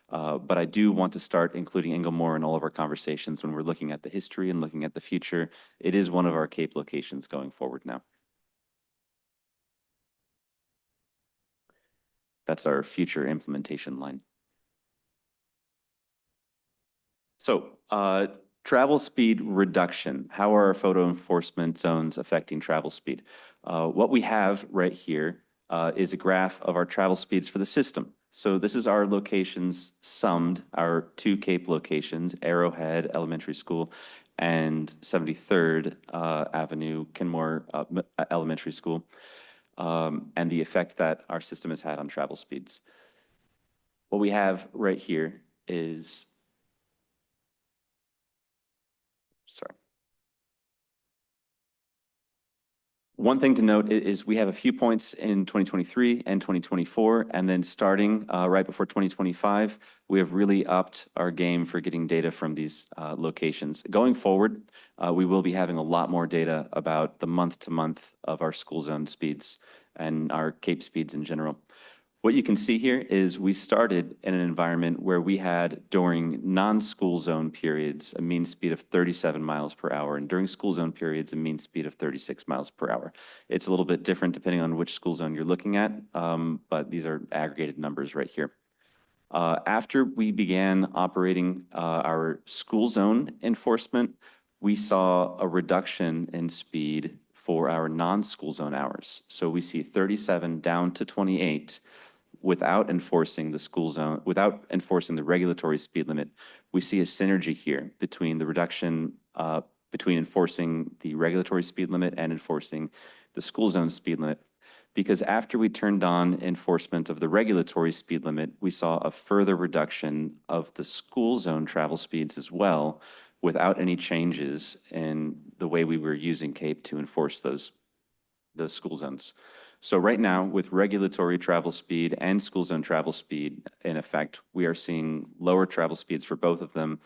But I do want to start including Inglemoor in all of our conversations when we're looking at the history and looking at the future. It is one of our CAPE locations going forward now. That's our future implementation line. So travel speed reduction. How are our photo enforcement zones affecting travel speed? What we have right here is a graph of our travel speeds for the system. So this is our locations summed, our two CAPE locations, Arrowhead Elementary School and 73rd Avenue Kenmore Elementary School, and the effect that our system has had on travel speeds. What we have right here is, sorry. One thing to note is we have a few points in 2023 and 2024, and then starting right before 2025, we have really upped our game for getting data from these locations. Going forward, we will be having a lot more data about the month-to-month of our school zone speeds and our CAPE speeds in general. What you can see here is we started in an environment where we had, during non-school zone periods, a mean speed of 37 miles per hour, and during school zone periods, a mean speed of 36 miles per hour. It's a little bit different depending on which school zone you're looking at, but these are aggregated numbers right here. After we began operating our school zone enforcement, we saw a reduction in speed for our non-school zone hours. So we see 37 down to 28 without enforcing the school zone, without enforcing the regulatory speed limit. We see a synergy here between the reduction, between enforcing the regulatory speed limit and enforcing the school zone speed limit. Because after we turned on enforcement of the regulatory speed limit, we saw a further reduction of the school zone travel speeds as well, without any changes in the way we were using CAPE to enforce those school zones. So right now, with regulatory travel speed and school zone travel speed in effect, we are seeing lower travel speeds for both of them.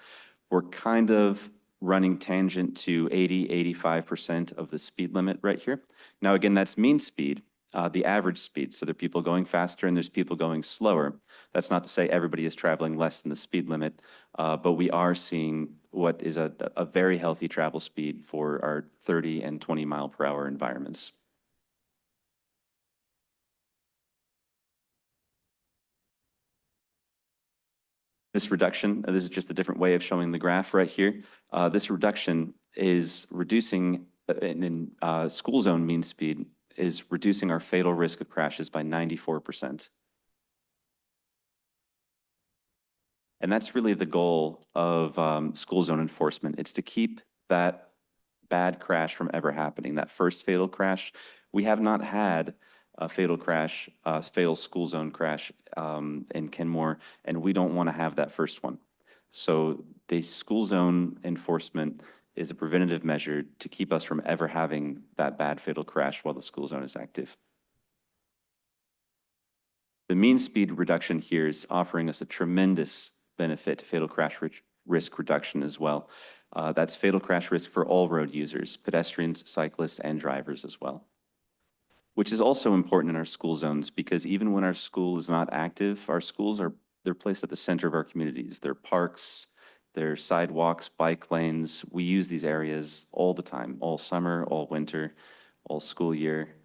We're kind of running tangent to 85% of the speed limit right here. Now, again, that's mean speed, the average speed. So there are people going faster and there's people going slower. That's not to say everybody is traveling less than the speed limit, but we are seeing what is a very healthy travel speed for our 30 and 20 mile per hour environments. This reduction, this is just a different way of showing the graph right here. This reduction is reducing in school zone mean speed, is reducing our fatal risk of crashes by 94%. And that's really the goal of school zone enforcement. It's to keep that bad crash from ever happening, that first fatal crash. We have not had a fatal crash, fatal school zone crash in Kenmore, and we don't want to have that first one. So the school zone enforcement is a preventative measure to keep us from ever having that bad fatal crash while the school zone is active. The mean speed reduction here is offering us a tremendous benefit to fatal crash risk reduction as well. That's fatal crash risk for all road users, pedestrians, cyclists, and drivers as well. Which is also important in our school zones, because even when our school is not active, our schools they're placed at the center of our communities. They're parks, they're sidewalks, bike lanes. We use these areas all the time, all summer, all winter, all school year.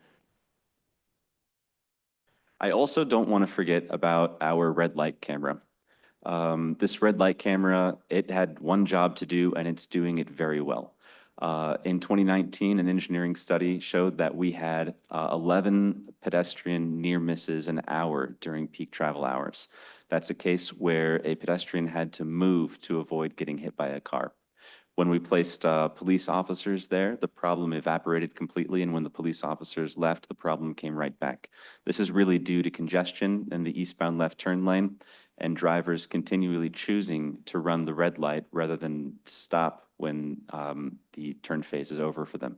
I also don't want to forget about our red light camera. This red light camera, it had one job to do and it's doing it very well. In 2019, an engineering study showed that we had 11 pedestrian near misses an hour during peak travel hours. That's a case where a pedestrian had to move to avoid getting hit by a car. When we placed police officers there, the problem evaporated completely, and when the police officers left, the problem came right back. This is really due to congestion in the eastbound left turn lane and drivers continually choosing to run the red light rather than stop when the turn phase is over for them.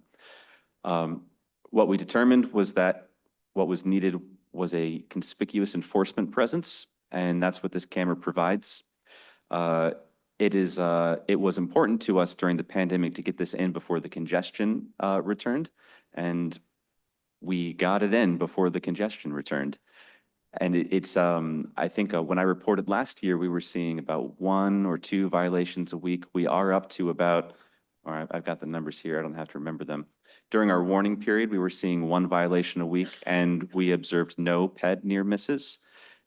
What we determined was that what was needed was a conspicuous enforcement presence, and that's what this camera provides. It was important to us during the pandemic to get this in before the congestion returned, and we got it in before the congestion returned. And I think when I reported last year, we were seeing about 1 or 2 violations a week. We are up to about, all right, I've got the numbers here, I don't have to remember them. During our warning period, we were seeing 1 violation a week, and we observed no ped near misses.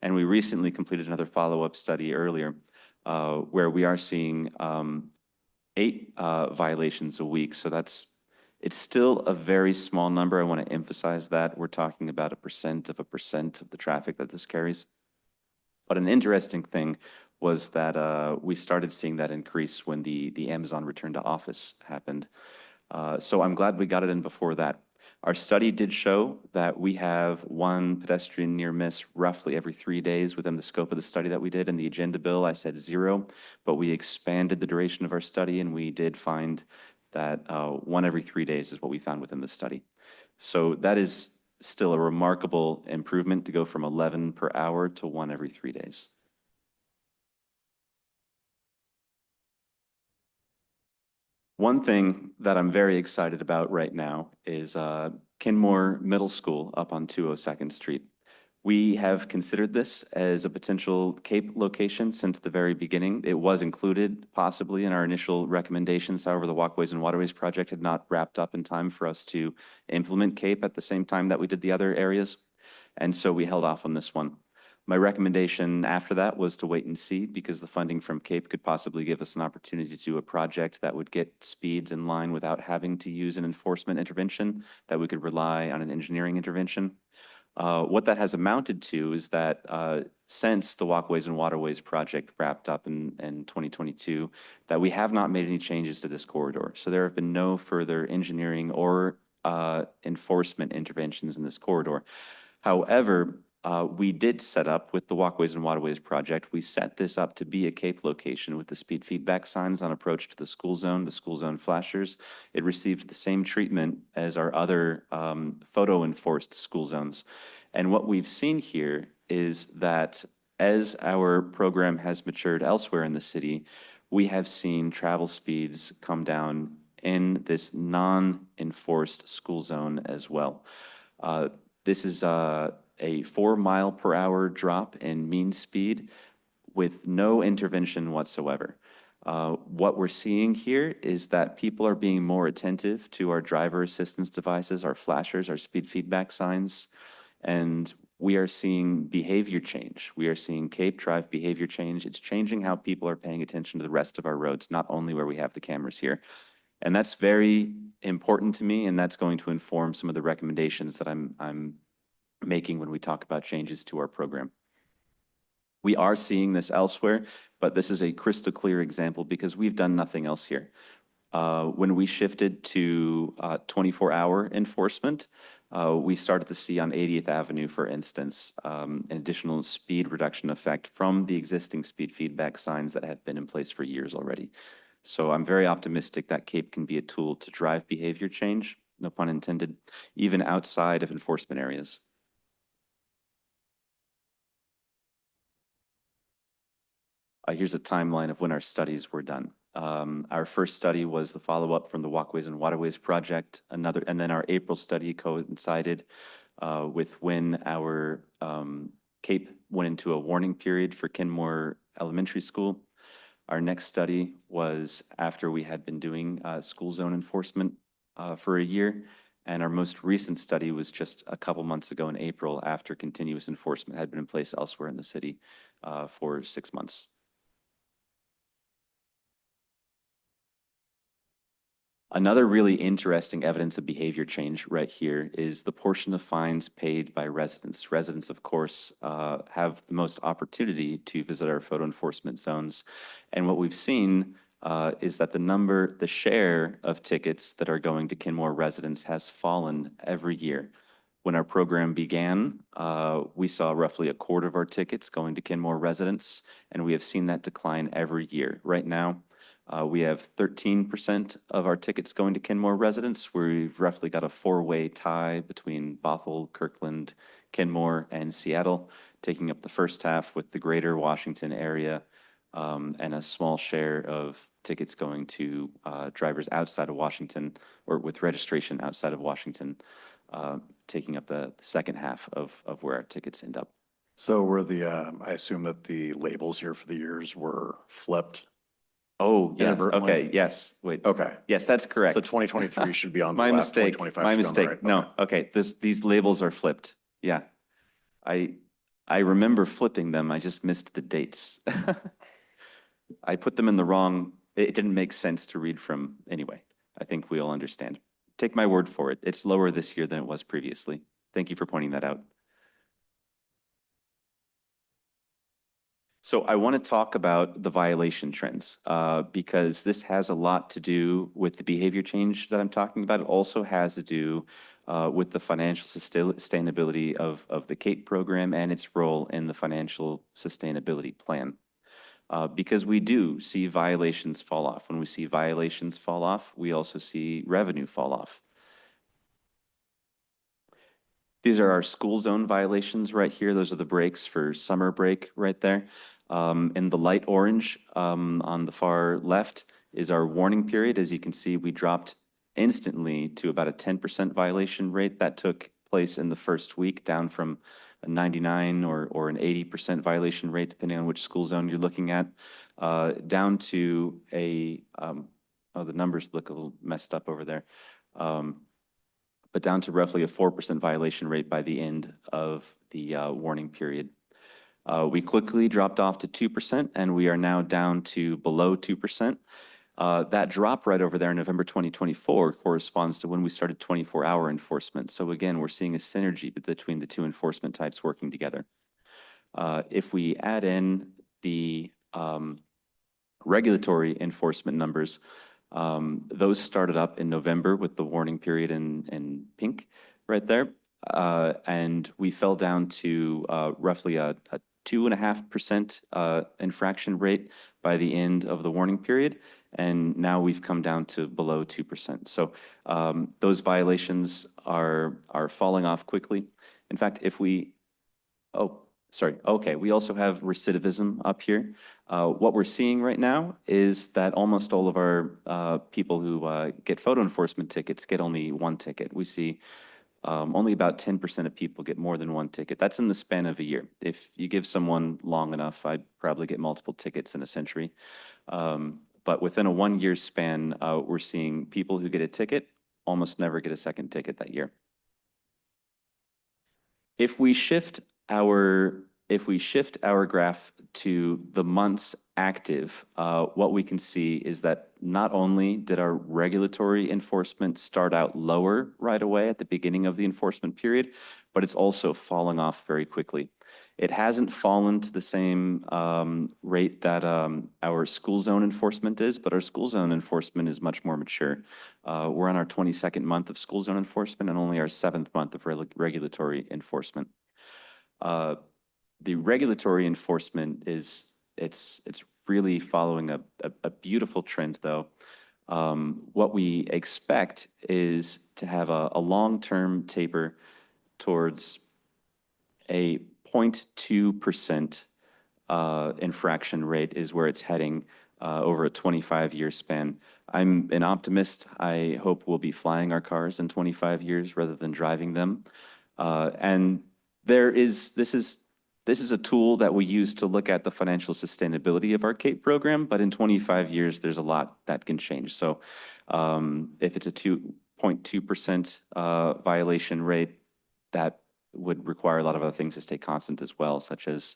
And we recently completed another follow-up study earlier, where we are seeing 8 violations a week. So it's still a very small number. I want to emphasize that. We're talking about 1% of the traffic that this carries. But an interesting thing was that we started seeing that increase when the Amazon return to office happened. So I'm glad we got it in before that. Our study did show that we have 1 pedestrian near miss roughly every 3 days within the scope of the study that we did. In the agenda bill, I said 0, but we expanded the duration of our study, and we did find that 1 every 3 days is what we found within the study. So that is still a remarkable improvement to go from 11 per hour to 1 every 3 days. One thing that I'm very excited about right now is Kenmore Middle School up on 202nd Street. We have considered this as a potential CAPE location since the very beginning. It was included possibly in our initial recommendations. However, the Walkways and Waterways project had not wrapped up in time for us to implement CAPE at the same time that we did the other areas. And so we held off on this one. My recommendation after that was to wait and see, because the funding from CAPE could possibly give us an opportunity to do a project that would get speeds in line without having to use an enforcement intervention, that we could rely on an engineering intervention. What that has amounted to is that since the Walkways and Waterways project wrapped up in 2022, that we have not made any changes to this corridor. So there have been no further engineering or enforcement interventions in this corridor. However, we did set up with the Walkways and Waterways project, we set this up to be a CAPE location with the speed feedback signs on approach to the school zone flashers. It received the same treatment as our other photo enforced school zones. And what we've seen here is that as our program has matured elsewhere in the city, we have seen travel speeds come down in this non-enforced school zone as well. This is a 4 mile per hour drop in mean speed with no intervention whatsoever. What we're seeing here is that people are being more attentive to our driver assistance devices, our flashers, our speed feedback signs, and we are seeing behavior change. We are seeing CAPE drive behavior change. It's changing how people are paying attention to the rest of our roads, not only where we have the cameras here. And that's very important to me, and that's going to inform some of the recommendations that I'm making when we talk about changes to our program. We are seeing this elsewhere, but this is a crystal clear example because we've done nothing else here. When we shifted to 24-hour enforcement, we started to see on 80th Avenue, for instance, an additional speed reduction effect from the existing speed feedback signs that have been in place for years already. So I'm very optimistic that CAPE can be a tool to drive behavior change, no pun intended, even outside of enforcement areas. Here's a timeline of when our studies were done. Our first study was the follow-up from the Walkways and Waterways project, and then our April study coincided with when our CAPE went into a warning period for Kenmore Elementary School. Our next study was after we had been doing school zone enforcement for a year, And our most recent study was just a couple months ago in April after continuous enforcement had been in place elsewhere in the city for 6 months. Another really interesting evidence of behavior change right here is the portion of fines paid by residents. Residents, of course, have the most opportunity to visit our photo enforcement zones. And what we've seen is that the share of tickets that are going to Kenmore residents has fallen every year. When our program began, we saw roughly a quarter of our tickets going to Kenmore residents, and we have seen that decline every year. Right now, we have 13% of our tickets going to Kenmore residents. We've roughly got a four-way tie between Bothell, Kirkland, Kenmore, and Seattle, taking up the first half with the greater Washington area, and a small share of tickets going to drivers outside of Washington or with registration outside of Washington, taking up the second half of where our tickets end up. So were I assume that the labels here for the years were flipped? Oh, yes, Inadvertently? okay, yes, wait. Okay. Yes, that's correct. So 2023 should be on the My left, mistake, 2025 my should be on the mistake. right. No, okay, these labels are flipped. Yeah. I remember flipping them, I just missed the dates. I put them in the wrong, it didn't make sense to read from anyway. I think we all understand. Take my word for it. It's lower this year than it was previously. Thank you for pointing that out. So I want to talk about the violation trends because this has a lot to do with the behavior change that I'm talking about. It also has to do with the financial sustainability of the CAPE program and its role in the financial sustainability plan. Because we do see violations fall off. When we see violations fall off, we also see revenue fall off. These are our school zone violations right here. Those are the breaks for summer break right there. In the light orange on the far left is our warning period. As you can see, we dropped instantly to about a 10% violation rate. That took place in the first week, down from a 99 or an 80% violation rate, depending on which school zone you're looking at, down to the numbers look a little messed up over there. But down to roughly a 4% violation rate by the end of the warning period. We quickly dropped off to 2%, and we are now down to below 2%. That drop right over there in November 2024 corresponds to when we started 24-hour enforcement. So again, we're seeing a synergy between the two enforcement types working together. If we add in the regulatory enforcement numbers, those started up in November with the warning period in pink right there. And we fell down to roughly a 2.5% infraction rate by the end of the warning period. And now we've come down to below 2%. So those violations are falling off quickly. In fact, we also have recidivism up here. What we're seeing right now is that almost all of our people who get photo enforcement tickets get only one ticket. We see only about 10% of people get more than one ticket. That's in the span of a year. If you give someone long enough, I'd probably get multiple tickets in a century. But within a 1 year span, we're seeing people who get a ticket almost never get a second ticket that year. If we shift our graph to the months active, what we can see is that not only did our regulatory enforcement start out lower right away at the beginning of the enforcement period, but it's also falling off very quickly. It hasn't fallen to the same rate that our school zone enforcement is, but our school zone enforcement is much more mature. We're on our 22nd month of school zone enforcement and only our 7th month of regulatory enforcement. The regulatory enforcement it's really following a beautiful trend though. What we expect is to have a long-term taper towards a 0.2% infraction rate is where it's heading over a 25-year span. I'm an optimist. I hope we'll be flying our cars in 25 years rather than driving them. And this is a tool that we use to look at the financial sustainability of our CAPE program, but in 25 years, there's a lot that can change. So if it's 0.2% violation rate, that would require a lot of other things to stay constant as well, such as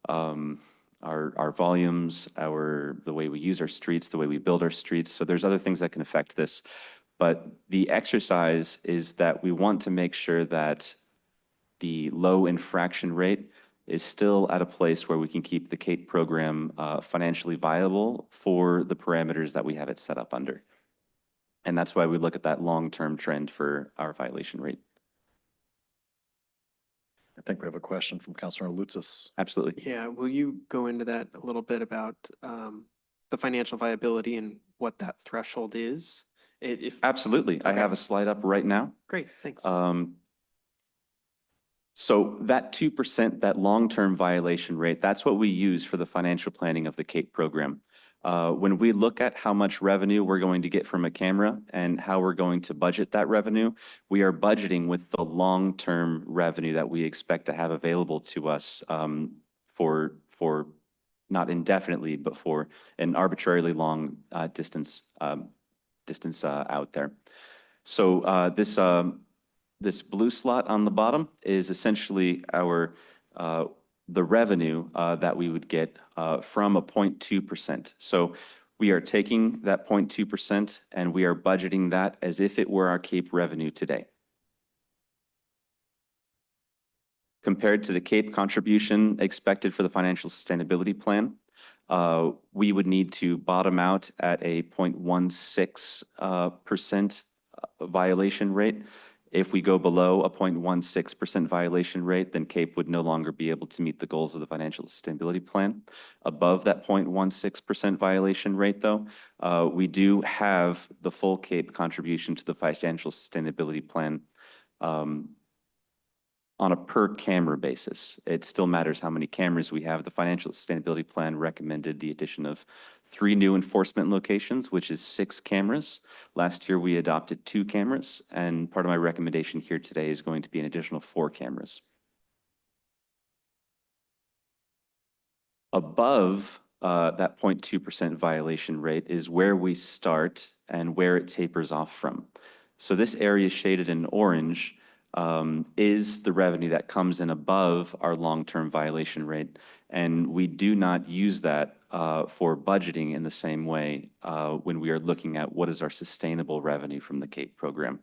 our volumes, the way we use our streets, the way we build our streets. So there's other things that can affect this. But the exercise is that we want to make sure that the low infraction rate is still at a place where we can keep the CAPE program financially viable for the parameters that we have it set up under. And that's why we look at that long-term trend for our violation rate. I think we have a question from Councilor Lutzis. Absolutely. Yeah, will you go into that a little bit about the financial viability and what that threshold is? Absolutely. I have a slide up right now. Great, thanks. So that 2%, that long-term violation rate, that's what we use for the financial planning of the CAPE program. When we look at how much revenue we're going to get from a camera and how we're going to budget that revenue, we are budgeting with the long-term revenue that we expect to have available to us for not indefinitely, but for an arbitrarily long distance out there. So this blue slot on the bottom is essentially the revenue that we would get from a 0.2%. So we are taking that 0.2% and we are budgeting that as if it were our CAPE revenue today. Compared to the CAPE contribution expected for the financial sustainability plan, we would need to bottom out at a 0.16% violation rate. If we go below a 0.16% violation rate, then CAPE would no longer be able to meet the goals of the financial sustainability plan. Above that 0.16% violation rate, though, we do have the full CAPE contribution to the financial sustainability plan on a per camera basis. It still matters how many cameras we have. The financial sustainability plan recommended the addition of 3 new enforcement locations, which is 6 cameras. Last year, we adopted 2 cameras, and part of my recommendation here today is going to be an additional 4 cameras. Above that 0.2% violation rate is where we start and where it tapers off from. So this area shaded in orange is the revenue that comes in above our long-term violation rate. And we do not use that for budgeting in the same way when we are looking at what is our sustainable revenue from the CAPE program.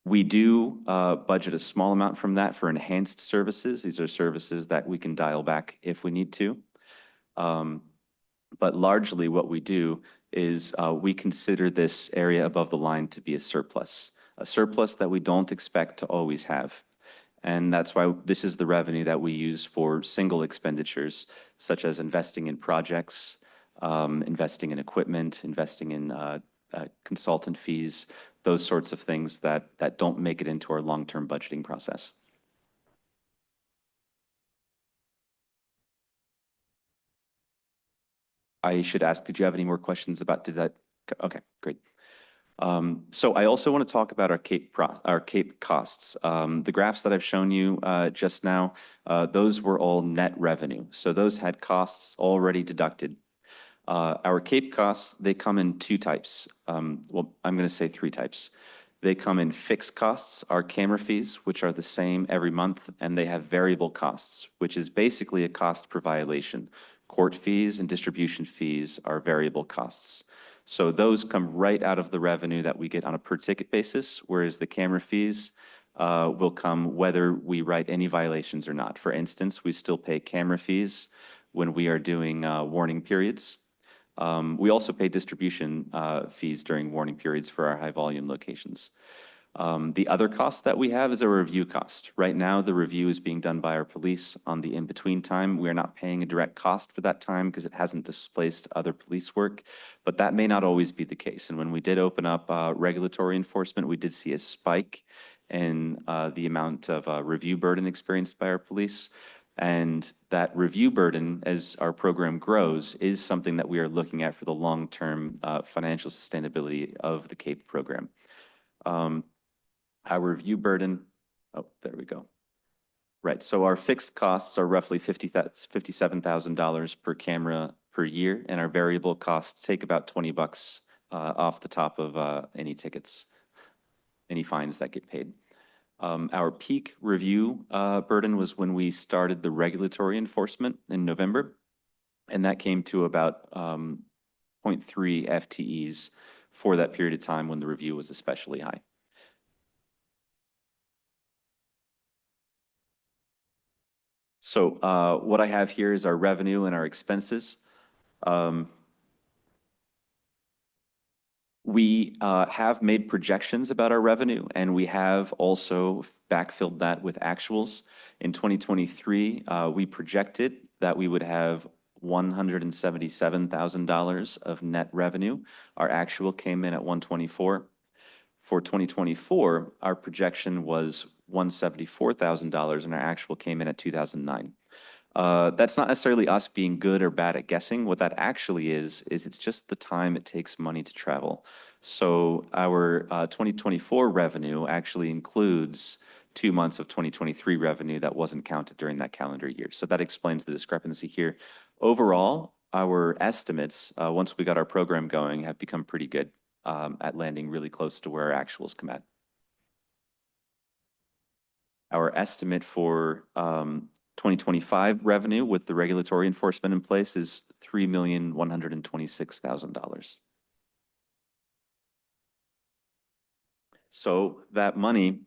We do budget a small amount from that for enhanced services. These are services that we can dial back if we need to. But largely what we do is we consider this area above the line to be a surplus that we don't expect to always have. And that's why this is the revenue that we use for single expenditures, such as investing in projects, investing in equipment, investing in consultant fees, those sorts of things that don't make it into our long-term budgeting process. I should ask, did you have any more questions about, okay, great. So I also want to talk about our CAPE costs. The graphs that I've shown you just now, those were all net revenue. So those had costs already deducted. Our CAPE costs, they come in 2 types. Well, I'm going to say 3 types. They come in fixed costs, our camera fees, which are the same every month, and they have variable costs, which is basically a cost per violation. Court fees and distribution fees are variable costs. So those come right out of the revenue that we get on a per ticket basis, whereas the camera fees will come whether we write any violations or not. For instance, we still pay camera fees when we are doing warning periods. We also pay distribution fees during warning periods for our high volume locations. The other cost that we have is a review cost. Right now, the review is being done by our police on the in-between time. We are not paying a direct cost for that time because it hasn't displaced other police work, but that may not always be the case. And when we did open up regulatory enforcement, we did see a spike in the amount of review burden experienced by our police. And that review burden, as our program grows, is something that we are looking at for the long-term financial sustainability of the CAPE program. Our review burden, oh, there we go. Right, so our fixed costs are roughly $57,000 per camera per year, and our variable costs take about $20 off the top of any tickets, any fines that get paid. Our peak review burden was when we started the regulatory enforcement in November, and that came to about 0.3 FTEs for that period of time when the review was especially high. So what I have here is our revenue and our expenses. We have made projections about our revenue, and we have also backfilled that with actuals. In 2023, we projected that we would have $177,000 of net revenue. Our actual came in at $124,000. For 2024, our projection was $174,000, and our actual came in at $2,009. That's not necessarily us being good or bad at guessing. What that actually is it's just the time it takes money to travel. So our 2024 revenue actually includes 2 months of 2023 revenue that wasn't counted during that calendar year. So that explains the discrepancy here. Overall, our estimates, once we got our program going, have become pretty good at landing really close to where our actuals come at. Our estimate for 2025 revenue with the regulatory enforcement in place is $3,126,000. So that money,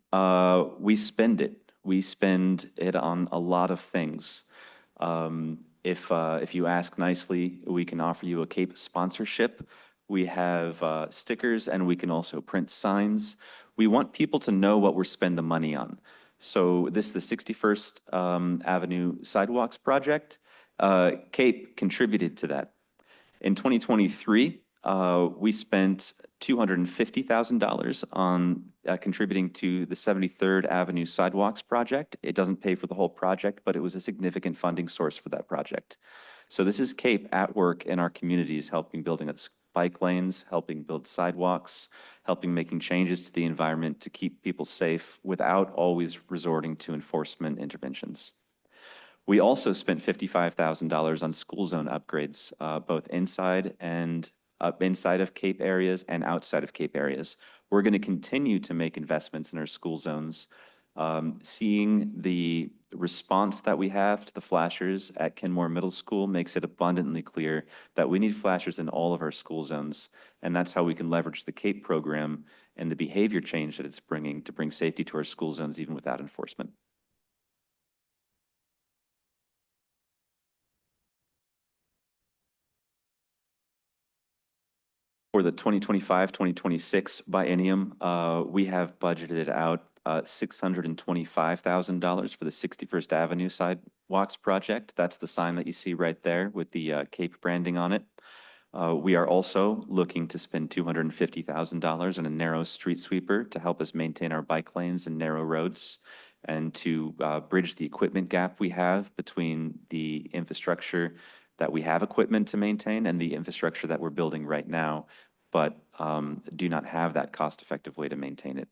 we spend it. We spend it on a lot of things. If you ask nicely, we can offer you a CAPE sponsorship. We have stickers, and we can also print signs. We want people to know what we're spending the money on. So this is the 61st Avenue Sidewalks project. CAPE contributed to that. In 2023, we spent $250,000 on contributing to the 73rd Avenue Sidewalks project. It doesn't pay for the whole project, but it was a significant funding source for that project. So this is CAPE at work in our communities, helping building bike lanes, helping build sidewalks, helping making changes to the environment to keep people safe without always resorting to enforcement interventions. We also spent $55,000 on school zone upgrades, both inside of CAPE areas and outside of CAPE areas. We're going to continue to make investments in our school zones. Seeing the response that we have to the flashers at Kenmore Middle School makes it abundantly clear that we need flashers in all of our school zones, and that's how we can leverage the CAPE program and the behavior change that it's bringing to bring safety to our school zones even without enforcement. For the 2025-2026 biennium, we have budgeted out $625,000 for the 61st Avenue Sidewalks project. That's the sign that you see right there with the CAPE branding on it. We are also looking to spend $250,000 on a narrow street sweeper to help us maintain our bike lanes and narrow roads, and to bridge the equipment gap we have between the infrastructure that we have equipment to maintain and the infrastructure that we're building right now, but do not have that cost-effective way to maintain it.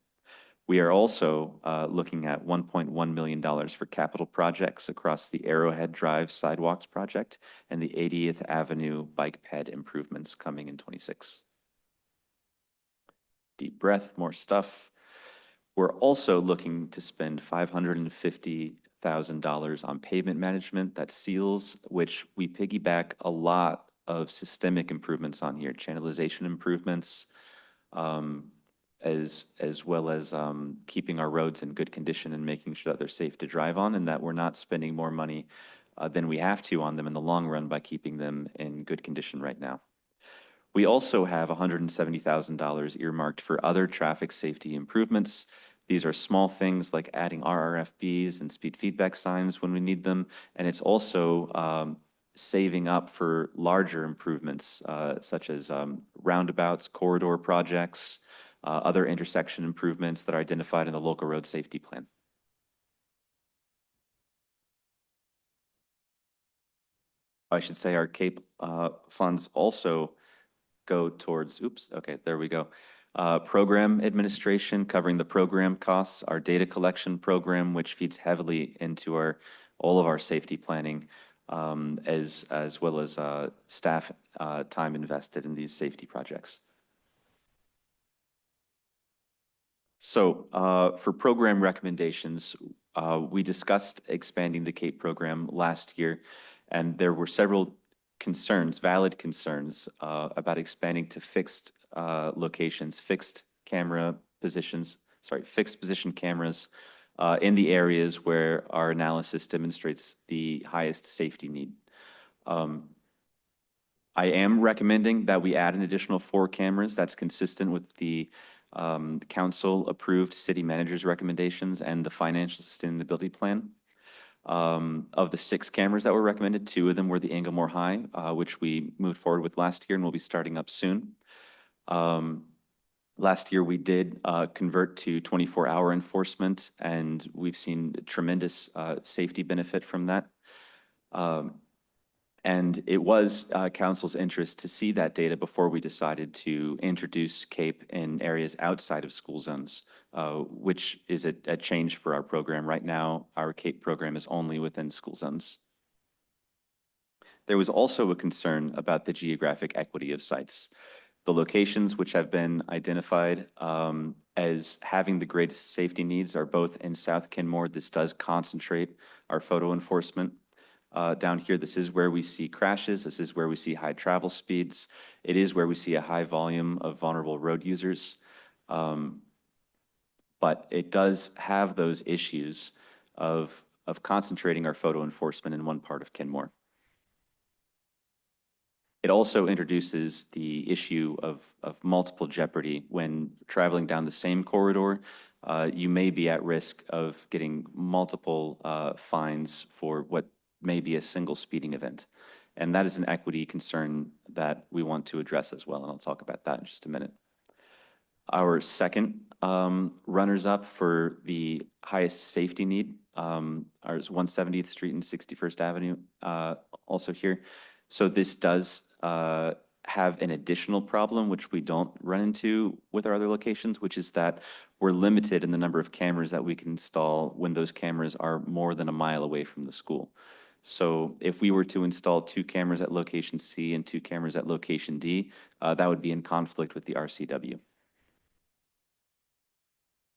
We are also looking at $1.1 million for capital projects across the Arrowhead Drive Sidewalks project and the 80th Avenue bike ped improvements coming in 26. Deep breath, more stuff. We're also looking to spend $550,000 on pavement management, that's seals, which we piggyback a lot of systemic improvements on here, channelization improvements, as well as keeping our roads in good condition and making sure that they're safe to drive on, and that we're not spending more money than we have to on them in the long run by keeping them in good condition right now. We also have $170,000 earmarked for other traffic safety improvements. These are small things like adding RRFBs and speed feedback signs when we need them, and it's also saving up for larger improvements such as roundabouts, corridor projects, other intersection improvements that are identified in the local road safety plan. I should say our CAPE funds also go towards, there we go. Program administration, covering the program costs, our data collection program, which feeds heavily into all of our safety planning, as well as staff time invested in these safety projects. So for program recommendations, we discussed expanding the CAPE program last year, and there were several concerns, valid concerns, about expanding to fixed locations, fixed position cameras in the areas where our analysis demonstrates the highest safety need. I am recommending that we add an additional 4 cameras. That's consistent with the council-approved city manager's recommendations and the financial sustainability plan. Of the 6 cameras that were recommended, 2 of them were the Inglemoor High, which we moved forward with last year and will be starting up soon. Last year, we did convert to 24-hour enforcement, and we've seen tremendous safety benefit from that. And it was council's interest to see that data before we decided to introduce CAPE in areas outside of school zones, which is a change for our program. Right now, our CAPE program is only within school zones. There was also a concern about the geographic equity of sites. The locations which have been identified as having the greatest safety needs are both in South Kenmore. This does concentrate our photo enforcement. Down here, this is where we see crashes. This is where we see high travel speeds. It is where we see a high volume of vulnerable road users. But it does have those issues of concentrating our photo enforcement in one part of Kenmore. It also introduces the issue of multiple jeopardy. When traveling down the same corridor, you may be at risk of getting multiple fines for what may be a single speeding event. And that is an equity concern that we want to address as well, and I'll talk about that in just a minute. Our second runners-up for the highest safety need is 170th Street and 61st Avenue, also here. So this does have an additional problem, which we don't run into with our other locations, which is that we're limited in the number of cameras that we can install when those cameras are more than a mile away from the school. So if we were to install 2 cameras at location C and 2 cameras at location D, that would be in conflict with the RCW.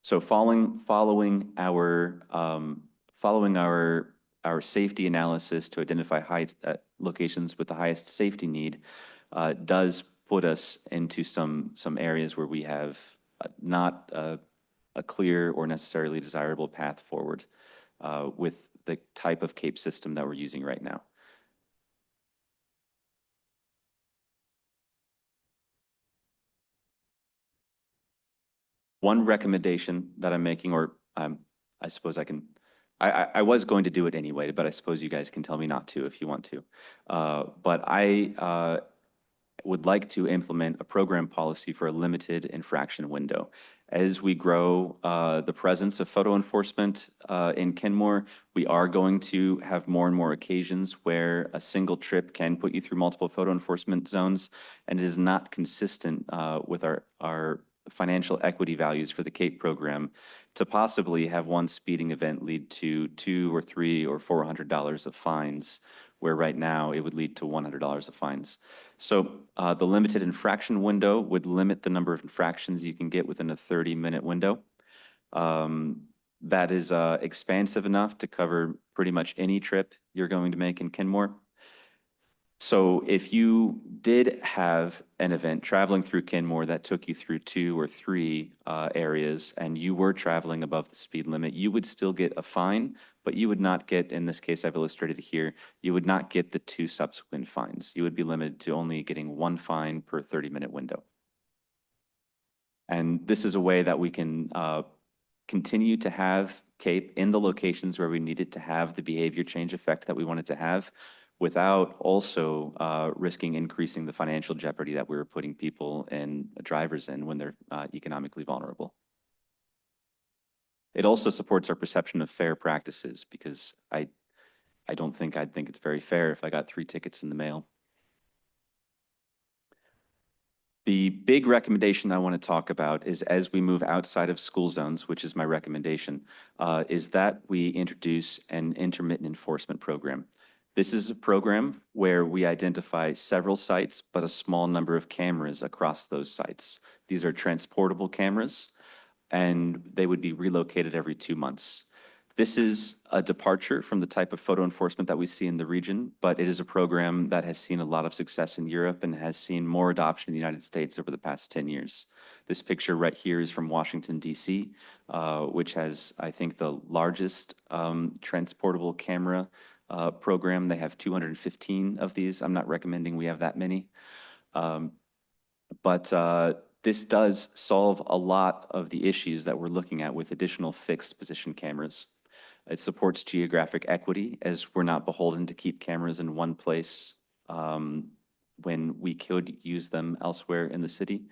So following our safety analysis to identify locations with the highest safety need does put us into some areas where we have not a clear or necessarily desirable path forward with the type of CAPE system that we're using right now. One recommendation that I'm making, or I suppose I was going to do it anyway, but I suppose you guys can tell me not to if you want to. But I would like to implement a program policy for a limited infraction window. As we grow the presence of photo enforcement in Kenmore, we are going to have more and more occasions where a single trip can put you through multiple photo enforcement zones, and it is not consistent with our financial equity values for the CAPE program to possibly have one speeding event lead to $200 or $300 or $400 of fines, where right now it would lead to $100 of fines. So the limited infraction window would limit the number of infractions you can get within a 30-minute window. That is expansive enough to cover pretty much any trip you're going to make in Kenmore. So if you did have an event traveling through Kenmore that took you through 2 or 3 areas and you were traveling above the speed limit, you would still get a fine, but you would not get, in this case I've illustrated here, you would not get the 2 subsequent fines. You would be limited to only getting 1 fine per 30-minute window. And this is a way that we can continue to have CAPE in the locations where we need it to have the behavior change effect that we want it to have, without also risking increasing the financial jeopardy that we're putting people and drivers in when they're economically vulnerable. It also supports our perception of fair practices, because I don't think I'd think it's very fair if I got 3 tickets in the mail. The big recommendation I want to talk about is, as we move outside of school zones, which is my recommendation, is that we introduce an intermittent enforcement program. This is a program where we identify several sites, but a small number of cameras across those sites. These are transportable cameras. and they would be relocated every 2 months. This is a departure from the type of photo enforcement that we see in the region, but it is a program that has seen a lot of success in Europe and has seen more adoption in the United States over the past 10 years. This picture right here is from Washington, D.C., which has, I think, the largest transportable camera program. They have 215 of these. I'm not recommending we have that many. But this does solve a lot of the issues that we're looking at with additional fixed position cameras. It supports geographic equity, as we're not beholden to keep cameras in one place when we could use them elsewhere in the city.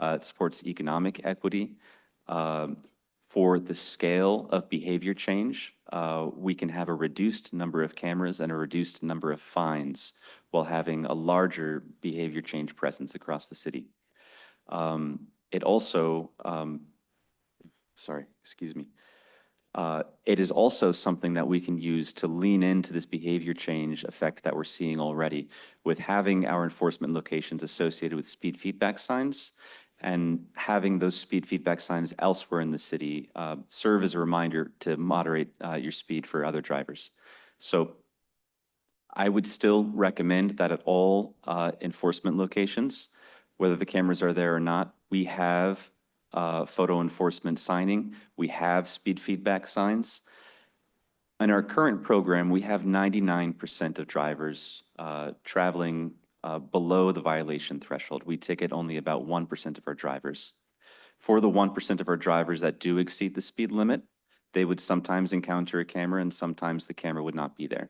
It supports economic equity. For the scale of behavior change, we can have a reduced number of cameras and a reduced number of fines while having a larger behavior change presence across the city. It also, it is also something that we can use to lean into this behavior change effect that we're seeing already with having our enforcement locations associated with speed feedback signs and having those speed feedback signs elsewhere in the city serve as a reminder to moderate your speed for other drivers. So I would still recommend that at all enforcement locations, whether the cameras are there or not, we have photo enforcement signing, we have speed feedback signs. In our current program, we have 99% of drivers traveling below the violation threshold. We ticket only about 1% of our drivers. For the 1% of our drivers that do exceed the speed limit, they would sometimes encounter a camera and sometimes the camera would not be there.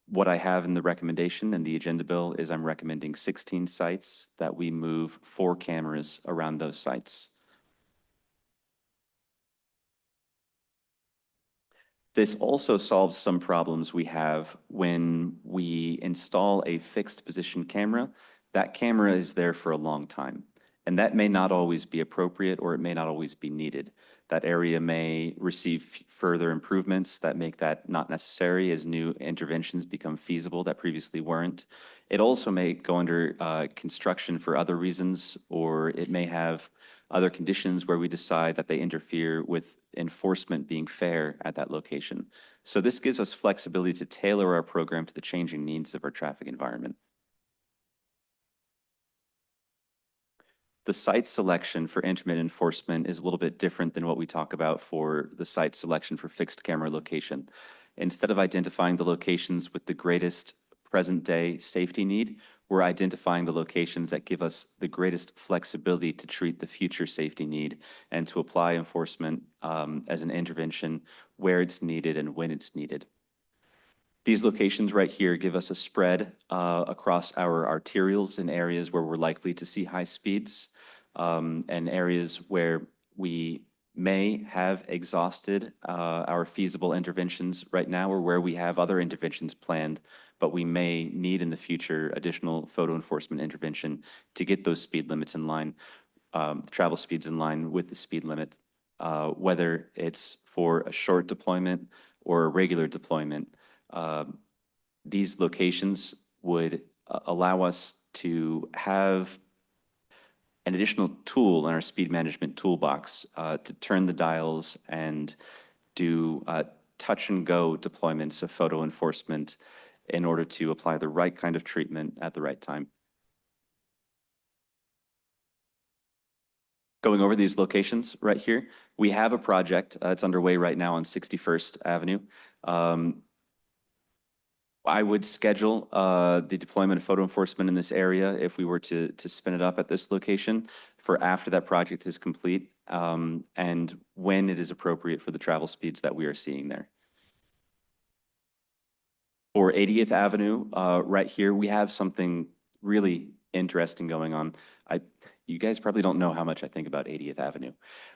What I have in the recommendation and the agenda bill is I'm recommending 16 sites that we move 4 cameras around those sites. This also solves some problems we have when we install a fixed position camera. That camera is there for a long time, and that may not always be appropriate or it may not always be needed. That area may receive further improvements that make that not necessary as new interventions become feasible that previously weren't. It also may go under construction for other reasons, or it may have other conditions where we decide that they interfere with enforcement being fair at that location. So this gives us flexibility to tailor our program to the changing needs of our traffic environment. The site selection for intermittent enforcement is a little bit different than what we talk about for the site selection for fixed camera location. Instead of identifying the locations with the greatest present day safety need, we're identifying the locations that give us the greatest flexibility to treat the future safety need and to apply enforcement as an intervention where it's needed and when it's needed. These locations right here give us a spread across our arterials in areas where we're likely to see high speeds and areas where we may have exhausted our feasible interventions right now or where we have other interventions planned, but we may need in the future additional photo enforcement intervention to get those speed limits in line, travel speeds in line with the speed limit, whether it's for a short deployment or a regular deployment. These locations would allow us to have an additional tool in our speed management toolbox to turn the dials and do touch and go deployments of photo enforcement in order to apply the right kind of treatment at the right time. Going over these locations right here, we have a project, it's underway right now on 61st Avenue. I would schedule the deployment of photo enforcement in this area if we were to spin it up at this location for after that project is complete and when it is appropriate for the travel speeds that we are seeing there. For 80th Avenue, right here, we have something really interesting going on. You guys probably don't know how much I think about 80th Avenue.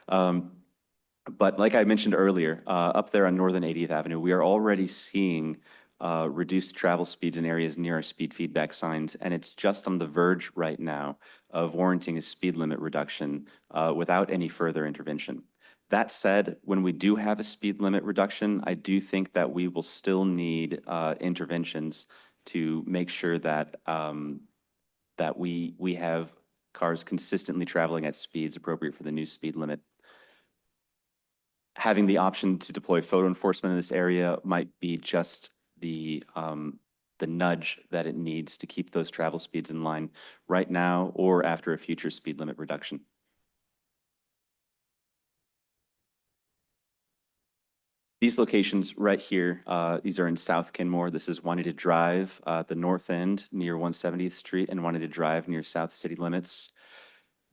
But like I mentioned earlier, up there on Northern 80th Avenue, we are already seeing reduced travel speeds in areas near our speed feedback signs, and it's just on the verge right now of warranting a speed limit reduction without any further intervention. That said, when we do have a speed limit reduction, I do think that we will still need interventions to make sure that that we have cars consistently traveling at speeds appropriate for the new speed limit. Having the option to deploy photo enforcement in this area might be just the nudge that it needs to keep those travel speeds in line right now or after a future speed limit reduction. These locations right here, these are in South Kenmore. This is Juanita Drive, the north end near 170th Street, and Juanita Drive near South City limits.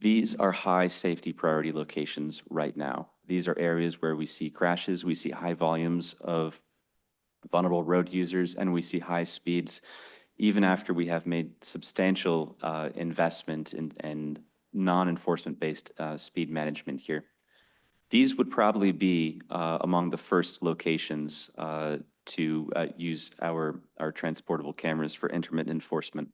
These are high safety priority locations right now. These are areas where we see crashes, we see high volumes of vulnerable road users, and we see high speeds, even after we have made substantial investment in non-enforcement based speed management here. These would probably be among the first locations to use our transportable cameras for intermittent enforcement.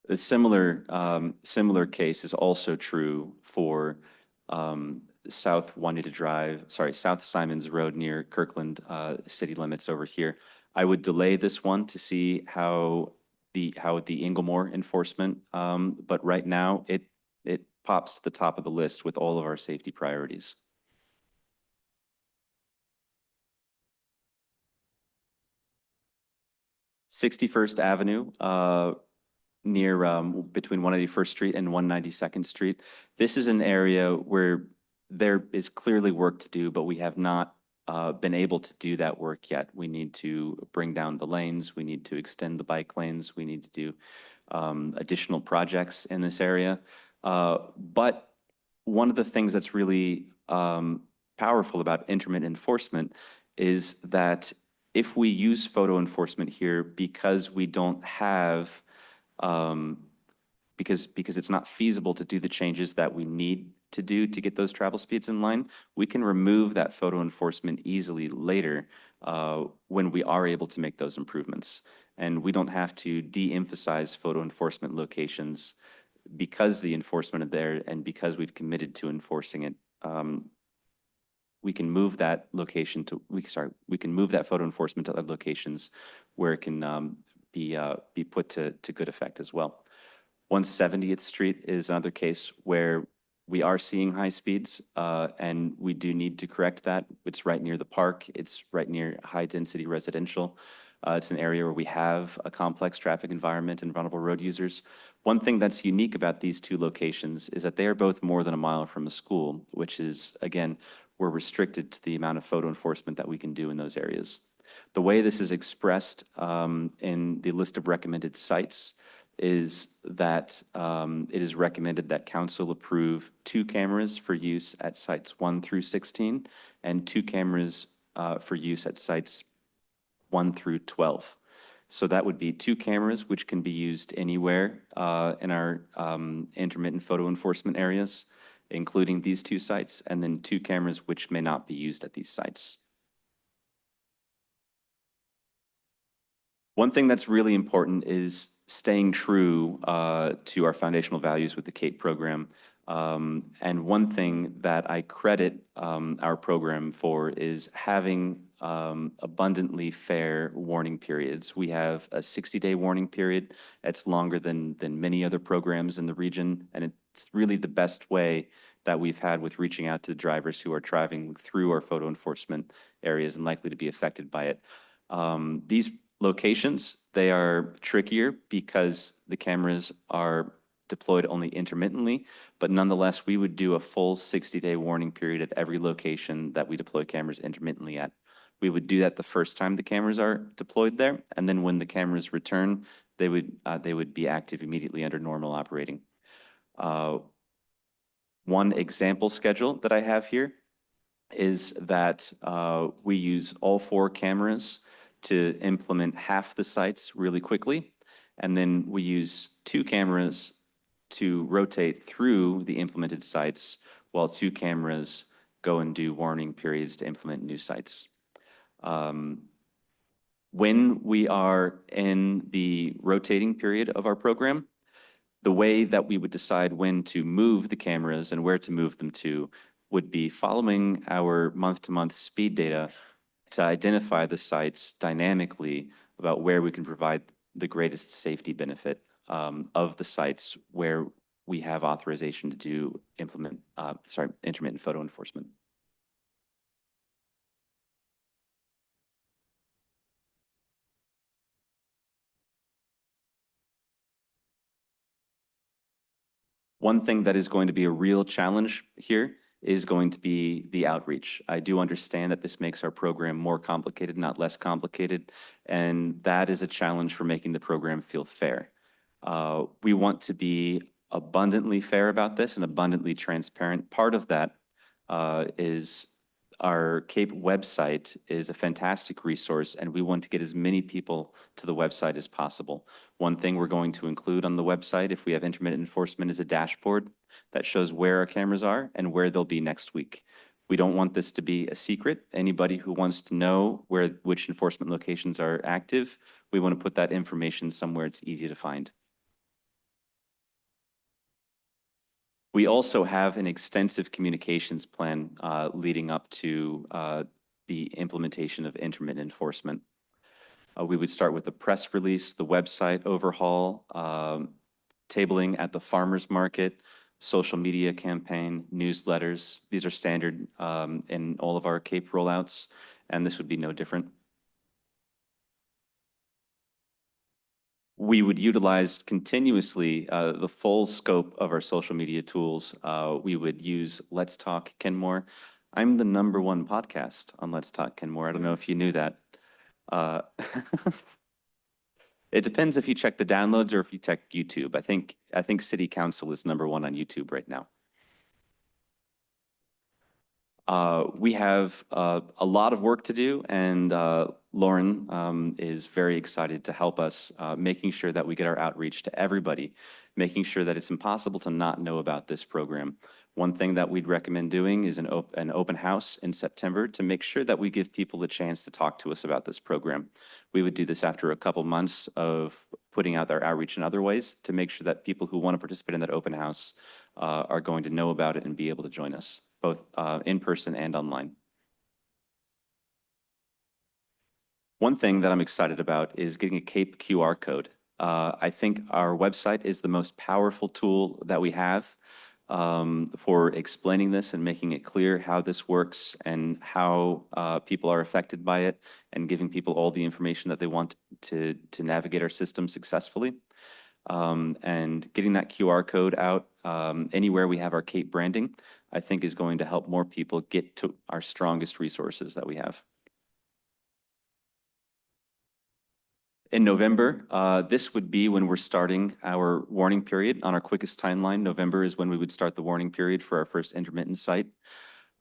A similar case is also true for South Simons Road near Kirkland city limits over here. I would delay this one to see how the Inglemoor enforcement, but right now it pops to the top of the list with all of our safety priorities. '61st Avenue, near between 181st Street and 192nd Street. This is an area where there is clearly work to do, but we have not been able to do that work yet. We need to bring down the lanes. We need to extend the bike lanes. We need to do additional projects in this area. But one of the things that's really powerful about intermittent enforcement is that if we use photo enforcement here because we don't have, because it's not feasible to do the changes that we need to do to get those travel speeds in line, we can remove that photo enforcement easily later when we are able to make those improvements. And we don't have to de-emphasize photo enforcement locations because the enforcement is there and because we've committed to enforcing it. We can move that location to, we can move that photo enforcement to other locations where it can be put to good effect as well. 170th Street is another case where we are seeing high speeds and we do need to correct that. It's right near the park. It's right near high density residential. It's an area where we have a complex traffic environment and vulnerable road users. One thing that's unique about these two locations is that they are both more than a mile from a school, which is, again, we're restricted to the amount of photo enforcement that we can do in those areas. The way this is expressed in the list of recommended sites is that it is recommended that council approve 2 cameras for use at sites 1 through 16 and 2 cameras for use at sites 1 through 12. So that would be 2 cameras which can be used anywhere in our intermittent photo enforcement areas, including these 2 sites, and then 2 cameras which may not be used at these sites. One thing that's really important is staying true to our foundational values with the CAPE program. And one thing that I credit our program for is having abundantly fair warning periods. We have a 60-day warning period. It's longer than many other programs in the region, and it's really the best way that we've had with reaching out to the drivers who are driving through our photo enforcement areas and likely to be affected by it. These locations, they are trickier because the cameras are deployed only intermittently, but nonetheless, we would do a full 60-day warning period at every location that we deploy cameras intermittently at. We would do that the first time the cameras are deployed there, and then when the cameras return, they would be active immediately under normal operating. One example schedule that I have here is that we use all 4 cameras to implement half the sites really quickly, and then we use 2 cameras to rotate through the implemented sites while 2 cameras go and do warning periods to implement new sites. When we are in the rotating period of our program, the way that we would decide when to move the cameras and where to move them to would be following our month-to-month speed data to identify the sites dynamically about where we can provide the greatest safety benefit of the sites where we have authorization to do intermittent photo enforcement. One thing that is going to be a real challenge here is going to be the outreach. I do understand that this makes our program more complicated, not less complicated, and that is a challenge for making the program feel fair. We want to be abundantly fair about this and abundantly transparent. Part of that is our CAPE website is a fantastic resource, and we want to get as many people to the website as possible. One thing we're going to include on the website, if we have intermittent enforcement, is a dashboard that shows where our cameras are and where they'll be next week. We don't want this to be a secret. Anybody who wants to know which enforcement locations are active, we want to put that information somewhere it's easy to find. We also have an extensive communications plan leading up to the implementation of intermittent enforcement. We would start with a press release, the website overhaul, tabling at the farmers market, social media campaign, newsletters. These are standard in all of our CAPE rollouts, and this would be no different. We would utilize continuously the full scope of our social media tools. We would use Let's Talk Kenmore. I'm the #1 podcast on Let's Talk Kenmore. I don't know if you knew that. It depends if you check the downloads or if you check YouTube. I think City Council is #1 on YouTube right now. We have a lot of work to do, and Lauren is very excited to help us making sure that we get our outreach to everybody, making sure that it's impossible to not know about this program. One thing that we'd recommend doing is an open house in September to make sure that we give people the chance to talk to us about this program. We would do this after a couple months of putting out our outreach in other ways to make sure that people who want to participate in that open house are going to know about it and be able to join us, both in person and online. One thing that I'm excited about is getting a CAPE QR code. I think our website is the most powerful tool that we have for explaining this and making it clear how this works and how people are affected by it, and giving people all the information that they want to navigate our system successfully. And getting that QR code out anywhere we have our CAPE branding, I think is going to help more people get to our strongest resources that we have. In November, this would be when we're starting our warning period on our quickest timeline. November is when we would start the warning period for our first intermittent site.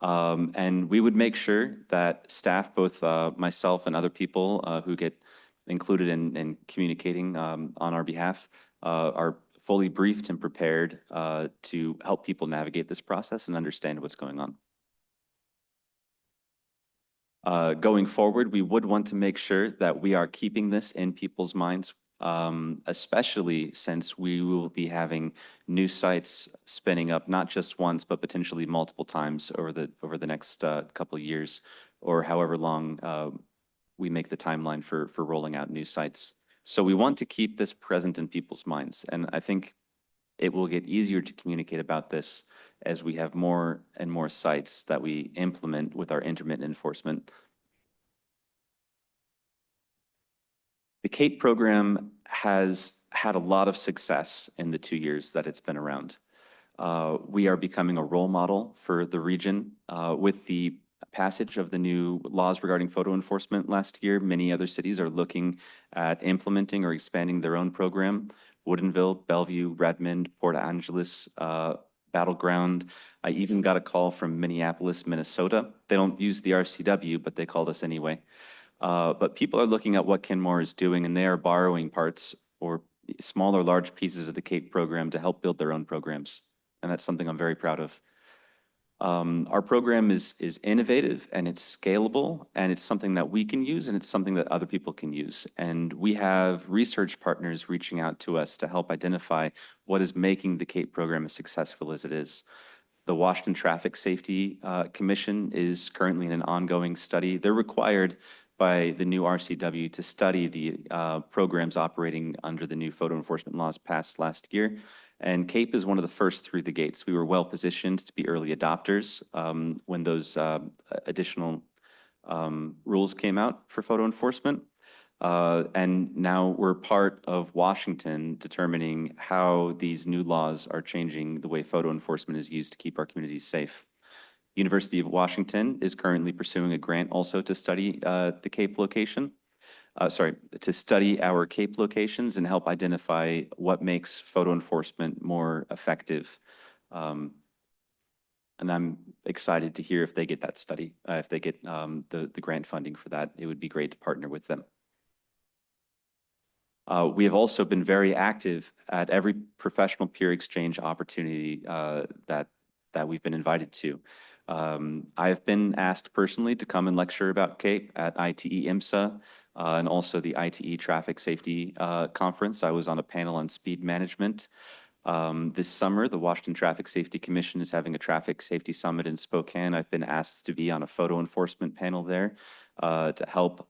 And we would make sure that staff, both myself and other people who get included in communicating on our behalf, are fully briefed and prepared to help people navigate this process and understand what's going on. Going forward, we would want to make sure that we are keeping this in people's minds, especially since we will be having new sites spinning up, not just once, but potentially multiple times over the next couple of years, or however long we make the timeline for rolling out new sites. So we want to keep this present in people's minds, and I think it will get easier to communicate about this as we have more and more sites that we implement with our intermittent enforcement. The CAPE program has had a lot of success in the 2 years that it's been around. We are becoming a role model for the region. With the passage of the new laws regarding photo enforcement last year, many other cities are looking at implementing or expanding their own program. Woodinville, Bellevue, Redmond, Port Angeles, Battleground. I even got a call from Minneapolis, Minnesota. They don't use the RCW, but they called us anyway. But people are looking at what Kenmore is doing, and they are borrowing parts or small or large pieces of the CAPE program to help build their own programs. And that's something I'm very proud of. Our program is innovative, and it's scalable, and it's something that we can use, and it's something that other people can use. And we have research partners reaching out to us to help identify what is making the CAPE program as successful as it is. The Washington Traffic Safety Commission is currently in an ongoing study. They're required by the new RCW to study the programs operating under the new photo enforcement laws passed last year. And CAPE is one of the first through the gates. We were well positioned to be early adopters when those additional rules came out for photo enforcement. And now we're part of Washington determining how these new laws are changing the way photo enforcement is used to keep our communities safe. University of Washington is currently pursuing a grant also to study the CAPE location. To study our CAPE locations and help identify what makes photo enforcement more effective. And I'm excited to hear if they get that study, if they get the grant funding for that. It would be great to partner with them. We have also been very active at every professional peer exchange opportunity that we've been invited to. I've been asked personally to come and lecture about CAPE at ITE IMSA and also the ITE Traffic Safety Conference. I was on a panel on speed management. This summer, the Washington Traffic Safety Commission is having a traffic safety summit in Spokane. I've been asked to be on a photo enforcement panel there to help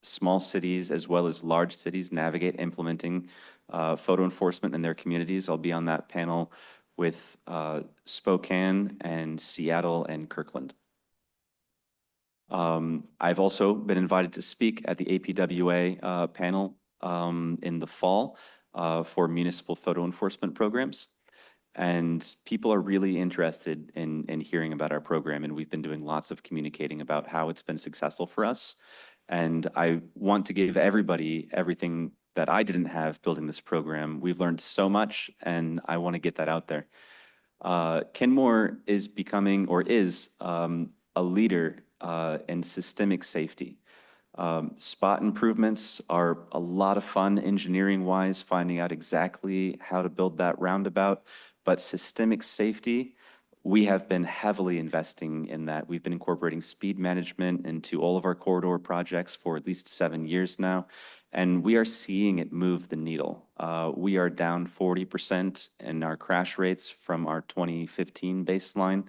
small cities as well as large cities navigate implementing photo enforcement in their communities. I'll be on that panel with Spokane and Seattle and Kirkland. I've also been invited to speak at the APWA panel in the fall for municipal photo enforcement programs. And people are really interested in hearing about our program, and we've been doing lots of communicating about how it's been successful for us. And I want to give everybody everything that I didn't have building this program. We've learned so much, and I want to get that out there. Kenmore is becoming, or is, a leader in systemic safety. Spot improvements are a lot of fun engineering-wise, finding out exactly how to build that roundabout. But systemic safety, we have been heavily investing in that. We've been incorporating speed management into all of our corridor projects for at least 7 years now, and we are seeing it move the needle. We are down 40% in our crash rates from our 2015 baseline.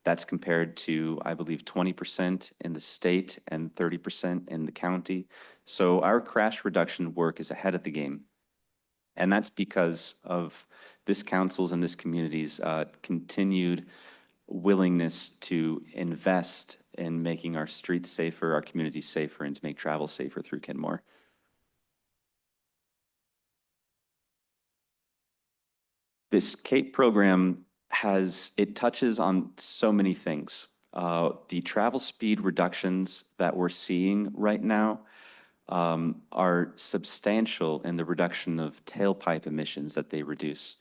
That's compared to, I believe, 20% in the state and 30% in the county. So our crash reduction work is ahead of the game. And that's because of this council's and this community's continued willingness to invest in making our streets safer, our communities safer, and to make travel safer through Kenmore. This CAPE program it touches on so many things. The travel speed reductions that we're seeing right now are substantial in the reduction of tailpipe emissions that they reduce.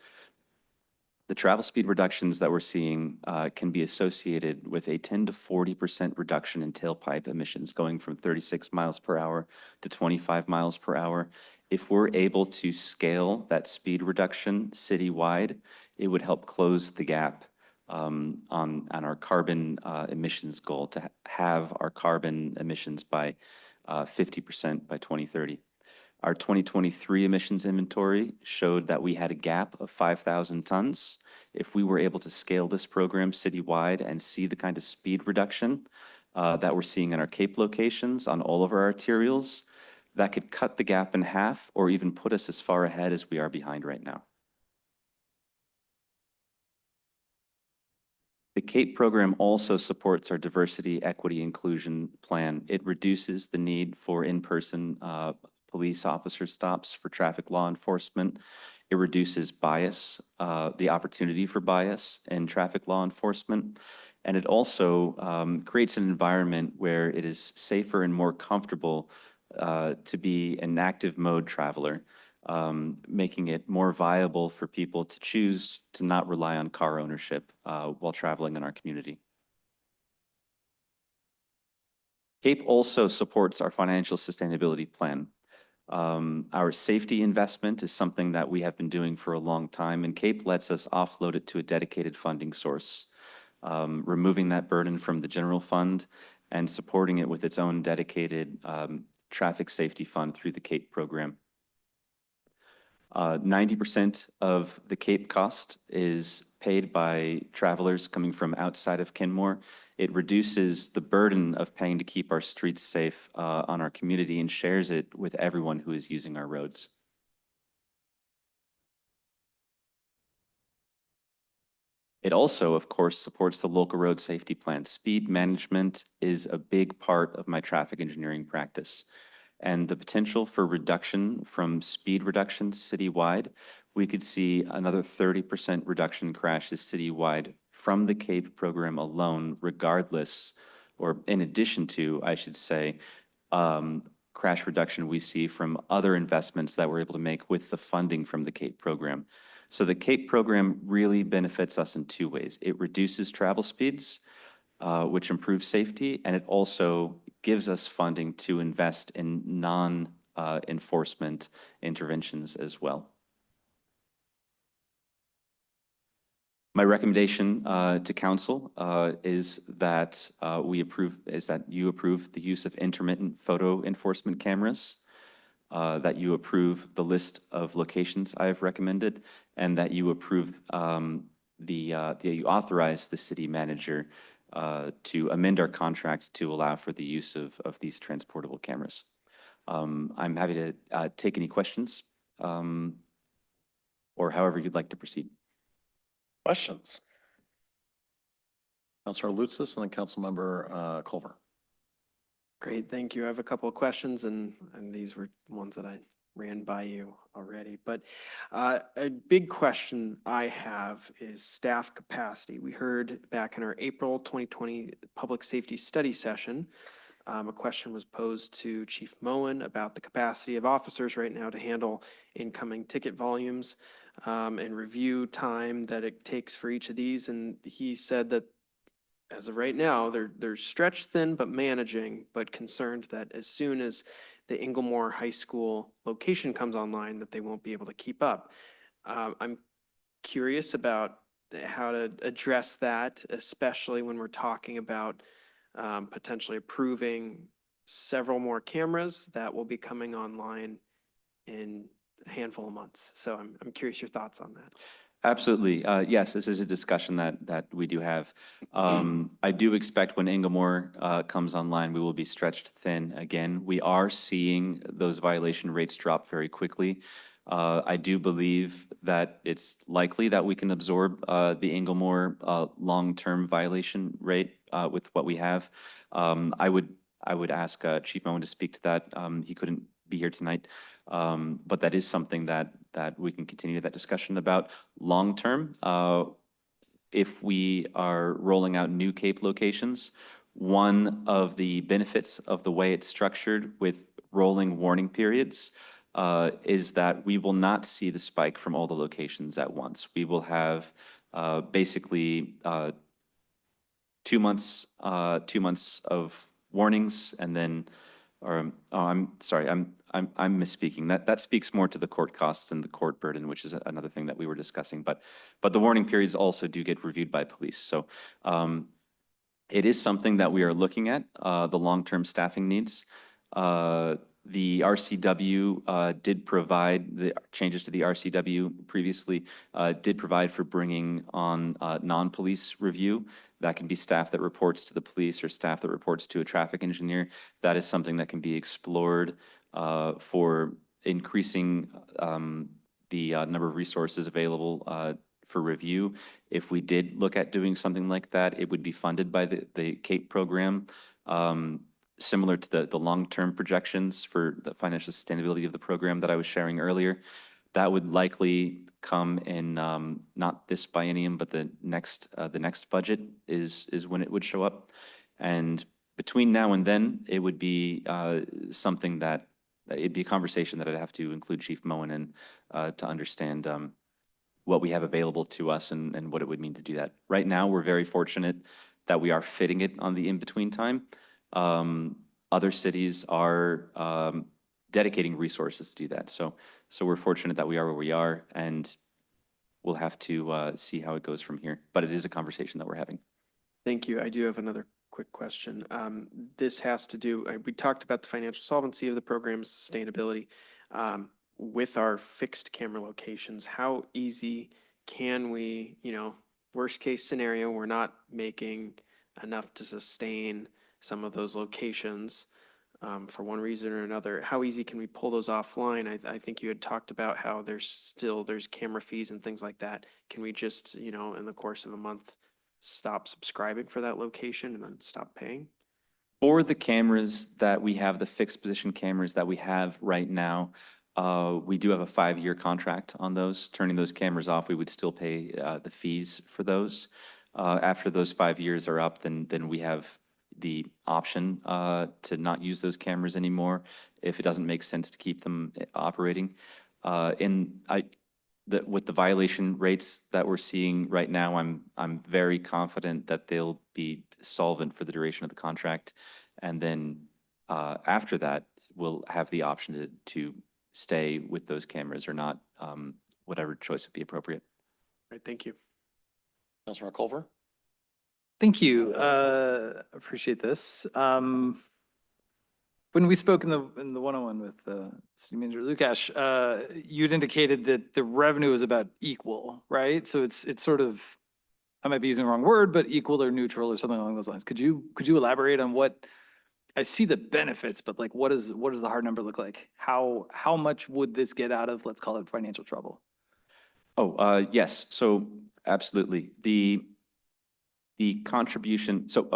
The travel speed reductions that we're seeing can be associated with a 10 to 40% reduction in tailpipe emissions, going from 36 miles per hour to 25 miles per hour. If we're able to scale that speed reduction citywide, it would help close the gap on our carbon emissions goal to have our carbon emissions by 50% by 2030. Our 2023 emissions inventory showed that we had a gap of 5,000 tons. If we were able to scale this program citywide and see the kind of speed reduction that we're seeing in our CAPE locations on all of our arterials, that could cut the gap in half or even put us as far ahead as we are behind right now. The CAPE program also supports our diversity, equity, inclusion plan. It reduces the need for in-person police officer stops for traffic law enforcement. It reduces bias, the opportunity for bias in traffic law enforcement. And it also creates an environment where it is safer and more comfortable to be an active mode traveler, making it more viable for people to choose to not rely on car ownership while traveling in our community. CAPE also supports our financial sustainability plan. Our safety investment is something that we have been doing for a long time, and CAPE lets us offload it to a dedicated funding source, removing that burden from the general fund and supporting it with its own dedicated traffic safety fund through the CAPE program. 90% of the Cape cost is paid by travelers coming from outside of Kenmore. It reduces the burden of paying to keep our streets safe on our community and shares it with everyone who is using our roads. It also, of course, supports the local road safety plan. Speed management is a big part of my traffic engineering practice. And the potential for reduction from speed reductions citywide, we could see another 30% reduction in crashes citywide from the CAPE program alone, regardless, or in addition to, I should say, crash reduction we see from other investments that we're able to make with the funding from the CAPE program. So the CAPE program really benefits us in two ways. It reduces travel speeds, which improves safety, and it also gives us funding to invest in non-enforcement interventions as well. My recommendation to council is that you approve the use of intermittent photo enforcement cameras, that you approve the list of locations I have recommended, and that you approve you authorize the city manager to amend our contract to allow for the use of these transportable cameras. I'm happy to take any questions or however you'd like to proceed. Questions? Councilor Lutsis and then Councilmember Culver. Great, thank you. I have a couple of questions, and these were ones that I ran by you already. But a big question I have is staff capacity. We heard back in our April 2020 public safety study session, a question was posed to Chief Moen about the capacity of officers right now to handle incoming ticket volumes and review time that it takes for each of these. And he said that as of right now, they're stretched thin but managing, but concerned that as soon as the Inglemoor High School location comes online, that they won't be able to keep up. I'm curious about how to address that, especially when we're talking about potentially approving several more cameras that will be coming online in a handful of months. So I'm curious your thoughts on that. Absolutely. Yes, this is a discussion that we do have. I do expect when Inglemoor comes online, we will be stretched thin again. We are seeing those violation rates drop very quickly. I do believe that it's likely that we can absorb the Inglemoor long-term violation rate with what we have. I would ask Chief Moen to speak to that. He couldn't be here tonight. But that is something that we can continue that discussion about. Long term, if we are rolling out new CAPE locations, one of the benefits of the way it's structured with rolling warning periods is that we will not see the spike from all the locations at once. We will have basically 2 months of warnings, and then I'm sorry, I'm misspeaking. That speaks more to the court costs and the court burden, which is another thing that we were discussing. But the warning periods also do get reviewed by police. So it is something that we are looking at, the long-term staffing needs. The RCW did provide, the changes to the RCW previously did provide for bringing on non-police review. That can be staff that reports to the police or staff that reports to a traffic engineer. That is something that can be explored for increasing the number of resources available for review. If we did look at doing something like that, it would be funded by the CAPE program. Similar to the long-term projections for the financial sustainability of the program that I was sharing earlier. That would likely come in not this biennium, but the next budget is when it would show up. And between now and then, it would be something that it'd be a conversation that I'd have to include Chief Moen in to understand what we have available to us and what it would mean to do that. Right now, we're very fortunate that we are fitting it on the in-between time. Other cities are dedicating resources to do that. So we're fortunate that we are where we are, and we'll have to see how it goes from here. But it is a conversation that we're having. Thank you. I do have another quick question. This has to do, we talked about the financial solvency of the program, sustainability. with our fixed camera locations, how easy can we, worst case scenario, we're not making enough to sustain some of those locations for one reason or another. How easy can we pull those offline? I think you had talked about how there's camera fees and things like that. Can we just, in the course of a month, stop subscribing for that location and then stop paying? For the cameras that we have, the fixed position cameras that we have right now, we do have a 5-year contract on those. Turning those cameras off, we would still pay the fees for those. After those 5 years are up, then we have the option to not use those cameras anymore if it doesn't make sense to keep them operating. With the violation rates that we're seeing right now, I'm very confident that they'll be solvent for the duration of the contract. And then after that, we'll have the option to stay with those cameras or not, whatever choice would be appropriate. All right, thank you. Councilmember Culver? Thank you. Appreciate this. When we spoke in the one-on-one with City Manager Lukash, you'd indicated that the revenue is about equal, right? So it's sort of, I might be using the wrong word, but equal or neutral or something along those lines. Could you elaborate on what, I see the benefits, but like what does the hard number look like? How much would this get out of, let's call it, financial trouble? Oh, yes. So absolutely. The contribution, so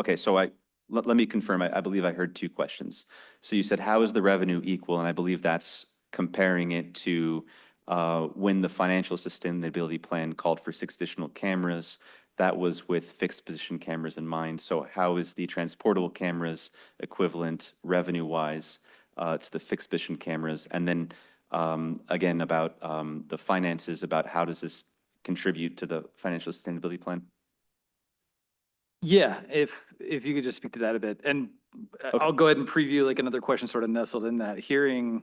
let me confirm. I believe I heard 2 questions. So you said, how is the revenue equal? And I believe that's comparing it to when the financial sustainability plan called for 6 additional cameras. That was with fixed position cameras in mind. So how is the transportable cameras equivalent revenue-wise to the fixed position cameras? And then again, about the finances, about how does this contribute to the financial sustainability plan? Yeah, if you could just speak to that a bit. And I'll go ahead and preview like another question sort of nestled in that. Hearing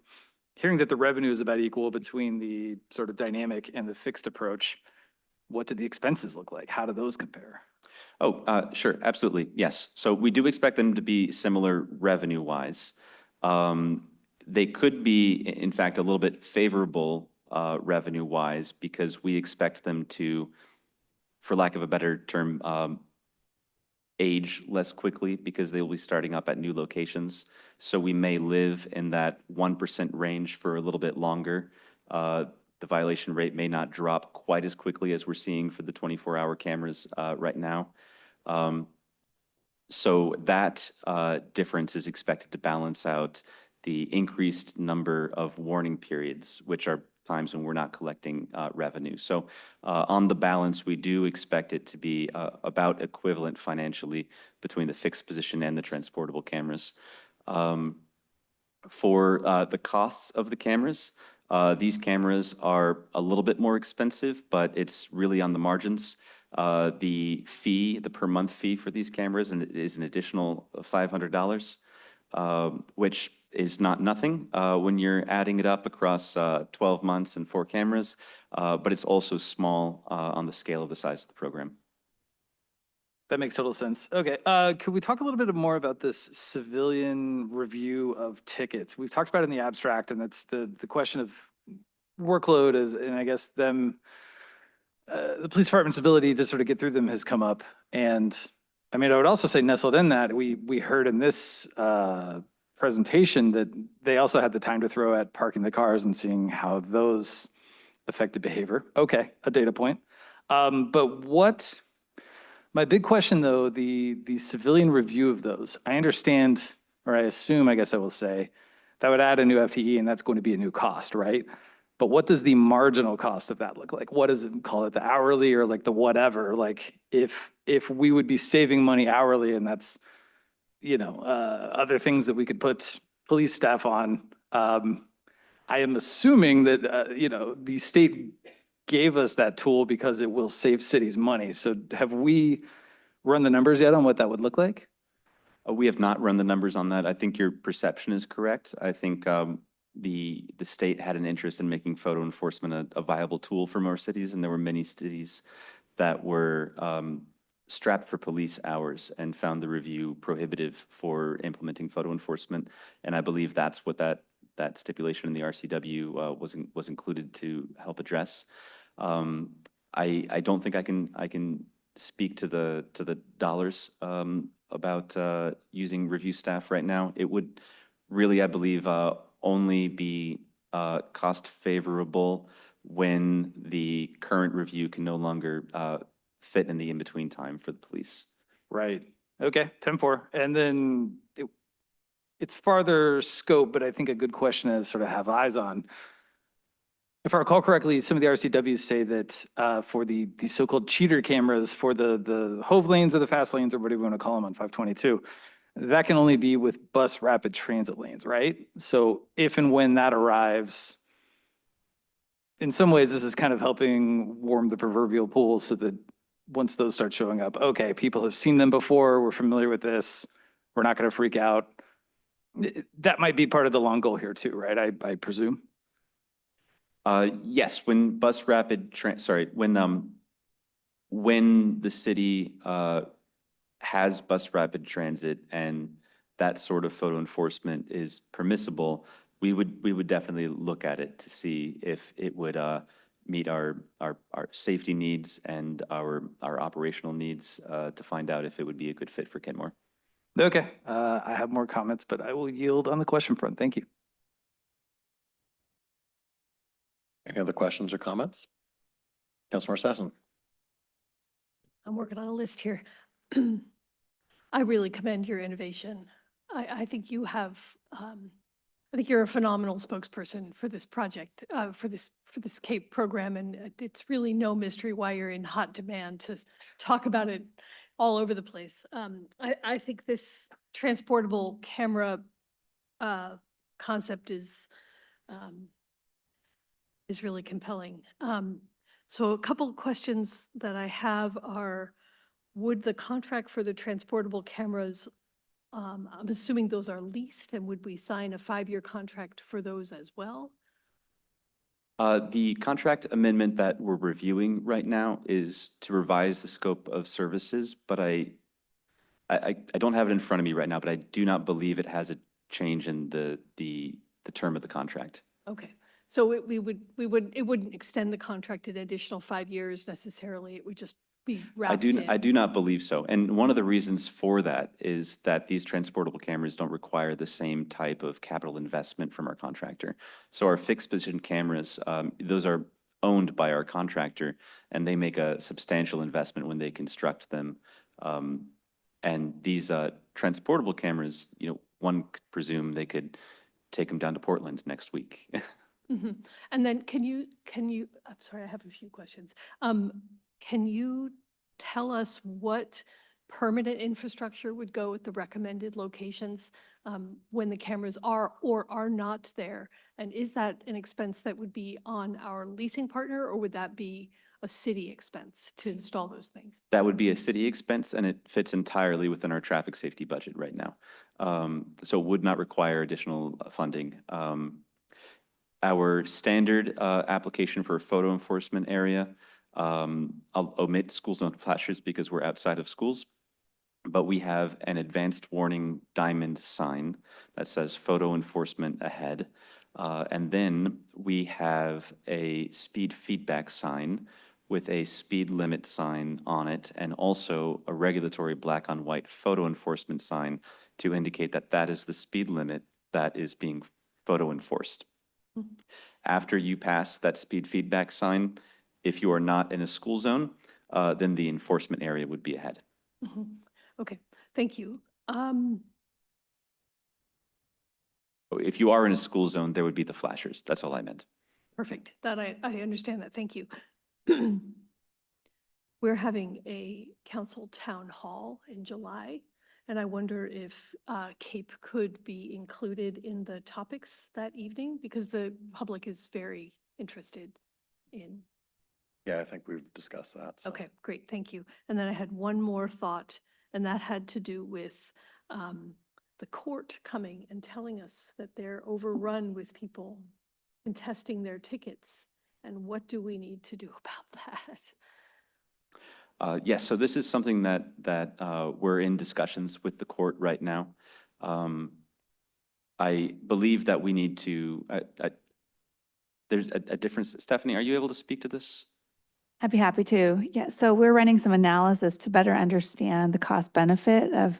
that the revenue is about equal between the sort of dynamic and the fixed approach, what did the expenses look like? How do those compare? Oh, sure, absolutely, yes. So we do expect them to be similar revenue-wise. They could be, in fact, a little bit favorable revenue-wise because we expect them to, for lack of a better term, age less quickly because they will be starting up at new locations. So we may live in that 1% range for a little bit longer. The violation rate may not drop quite as quickly as we're seeing for the 24-hour cameras right now. So that difference is expected to balance out the increased number of warning periods, which are times when we're not collecting revenue. So on the balance, we do expect it to be about equivalent financially between the fixed position and the transportable cameras. For the costs of the cameras, these cameras are a little bit more expensive, but it's really on the margins. The per month fee for these cameras is an additional $500, which is not nothing when you're adding it up across 12 months and 4 cameras, but it's also small on the scale of the size of the program. That makes total sense. Okay, could we talk a little bit more about this civilian review of tickets? We've talked about it in the abstract, and that's the question of workload and I guess the police department's ability to sort of get through them has come up. And I mean, I would also say nestled in that, we heard in this presentation that they also had the time to throw at parking the cars and seeing how those affected behavior. Okay, a data point. But my big question though, the civilian review of those, I understand, or I assume, I guess I will say, that would add a new FTE and that's going to be a new cost, right? But what does the marginal cost of that look like? What does it, call it the hourly or like the whatever? Like if we would be saving money hourly and that's, other things that we could put police staff on, I am assuming that, the state gave us that tool because it will save cities money. So have we run the numbers yet on what that would look like? We have not run the numbers on that. I think your perception is correct. I think the state had an interest in making photo enforcement a viable tool for more cities, and there were many cities that were strapped for police hours and found the review prohibitive for implementing photo enforcement. And I believe that's what that that stipulation in the RCW was included to help address. I don't think I can speak to the dollars about using review staff right now. It would really, I believe, only be cost favorable when the current review can no longer fit in the in-between time for the police. Right. Okay, 10-4. And then it's farther scope, but I think a good question to sort of have eyes on. If I recall correctly, some of the RCWs say that for the so-called cheater cameras for the Hove lanes or the fast lanes or whatever you want to call them on 522, that can only be with bus rapid transit lanes, right? So if and when that arrives, in some ways, this is kind of helping warm the proverbial pool so that once those start showing up, okay, people have seen them before, we're familiar with this, we're not going to freak out. That might be part of the long goal here too, right? I presume. Yes, when when the city has bus rapid transit and that sort of photo enforcement is permissible, we would definitely look at it to see if it would meet our safety needs and our operational needs to find out if it would be a good fit for Kenmore. Okay, I have more comments, but I will yield on the question front. Thank you. Any other questions or comments? Councilmember Sassen. I'm working on a list here. I really commend your innovation. I think you have, I think you're a phenomenal spokesperson for this project, for this CAPE program, and it's really no mystery why you're in hot demand to talk about it all over the place. I think this transportable camera concept is really compelling. So a couple of questions that I have are, would the contract for the transportable cameras, I'm assuming those are leased, and would we sign a 5-year contract for those as well? The contract amendment that we're reviewing right now is to revise the scope of services, but I don't have it in front of me right now, but I do not believe it has a change in the term of the contract. Okay, so it wouldn't extend the contract an additional 5 years necessarily. It would just be wrapped in. I do not believe so. And one of the reasons for that is that these transportable cameras don't require the same type of capital investment from our contractor. So our fixed position cameras, those are owned by our contractor, and they make a substantial investment when they construct them. And these transportable cameras, one could presume they could take them down to Portland next week. Mm-hmm. And then can you, I'm sorry, I have a few questions. Can you tell us what permanent infrastructure would go with the recommended locations when the cameras are or are not there? And is that an expense that would be on our leasing partner, or would that be a city expense to install those things? That would be a city expense, and it fits entirely within our traffic safety budget right now. So it would not require additional funding. Our standard application for a photo enforcement area, I'll omit school zone flashers because we're outside of schools, but we have an advanced warning diamond sign that says photo enforcement ahead. And then we have a speed feedback sign with a speed limit sign on it, and also a regulatory black on white photo enforcement sign to indicate that that is the speed limit that is being photo enforced. Mm-hmm. After you pass that speed feedback sign, if you are not in a school zone, then the enforcement area would be ahead. Mm-hmm. Okay, thank you. If you are in a school zone, there would be the flashers. That's all I meant. Perfect. That I understand that. Thank you. We're having a council town hall in July, and I wonder if CAPE could be included in the topics that evening, because the public is very interested in. Yeah, I think we've discussed that. So. Okay, great, thank you. And then I had one more thought, and that had to do with the court coming and telling us that they're overrun with people contesting their tickets. And what do we need to do about that? Yes, so this is something that we're in discussions with the court right now. I believe that we need to, there's a difference. Stephanie, are you able to speak to this? I'd be happy to. Yeah, so we're running some analysis to better understand the cost benefit of,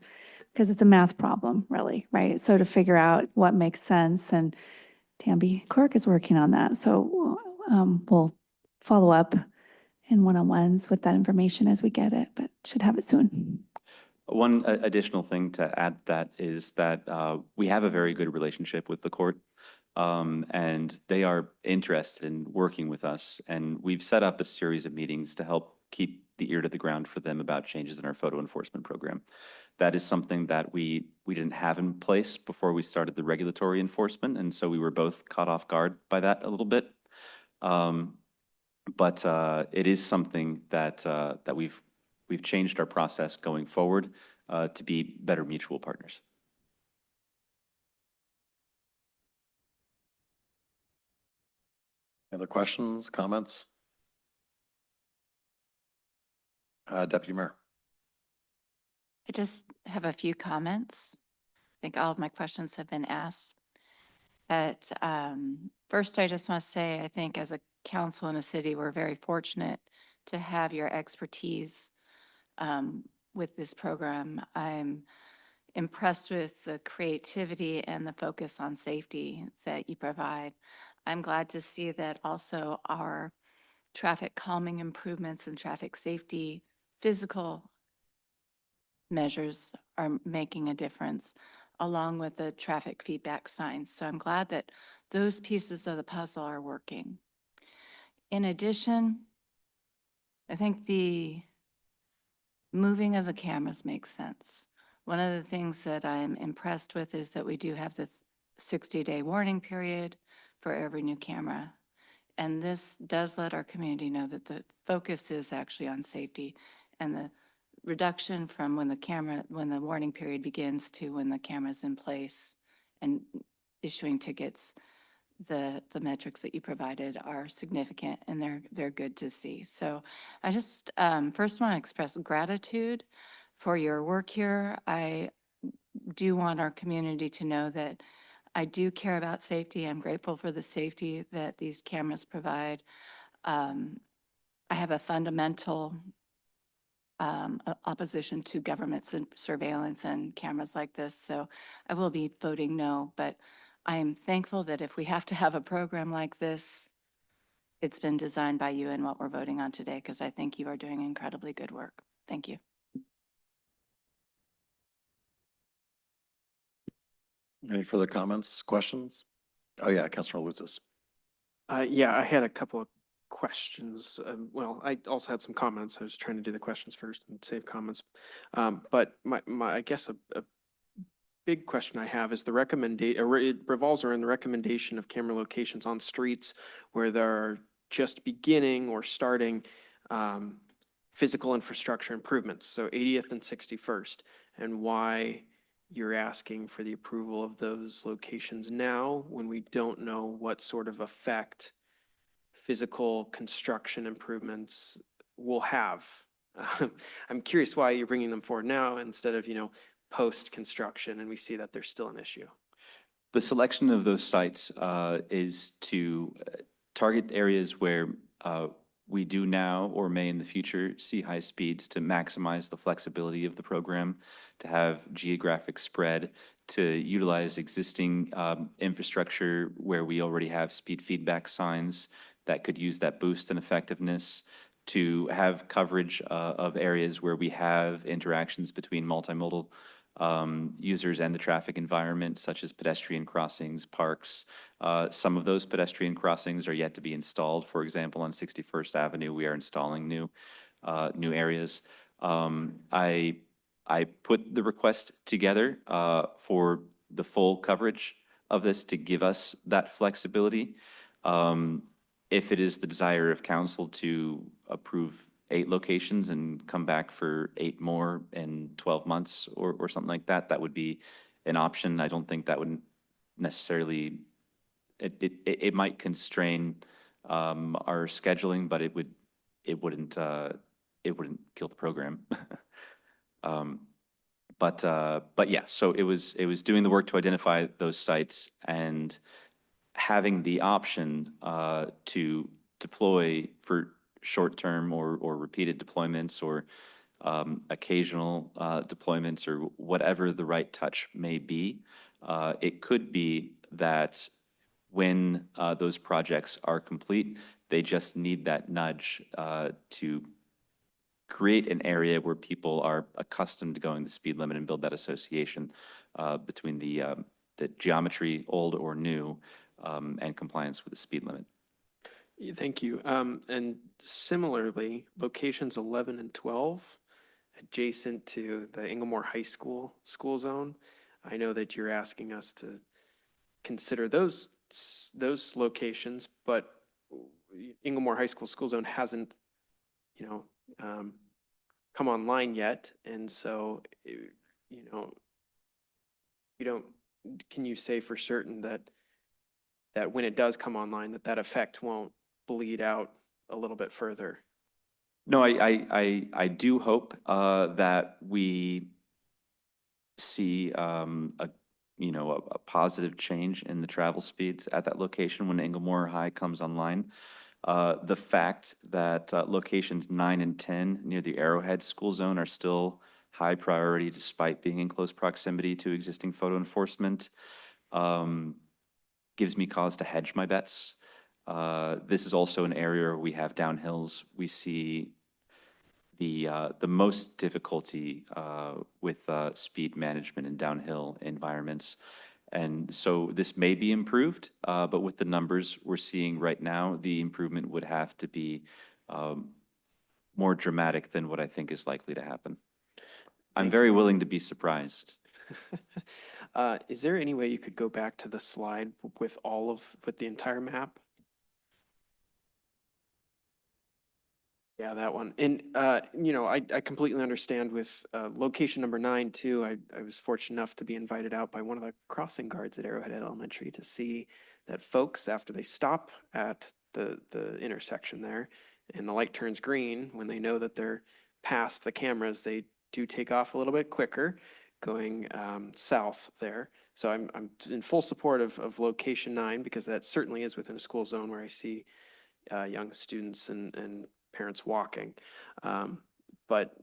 because it's a math problem, really, right? So to figure out what makes sense, and Tamby Cork is working on that. So we'll follow up in one-on-ones with that information as we get it, but should have it soon. One additional thing to add that is that we have a very good relationship with the court, and they are interested in working with us. And we've set up a series of meetings to help keep the ear to the ground for them about changes in our photo enforcement program. That is something that we didn't have in place before we started the regulatory enforcement, and so we were both caught off guard by that a little bit. But it is something that that we've changed our process going forward to be better mutual partners. Any other questions, comments? Deputy Mayor. I just have a few comments. I think all of my questions have been asked. But first, I just want to say, I think as a council in a city, we're very fortunate to have your expertise with this program. I'm impressed with the creativity and the focus on safety that you provide. I'm glad to see that also our traffic calming improvements and traffic safety physical measures are making a difference, along with the traffic feedback signs. So I'm glad that those pieces of the puzzle are working. In addition, I think the moving of the cameras makes sense. One of the things that I'm impressed with is that we do have this 60-day warning period for every new camera. And this does let our community know that the focus is actually on safety, and the reduction from when the warning period begins to when the camera's in place and issuing tickets, the metrics that you provided are significant, and they're good to see. So I just first want to express gratitude for your work here. I do want our community to know that I do care about safety. I'm grateful for the safety that these cameras provide. I have a fundamental opposition to government surveillance and cameras like this, so I will be voting no, but I'm thankful that if we have to have a program like this, it's been designed by you and what we're voting on today, because I think you are doing incredibly good work. Thank you. Any further comments, questions? Oh yeah, Councilor Lutzis. Yeah, I had a couple of questions. Well, I also had some comments. I was trying to do the questions first and save comments. But I guess a big question I have is the it revolves around the recommendation of camera locations on streets where they're just beginning or starting physical infrastructure improvements. So 80th and 61st, and why you're asking for the approval of those locations now when we don't know what sort of effect physical construction improvements will have. I'm curious why you're bringing them forward now instead of, post-construction, and we see that there's still an issue. The selection of those sites is to target areas where we do now or may in the future see high speeds to maximize the flexibility of the program, to have geographic spread, to utilize existing infrastructure where we already have speed feedback signs that could use that boost in effectiveness, to have coverage of areas where we have interactions between multimodal users and the traffic environment, such as pedestrian crossings, parks. Some of those pedestrian crossings are yet to be installed. For example, on 61st Avenue, we are installing new areas. I put the request together for the full coverage of this to give us that flexibility. If it is the desire of council to approve 8 locations and come back for 8 more in 12 months or something like that, that would be an option. I don't think that would necessarily, it might constrain our scheduling, but it wouldn't kill the program. But yeah, so it was doing the work to identify those sites and having the option to deploy for short-term or repeated deployments or occasional deployments or whatever the right touch may be. It could be that when those projects are complete, they just need that nudge to create an area where people are accustomed to going the speed limit and build that association between the geometry, old or new, and compliance with the speed limit. Thank you. And similarly, locations 11 and 12, adjacent to the Inglemore High School school zone. I know that you're asking us to consider those locations, but Inglemore High School school zone hasn't, come online yet, and so can you say for certain that when it does come online, that effect won't bleed out a little bit further? No, I do hope that we see a positive change in the travel speeds at that location when Inglemore High comes online. The fact that locations 9 and 10 near the Arrowhead school zone are still high priority despite being in close proximity to existing photo enforcement gives me cause to hedge my bets. This is also an area where we have downhills. We see the most difficulty with speed management in downhill environments. And so this may be improved, but with the numbers we're seeing right now, the improvement would have to be more dramatic than what I think is likely to happen. I'm very willing to be surprised. Is there any way you could go back to the slide with the entire map? Yeah, that one. And, I completely understand with location number 9 too. I was fortunate enough to be invited out by one of the crossing guards at Arrowhead Elementary to see that folks, after they stop at the intersection there and the light turns green, when they know that they're past the cameras, they do take off a little bit quicker going south there. So I'm in full support of location 9 because that certainly is within a school zone where I see young students and parents walking. But,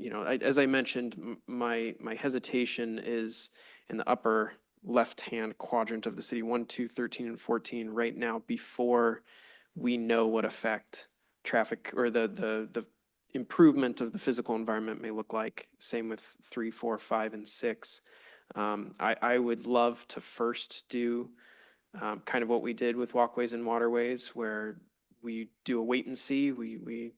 as I mentioned, my hesitation is in the upper left-hand quadrant of the city, 1, 2, 13, and 14 right now, before we know what effect traffic or the improvement of the physical environment may look like. Same with 3, 4, 5, and 6. I would love to first do kind of what we did with walkways and waterways, where we do a wait and see, we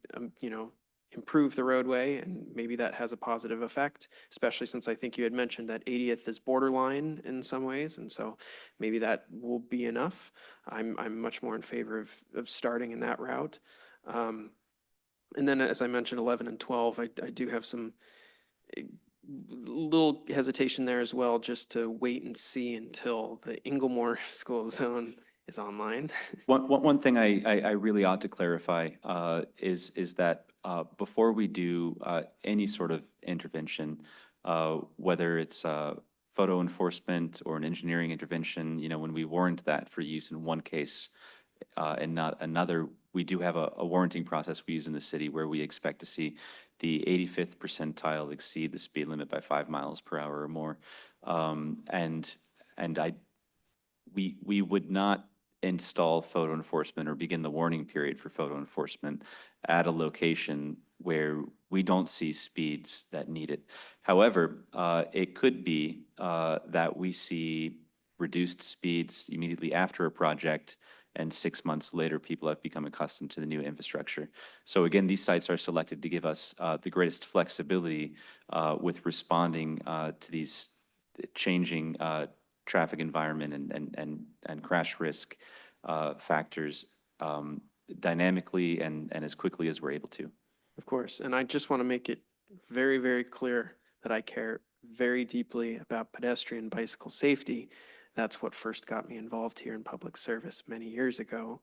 improve the roadway, and maybe that has a positive effect, especially since I think you had mentioned that 80th is borderline in some ways, and so maybe that will be enough. I'm much more in favor of starting in that route. And then, as I mentioned, 11 and 12, I do have some little hesitation there as well, just to wait and see until the Inglemore school zone is online. One thing I really ought to clarify is that before we do any sort of intervention, whether it's photo enforcement or an engineering intervention, when we warrant that for use in one case and not another, we do have a warranting process we use in the city where we expect to see the 85th percentile exceed the speed limit by 5 miles per hour or more. We would not install photo enforcement or begin the warning period for photo enforcement at a location where we don't see speeds that need it. However, it could be that we see reduced speeds immediately after a project, and 6 months later, people have become accustomed to the new infrastructure. So again, these sites are selected to give us the greatest flexibility with responding to these changing traffic environment and crash risk factors dynamically and as quickly as we're able to. Of course, and I just want to make it very, very clear that I care very deeply about pedestrian bicycle safety. That's what first got me involved here in public service many years ago,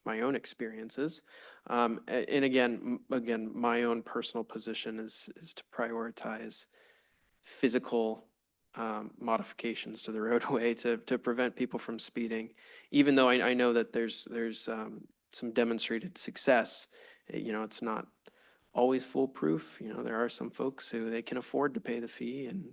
my own experiences. And again, my own personal position is to prioritize physical modifications to the roadway to prevent people from speeding. Even though I know that there's some demonstrated success, you know, it's not always foolproof. You know, there are some folks who they can afford to pay the fee, and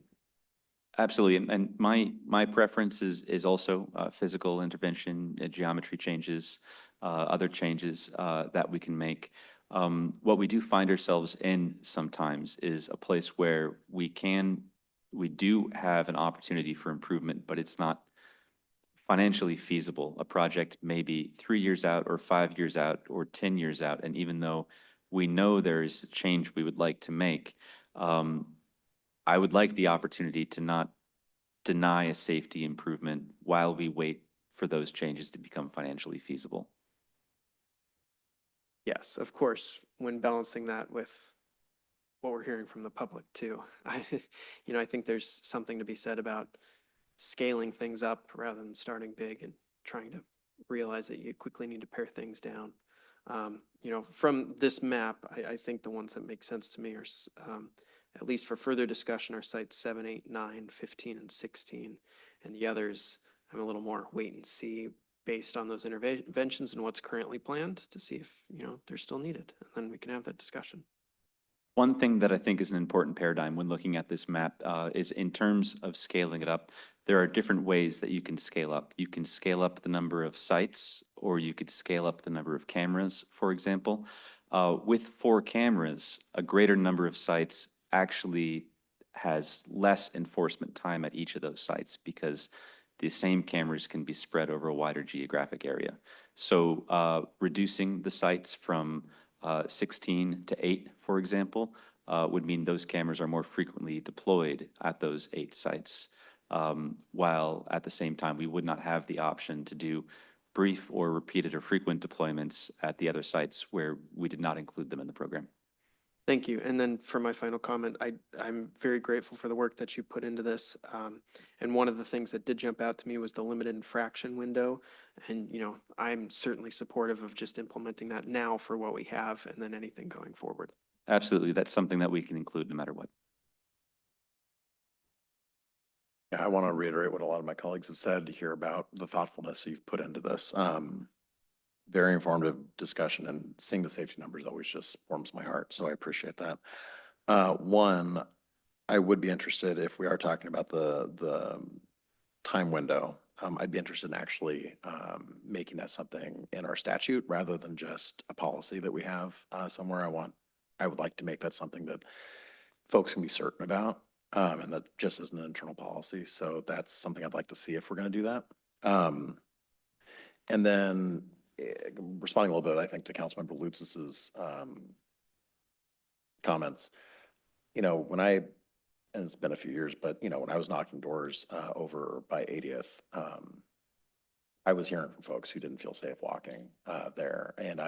Absolutely, and my preference is also physical intervention, geometry changes, other changes that we can make. What we do find ourselves in sometimes is a place where we do have an opportunity for improvement, but it's not financially feasible. A project may be 3 years out or 5 years out or 10 years out, and even though we know there is a change we would like to make, I would like the opportunity to not deny a safety improvement while we wait for those changes to become financially feasible. yes, of course, when balancing that with what we're hearing from the public too, I think there's something to be said about scaling things up rather than starting big and trying to realize that you quickly need to pare things down. From this map, I think the ones that make sense to me are, at least for further discussion, are sites 7, 8, 9, 15, and 16. And the others, I'm a little more wait and see based on those interventions and what's currently planned to see if, they're still needed. And then we can have that discussion. One thing that I think is an important paradigm when looking at this map is in terms of scaling it up, there are different ways that you can scale up. You can scale up the number of sites, or you could scale up the number of cameras, for example. With 4 cameras, a greater number of sites actually has less enforcement time at each of those sites because the same cameras can be spread over a wider geographic area. So reducing the sites from 16 to 8, for example, would mean those cameras are more frequently deployed at those 8 sites, while at the same time we would not have the option to do brief or repeated or frequent deployments at the other sites where we did not include them in the program. Thank you. And then for my final comment, I'm very grateful for the work that you put into this. And one of the things that did jump out to me was the limited infraction window. And, I'm certainly supportive of just implementing that now for what we have and then anything going forward. Absolutely. That's something that we can include no matter what. Yeah, I want to reiterate what a lot of my colleagues have said here about the thoughtfulness you've put into this. Very informative discussion, and seeing the safety numbers always just warms my heart. So I appreciate that. One, I would be interested if we are talking about the time window. I'd be interested in actually making that something in our statute rather than just a policy that we have somewhere. I would like to make that something that folks can be certain about, and that just isn't an internal policy. So that's something I'd like to see if we're going to do that. And then responding a little bit, I think, to Councilmember Lutz's comments, and it's been a few years, but, when I was knocking doors over by 80th, I was hearing from folks who didn't feel safe walking there. And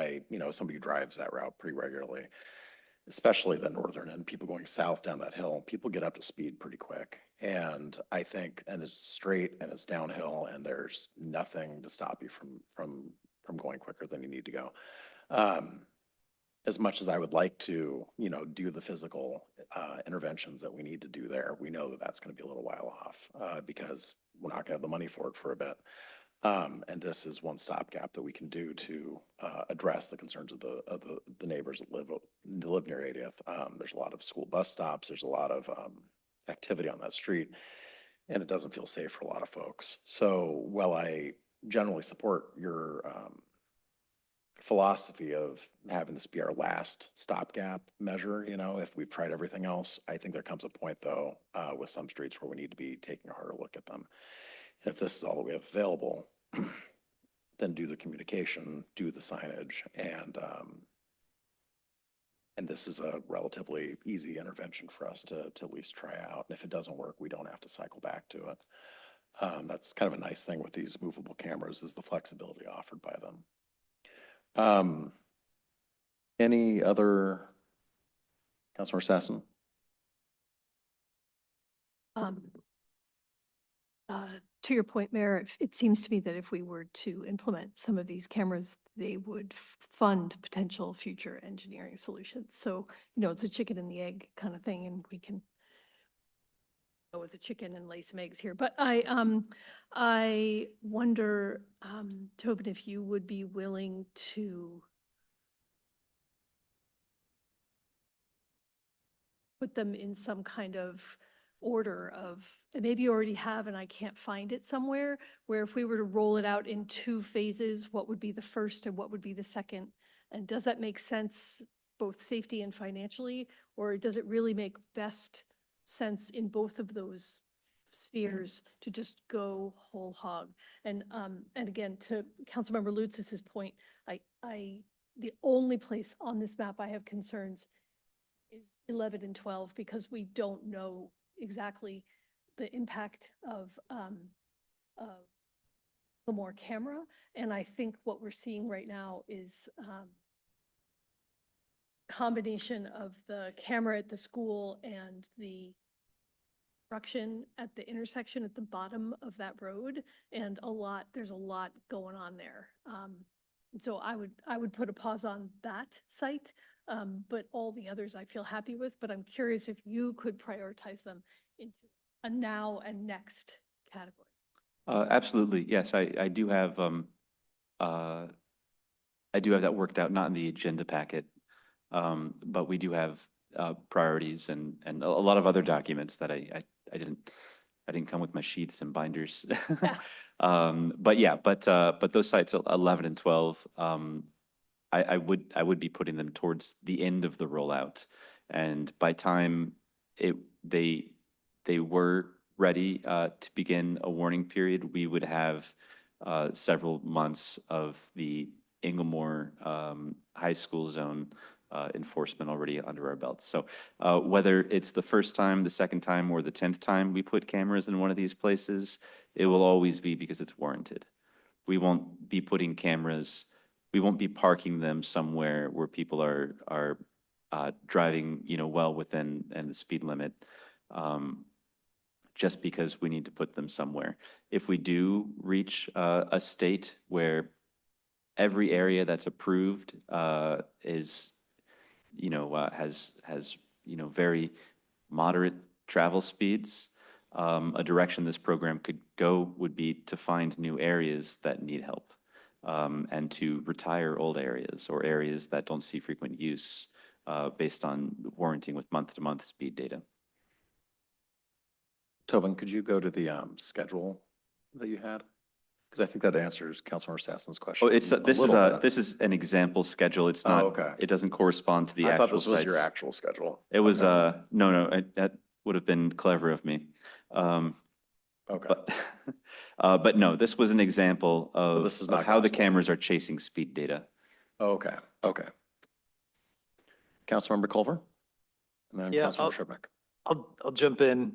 somebody who drives that route pretty regularly, especially the northern end, people going south down that hill, people get up to speed pretty quick. And I think, and it's straight and it's downhill and there's nothing to stop you from going quicker than you need to go. As much as I would like to, do the physical interventions that we need to do there, we know that that's going to be a little while off because we're not going to have the money for it for a bit. And this is one stopgap that we can do to address the concerns of the neighbors that live near 80th. There's a lot of school bus stops. There's a lot of activity on that street, and it doesn't feel safe for a lot of folks. So while I generally support your philosophy of having this be our last stopgap measure, if we've tried everything else, I think there comes a point though with some streets where we need to be taking a harder look at them. And if this is all that we have available, then do the communication, do the signage, and this is a relatively easy intervention for us to at least try out. And if it doesn't work, we don't have to cycle back to it. That's kind of a nice thing with these movable cameras is the flexibility offered by them. Any other, Councilmember Sassen? To your point, Mayor, it seems to me that if we were to implement some of these cameras, they would fund potential future engineering solutions. So, it's a chicken and the egg kind of thing, and we can with the chicken and lay some eggs here, but I wonder, Tobin, if you would be willing to put them in some kind of order of, and maybe you already have and I can't find it somewhere, where if we were to roll it out in 2 phases, what would be the first and what would be the second? And does that make sense, both safety and financially, or does it really make best sense in both of those spheres to just go whole hog? And again, to Councilmember Lutz's point, the only place on this map I have concerns is 11 and 12, because we don't know exactly the impact of the more camera. And I think what we're seeing right now is combination of the camera at the school and the construction at the intersection at the bottom of that road, and there's a lot going on there. And so I would put a pause on that site, but all the others I feel happy with, but I'm curious if you could prioritize them into a now and next category. Absolutely, yes, I do have that worked out, not in the agenda packet. But we do have priorities and a lot of other documents that I didn't come with my sheaths and binders. But those sites 11 and 12, I would be putting them towards the end of the rollout, and by time they were ready to begin a warning period, we would have several months of the Inglemore High School zone enforcement already under our belts. So whether it's the first time, the second time, or the 10th time we put cameras in one of these places, it will always be because it's warranted. We won't be putting cameras, we won't be parking them somewhere where people are driving, well within the speed limit, just because we need to put them somewhere. If we do reach a state where every area that's approved is has very moderate travel speeds, a direction this program could go would be to find new areas that need help, and to retire old areas or areas that don't see frequent use based on warranting with month-to-month speed data. Tobin, could you go to the schedule that you had? Because I think that answers Councilmember Sassoon's question. Oh, this is an example schedule. It's not, okay. It doesn't correspond to the I actual thought this was your sites. actual schedule. It was, Okay. no, that would have been clever of me. Okay. But no, this was an example of, this is of not how the gospel. cameras are chasing speed data. Okay, okay. Councilmember Culver? And then Yeah, Councilmember Sherbeck. I'll jump in.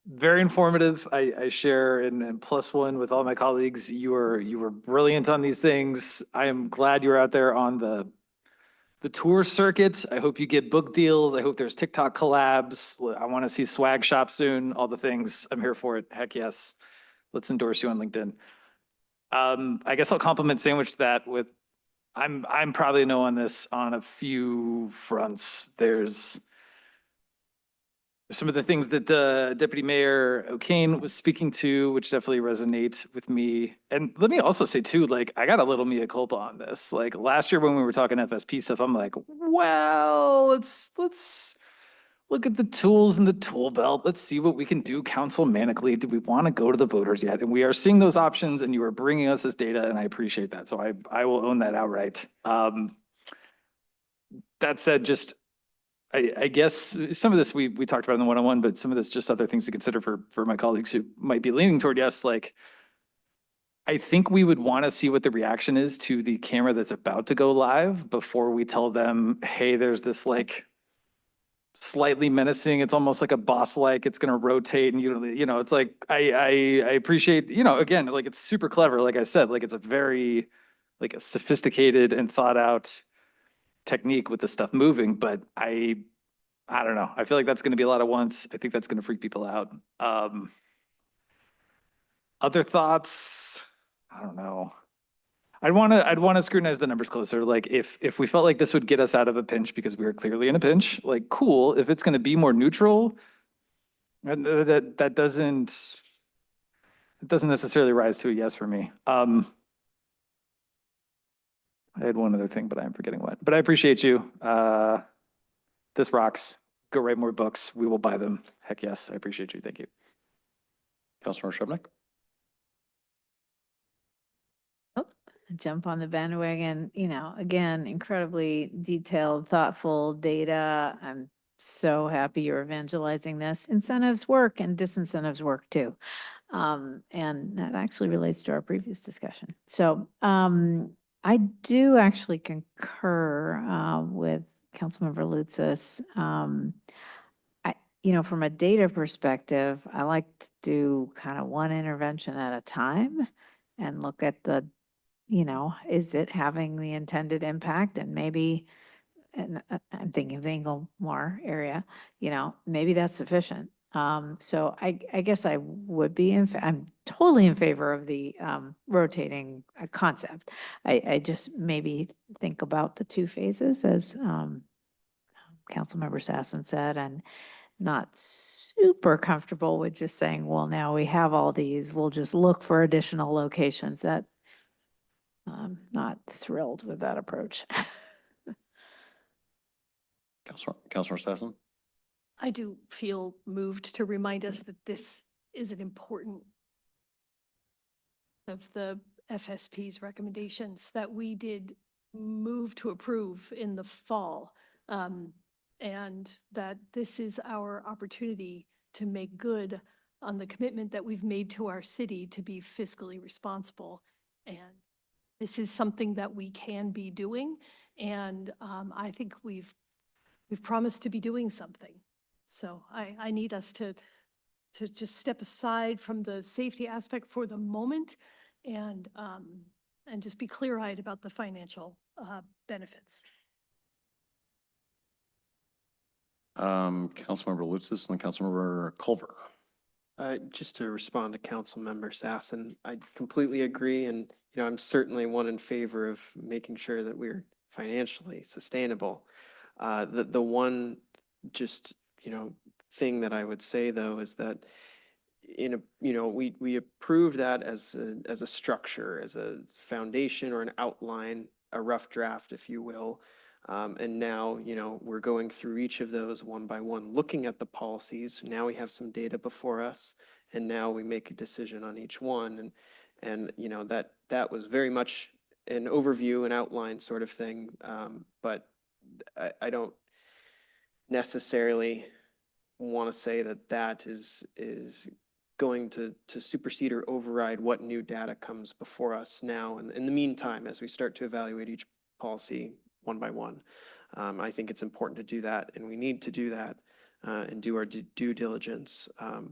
Very informative. I share and +1 with all my colleagues. You were brilliant on these things. I am glad you're out there on the tour circuit. I hope you get book deals. I hope there's TikTok collabs. I want to see swag shop soon. All the things. I'm here for it. Heck yes. Let's endorse you on LinkedIn. I guess I'll compliment sandwich that with I'm probably a no on this on a few fronts. There's some of the things that Deputy Mayor O'Kane was speaking to, which definitely resonate with me. And let me also say too, like, I got a little mea culpa on this. Like last year when we were talking FSP stuff, I'm like, well, let's look at the tools in the tool belt. Let's see what we can do councilmanically. Do we want to go to the voters yet? And we are seeing those options, and you are bringing us this data, and I appreciate that. So I will own that outright. That said, just I guess some of this we talked about in the one-on-one, but some of this just other things to consider for my colleagues who might be leaning toward yes. Like, I think we would want to see what the reaction is to the camera that's about to go live before we tell them, hey, there's this like slightly menacing, it's almost like a boss-like, it's going to rotate, and it's like I appreciate, again, like it's super clever, like I said, like it's a very like a sophisticated and thought out technique with the stuff moving, but I don't know. I feel like that's going to be a lot at once. I think that's going to freak people out. Other thoughts? I don't know. I'd want to scrutinize the numbers closer. Like if we felt like this would get us out of a pinch because we were clearly in a pinch, like cool. If it's going to be more neutral, And that doesn't, it doesn't necessarily rise to a yes for me. I had one other thing, but I'm forgetting what. But I appreciate you. This rocks. Go write more books. We will buy them. Heck yes. I appreciate you. Thank you. Councilmember Shrubnik? Jump on the bandwagon, again, incredibly detailed, thoughtful data. I'm so happy you're evangelizing this. Incentives work and disincentives work too. And that actually relates to our previous discussion. So I do actually concur with Councilmember Lutsis. From a data perspective, I like to do kind of one intervention at a time and look at is it having the intended impact? And maybe, and I'm thinking of the Inglemoor area, maybe that's sufficient. So I guess I would be I'm totally in favor of the rotating concept. I just maybe think about the two phases as Councilmember Sassen said, and not super comfortable with just saying, well, now we have all these, we'll just look for additional locations. That I'm not thrilled with that approach. Councilor Sassen? I do feel moved to remind us that this is an important of the FSP's recommendations that we did move to approve in the fall. And that this is our opportunity to make good on the commitment that we've made to our city to be fiscally responsible. And this is something that we can be doing. And I think we've promised to be doing something. So I need us to just step aside from the safety aspect for the moment and just be clear-eyed about the financial benefits. Councilmember Lutsis and then Councilmember Culver. Just to respond to Councilmember Sassen, I completely agree. And, I'm certainly one in favor of making sure that we're financially sustainable. The one just, thing that I would say though, is that we approved that as a structure, as a foundation or an outline, a rough draft, if you will. And now, we're going through each of those one by one, looking at the policies. Now we have some data before us, and now we make a decision on each one. And that was very much an overview, an outline sort of thing. But I don't necessarily want to say that is going to supersede or override what new data comes before us now. And in the meantime, as we start to evaluate each policy one by one, I think it's important to do that, and we need to do that and do our due diligence.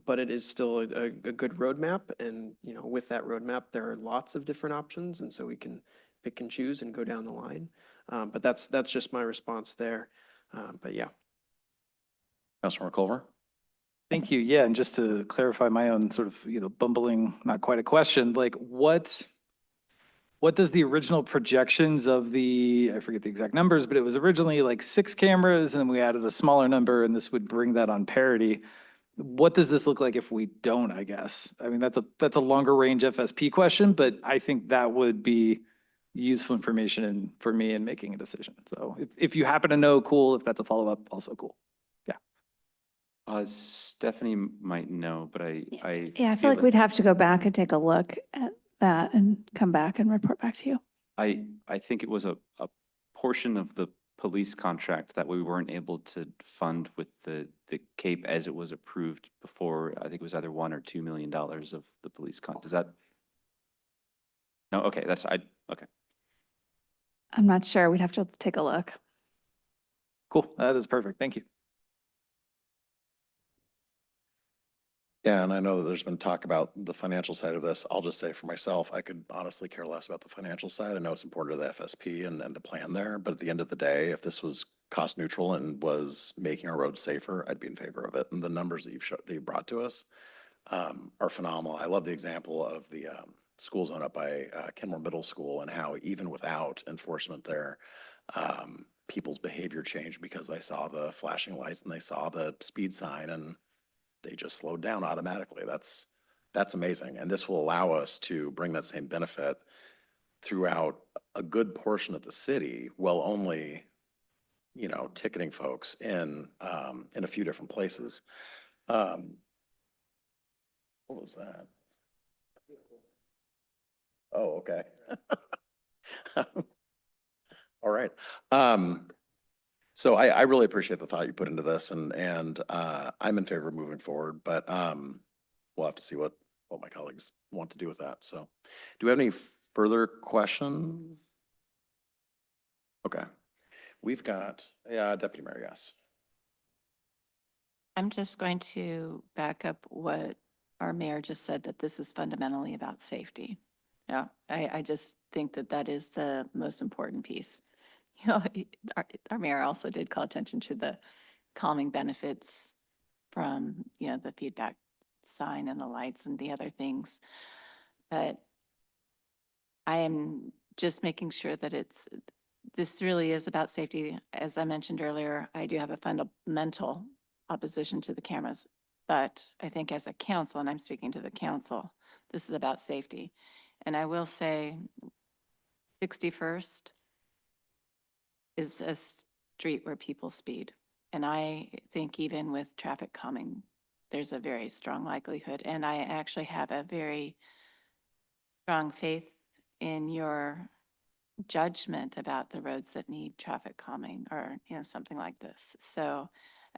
But it is still a good roadmap, and with that roadmap, there are lots of different options, and so we can pick and choose and go down the line. But that's just my response there. But yeah. Councilmember Culver? Thank you. Yeah, and just to clarify my own sort of, bumbling, not quite a question, like what does the original projections of I forget the exact numbers, but it was originally like 6 cameras and then we added a smaller number and this would bring that on parity. What does this look like if we don't, I guess? I mean, that's a longer range FSP question, but I think that would be useful information for me in making a decision. So if you happen to know, cool. If that's a follow-up, also cool. Stephanie might know, but I I feel like we'd have to go back and take a look at that and come back and report back to you. I think it was a portion of the police contract that we weren't able to fund with the CAPE as it was approved before. I think it was either $1 or $2 million of the police Does that? No, okay, okay. I'm not sure. We'd have to take a look. Cool, that is perfect. Thank you. Yeah, and I know that there's been talk about the financial side of this. I'll just say for myself, I could honestly care less about the financial side. I know it's important to the FSP and the plan there, but at the end of the day, if this was cost neutral and was making our roads safer, I'd be in favor of it. And the numbers that you brought to us are phenomenal. I love the example of the school zone up by Kenmore Middle School and how even without enforcement there, people's behavior changed because they saw the flashing lights and they saw the speed sign, and they just slowed down automatically. That's amazing. And this will allow us to bring that same benefit throughout a good portion of the city, while only, you know, ticketing folks in a few different places. What was that? Oh, okay. All right. So I really appreciate the thought you put into this, and I'm in favor of moving forward, but we'll have to see what my colleagues want to do with that. So do we have any further questions? Okay. We've got, Deputy Mayor, yes. I'm just going to back up what our mayor just said, that this is fundamentally about safety. Yeah, I just think that that is the most important piece. You know, our mayor also did call attention to the calming benefits from, you know, the feedback sign and the lights and the other things. But I am just making sure that this really is about safety. As I mentioned earlier, I do have a fundamental opposition to the cameras, but I think as a council, and I'm speaking to the council, this is about safety. And I will say 61st is a street where people speed. And I think even with traffic calming, there's a very strong likelihood. And I actually have a very strong faith in your judgment about the roads that need traffic calming, or, you know, something like this. So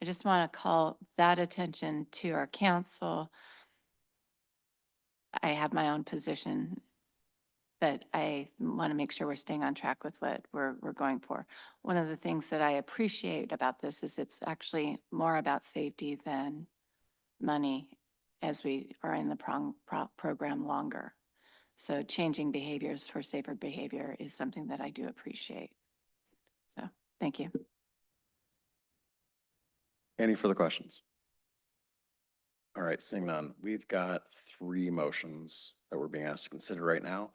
I just want to call that attention to our council. I have my own position, but I want to make sure we're staying on track with what we're going for. One of the things that I appreciate about this is it's actually more about safety than money, as we are in the program longer. So changing behaviors for safer behavior is something that I do appreciate. So thank you. Any further questions? All right, seeing none, we've got 3 motions that we're being asked to consider right now.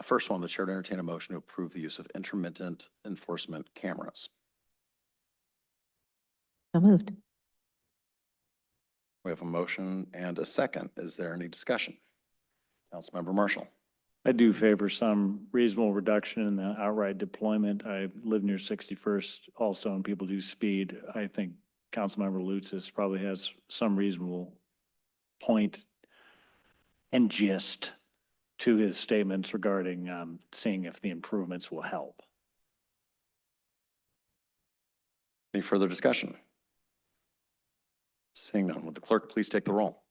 First one, the chair to entertain a motion to approve the use of intermittent enforcement cameras. So moved. We have a motion and a second. Is there any discussion? Councilmember Marshall. I do favor some reasonable reduction in the outright deployment. I live near 61st also, and people do speed. I think Councilmember Lutzis probably has some reasonable point and gist to his statements regarding seeing if the improvements will help. Any further discussion? Seeing none, would the clerk please take the roll?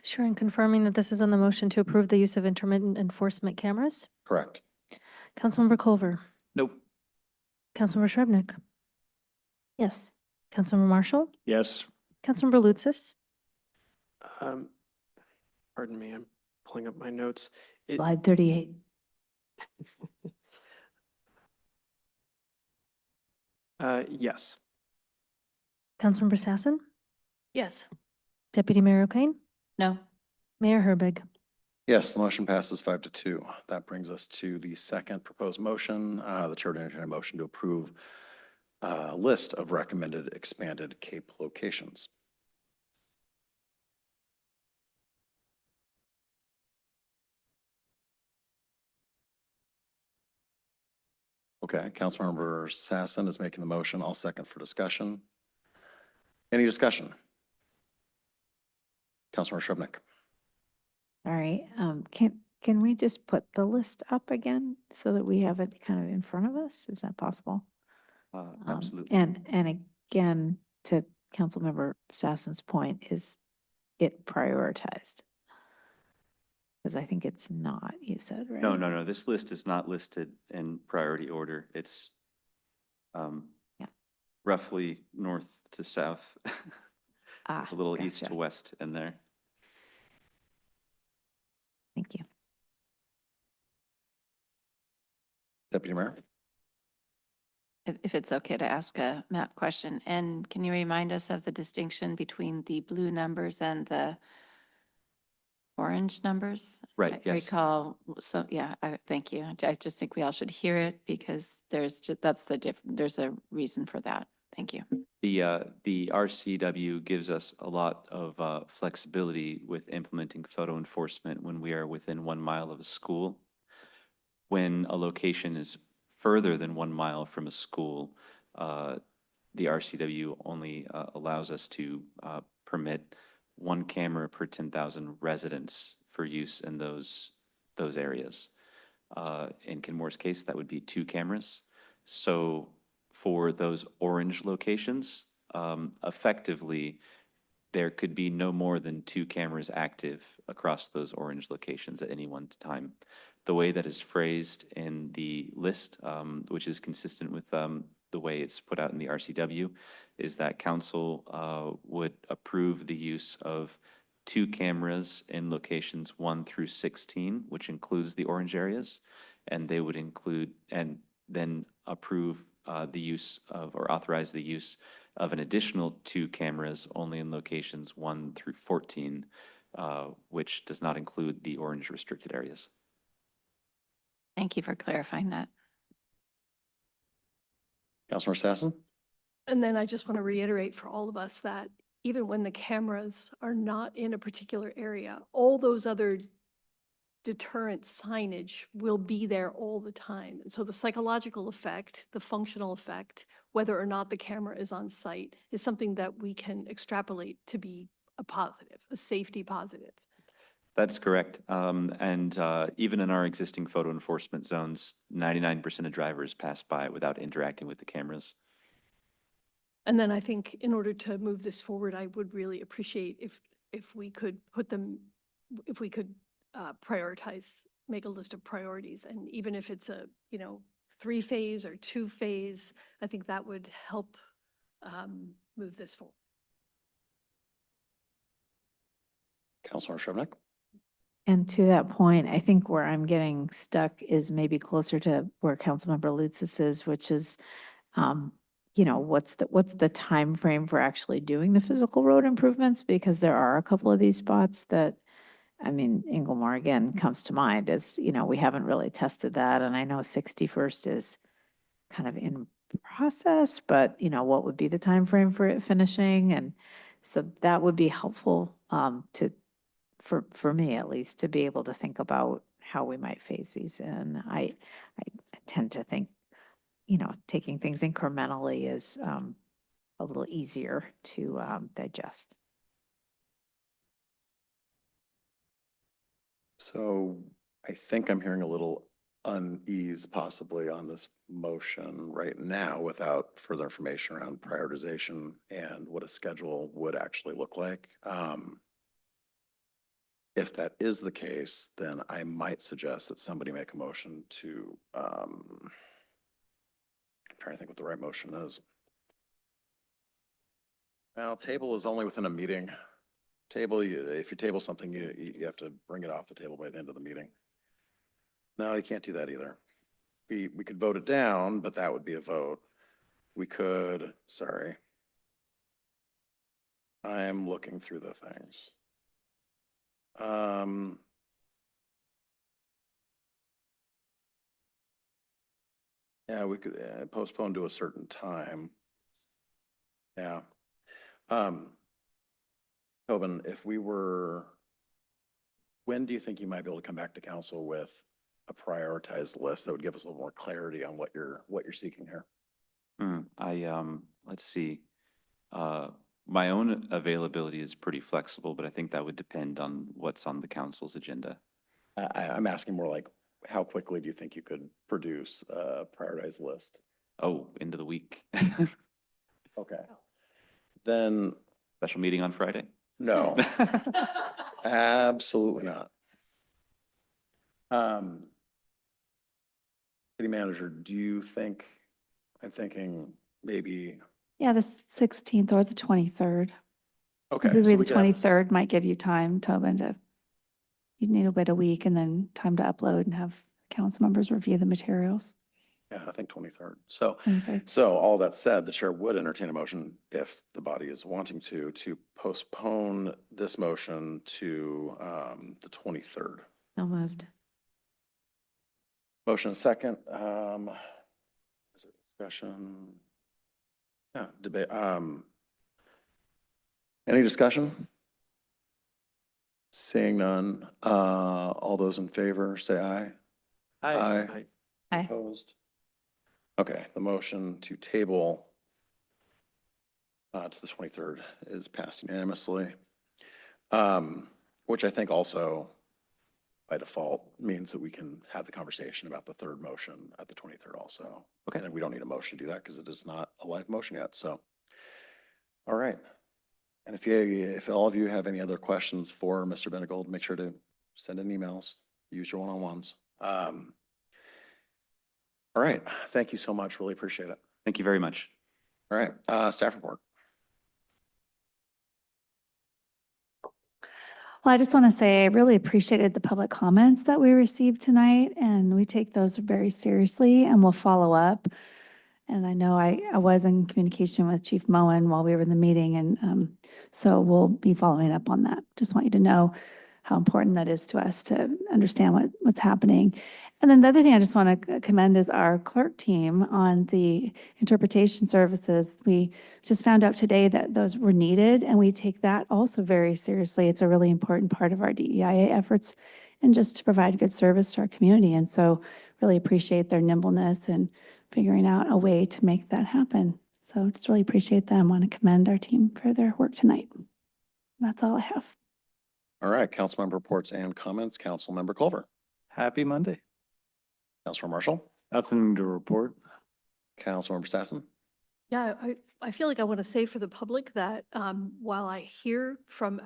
Sure, and confirming that this is on the motion to approve the use of intermittent enforcement cameras. Correct. Councilmember Culver. Nope. Councilmember Shrubnik. Yes. Councilmember Marshall. Yes. Councilmember Lutzis. Pardon me, I'm pulling up my notes. Slide 38. Yes. Councilmember Sassen. Yes. Deputy Mayor O'Kane. No. Mayor Herbig. Yes, the motion passes 5-2. That brings us to the second proposed motion. The chair to entertain a motion to approve a list of recommended expanded CAPE locations. Okay, Councilmember Sassen is making the motion. I'll second for discussion. Any discussion? Councilmember Shrubnik. All right. Can we just put the list up again so that we have it kind of in front of us? Is that possible? Absolutely. And again, to Councilmember Sassen's point, is it prioritized? Because I think it's not, you said, right? No. This list is not listed in priority order. It's roughly north to south, a little east gotcha. to west in there. Thank you. Deputy Mayor. If it's okay to ask a map question, and can you remind us of the distinction between the blue numbers and the orange numbers? Right, I yes. recall, so yeah, thank you. I just think we all should hear it because there's a reason for that. Thank you. The RCW gives us a lot of flexibility with implementing photo enforcement when we are within 1 mile of a school. When a location is further than 1 mile from a school, the RCW only allows us to permit 1 camera per 10,000 residents for use in those areas. In Kenmore's case, that would be 2 cameras. So for those orange locations, effectively, there could be no more than 2 cameras active across those orange locations at any one time. The way that is phrased in the list, which is consistent with the way it's put out in the RCW, is that council would approve the use of 2 cameras in locations 1 through 16, which includes the orange areas, and they would include and then approve the use of or authorize the use of an additional 2 cameras only in locations 1 through 14, which does not include the orange restricted areas. Thank you for clarifying that. Councilmember Sassen? And then I just want to reiterate for all of us that even when the cameras are not in a particular area, all those other deterrent signage will be there all the time. And so the psychological effect, the functional effect, whether or not the camera is on site, is something that we can extrapolate to be a positive, a safety positive. That's correct. And even in our existing photo enforcement zones, 99% of drivers pass by without interacting with the cameras. And then I think in order to move this forward, I would really appreciate if we could put them, if we could prioritize, make a list of priorities. And even if it's a, 3-phase or 2-phase, I think that would help move this forward. Councilmember Shrubnik? And to that point, I think where I'm getting stuck is maybe closer to where Councilmember Lutzis is, which is, what's the time frame for actually doing the physical road improvements? Because there are a couple of these spots that, Inglemore again comes to mind as, we haven't really tested that. And I know 61st is kind of in process, but what would be the time frame for it finishing? And so that would be helpful for me at least, to be able to think about how we might phase these in. I tend to think, taking things incrementally is a little easier to digest. So I think I'm hearing a little unease possibly on this motion right now without further information around prioritization and what a schedule would actually look like. If that is the case, then I might suggest that somebody make a motion to, I'm trying to think what the right motion is. Well, table is only within a meeting. If you table something, you have to bring it off the table by the end of the meeting. No, you can't do that either. We could vote it down, but that would be a vote. We could, sorry. I'm looking through the things. Yeah, we could postpone to a certain time. Yeah. Tobin, when do you think you might be able to come back to council with a prioritized list that would give us a little more clarity on what you're seeking here? Let's see. My own availability is pretty flexible, but I think that would depend on what's on the council's agenda. I'm asking more like, how quickly do you think you could produce a prioritized list? Oh, end of the week. Okay. Then. Special meeting on Friday? No. Absolutely not. City manager, do you think, I'm thinking maybe. Yeah, the 16th or the 23rd. Okay. Maybe so the we could have this- 23rd might give you time, Tobin, you'd need a bit a week and then time to upload and have council members review the materials. Yeah, I think 23rd. So, 23rd. so all that said, the chair would entertain a motion if the body is wanting to postpone this motion to the 23rd. So moved. Motion second. Is it discussion? Yeah, debate. Any discussion? Seeing none, all those in favor, say aye. Aye. Aye. Opposed? Okay, the motion to table to the 23rd is passed unanimously. Which I think also by default means that we can have the conversation about the third motion at the 23rd also. Okay. And we don't need a motion to do that because it is not a live motion yet, so. All right. And if all of you have any other questions for Mr. Benegold, make sure to send in emails, use your one-on-ones. All right, thank you so much, really appreciate it. Thank you very much. All right, staff report. Well, I just want to say I really appreciated the public comments that we received tonight, and we take those very seriously and we'll follow up. And I know I was in communication with Chief Moen while we were in the meeting, and so we'll be following up on that. Just want you to know how important that is to us to understand what's happening. And then the other thing I just want to commend is our clerk team on the interpretation services. We just found out today that those were needed, and we take that also very seriously. It's a really important part of our DEIA efforts and just to provide good service to our community. And so really appreciate their nimbleness and figuring out a way to make that happen. So just really appreciate them. Want to commend our team for their work tonight. That's all I have. All right, council member reports and comments. Council member Culver. Happy Monday. Councilor Marshall. Nothing to report. Council member Sassen. Yeah, I feel like I want to say for the public that while I hear from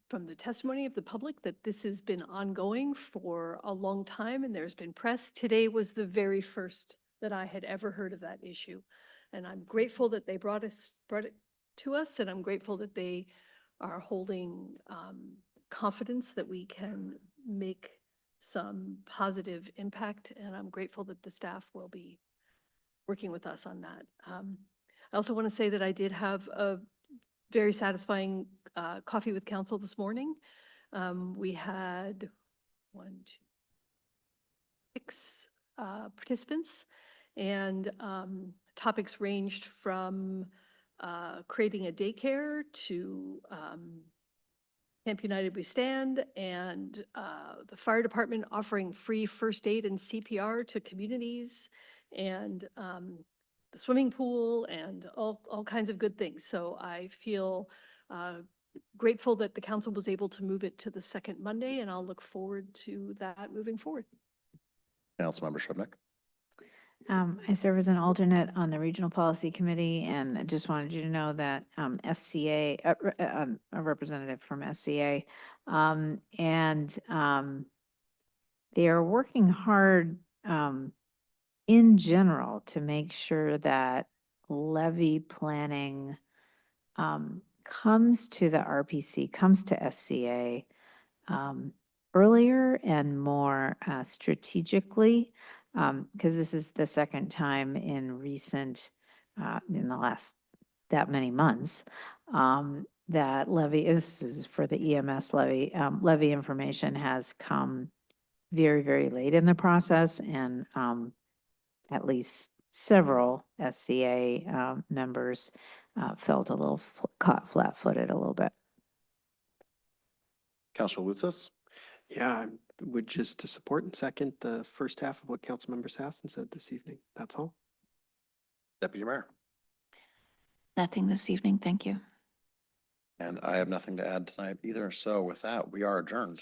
from the testimony of the public that this has been ongoing for a long time and there's been press, today was the very first that I had ever heard of that issue. And I'm grateful that they brought it to us, and I'm grateful that they are holding confidence that we can make some positive impact, and I'm grateful that the staff will be working with us on that. I also want to say that I did have a very satisfying coffee with council this morning. We had 6 participants, and topics ranged from creating a daycare to Camp United We Stand, and the fire department offering free first aid and CPR to communities, and the swimming pool, and all kinds of good things. So I feel grateful that the council was able to move it to the second Monday, and I'll look forward to that moving forward. Councilmember Shubnik. I serve as an alternate on the Regional Policy Committee, and I just wanted you to know that SCA, a representative from SCA, and they are working hard in general to make sure that levy planning comes to the RPC, comes to SCA earlier and more strategically. Because this is the second time in in the last that many months, that levy, this is for the EMS levy, levy information has come very, very late in the process, and at least several SCA members felt a little caught flat-footed a little bit. Councilor Lutzis. Yeah, I would just to support and second the first half of what Councilmember Sassen said this evening. That's all. Deputy Mayor. Nothing this evening, thank you. And I have nothing to add tonight either. So with that, we are adjourned.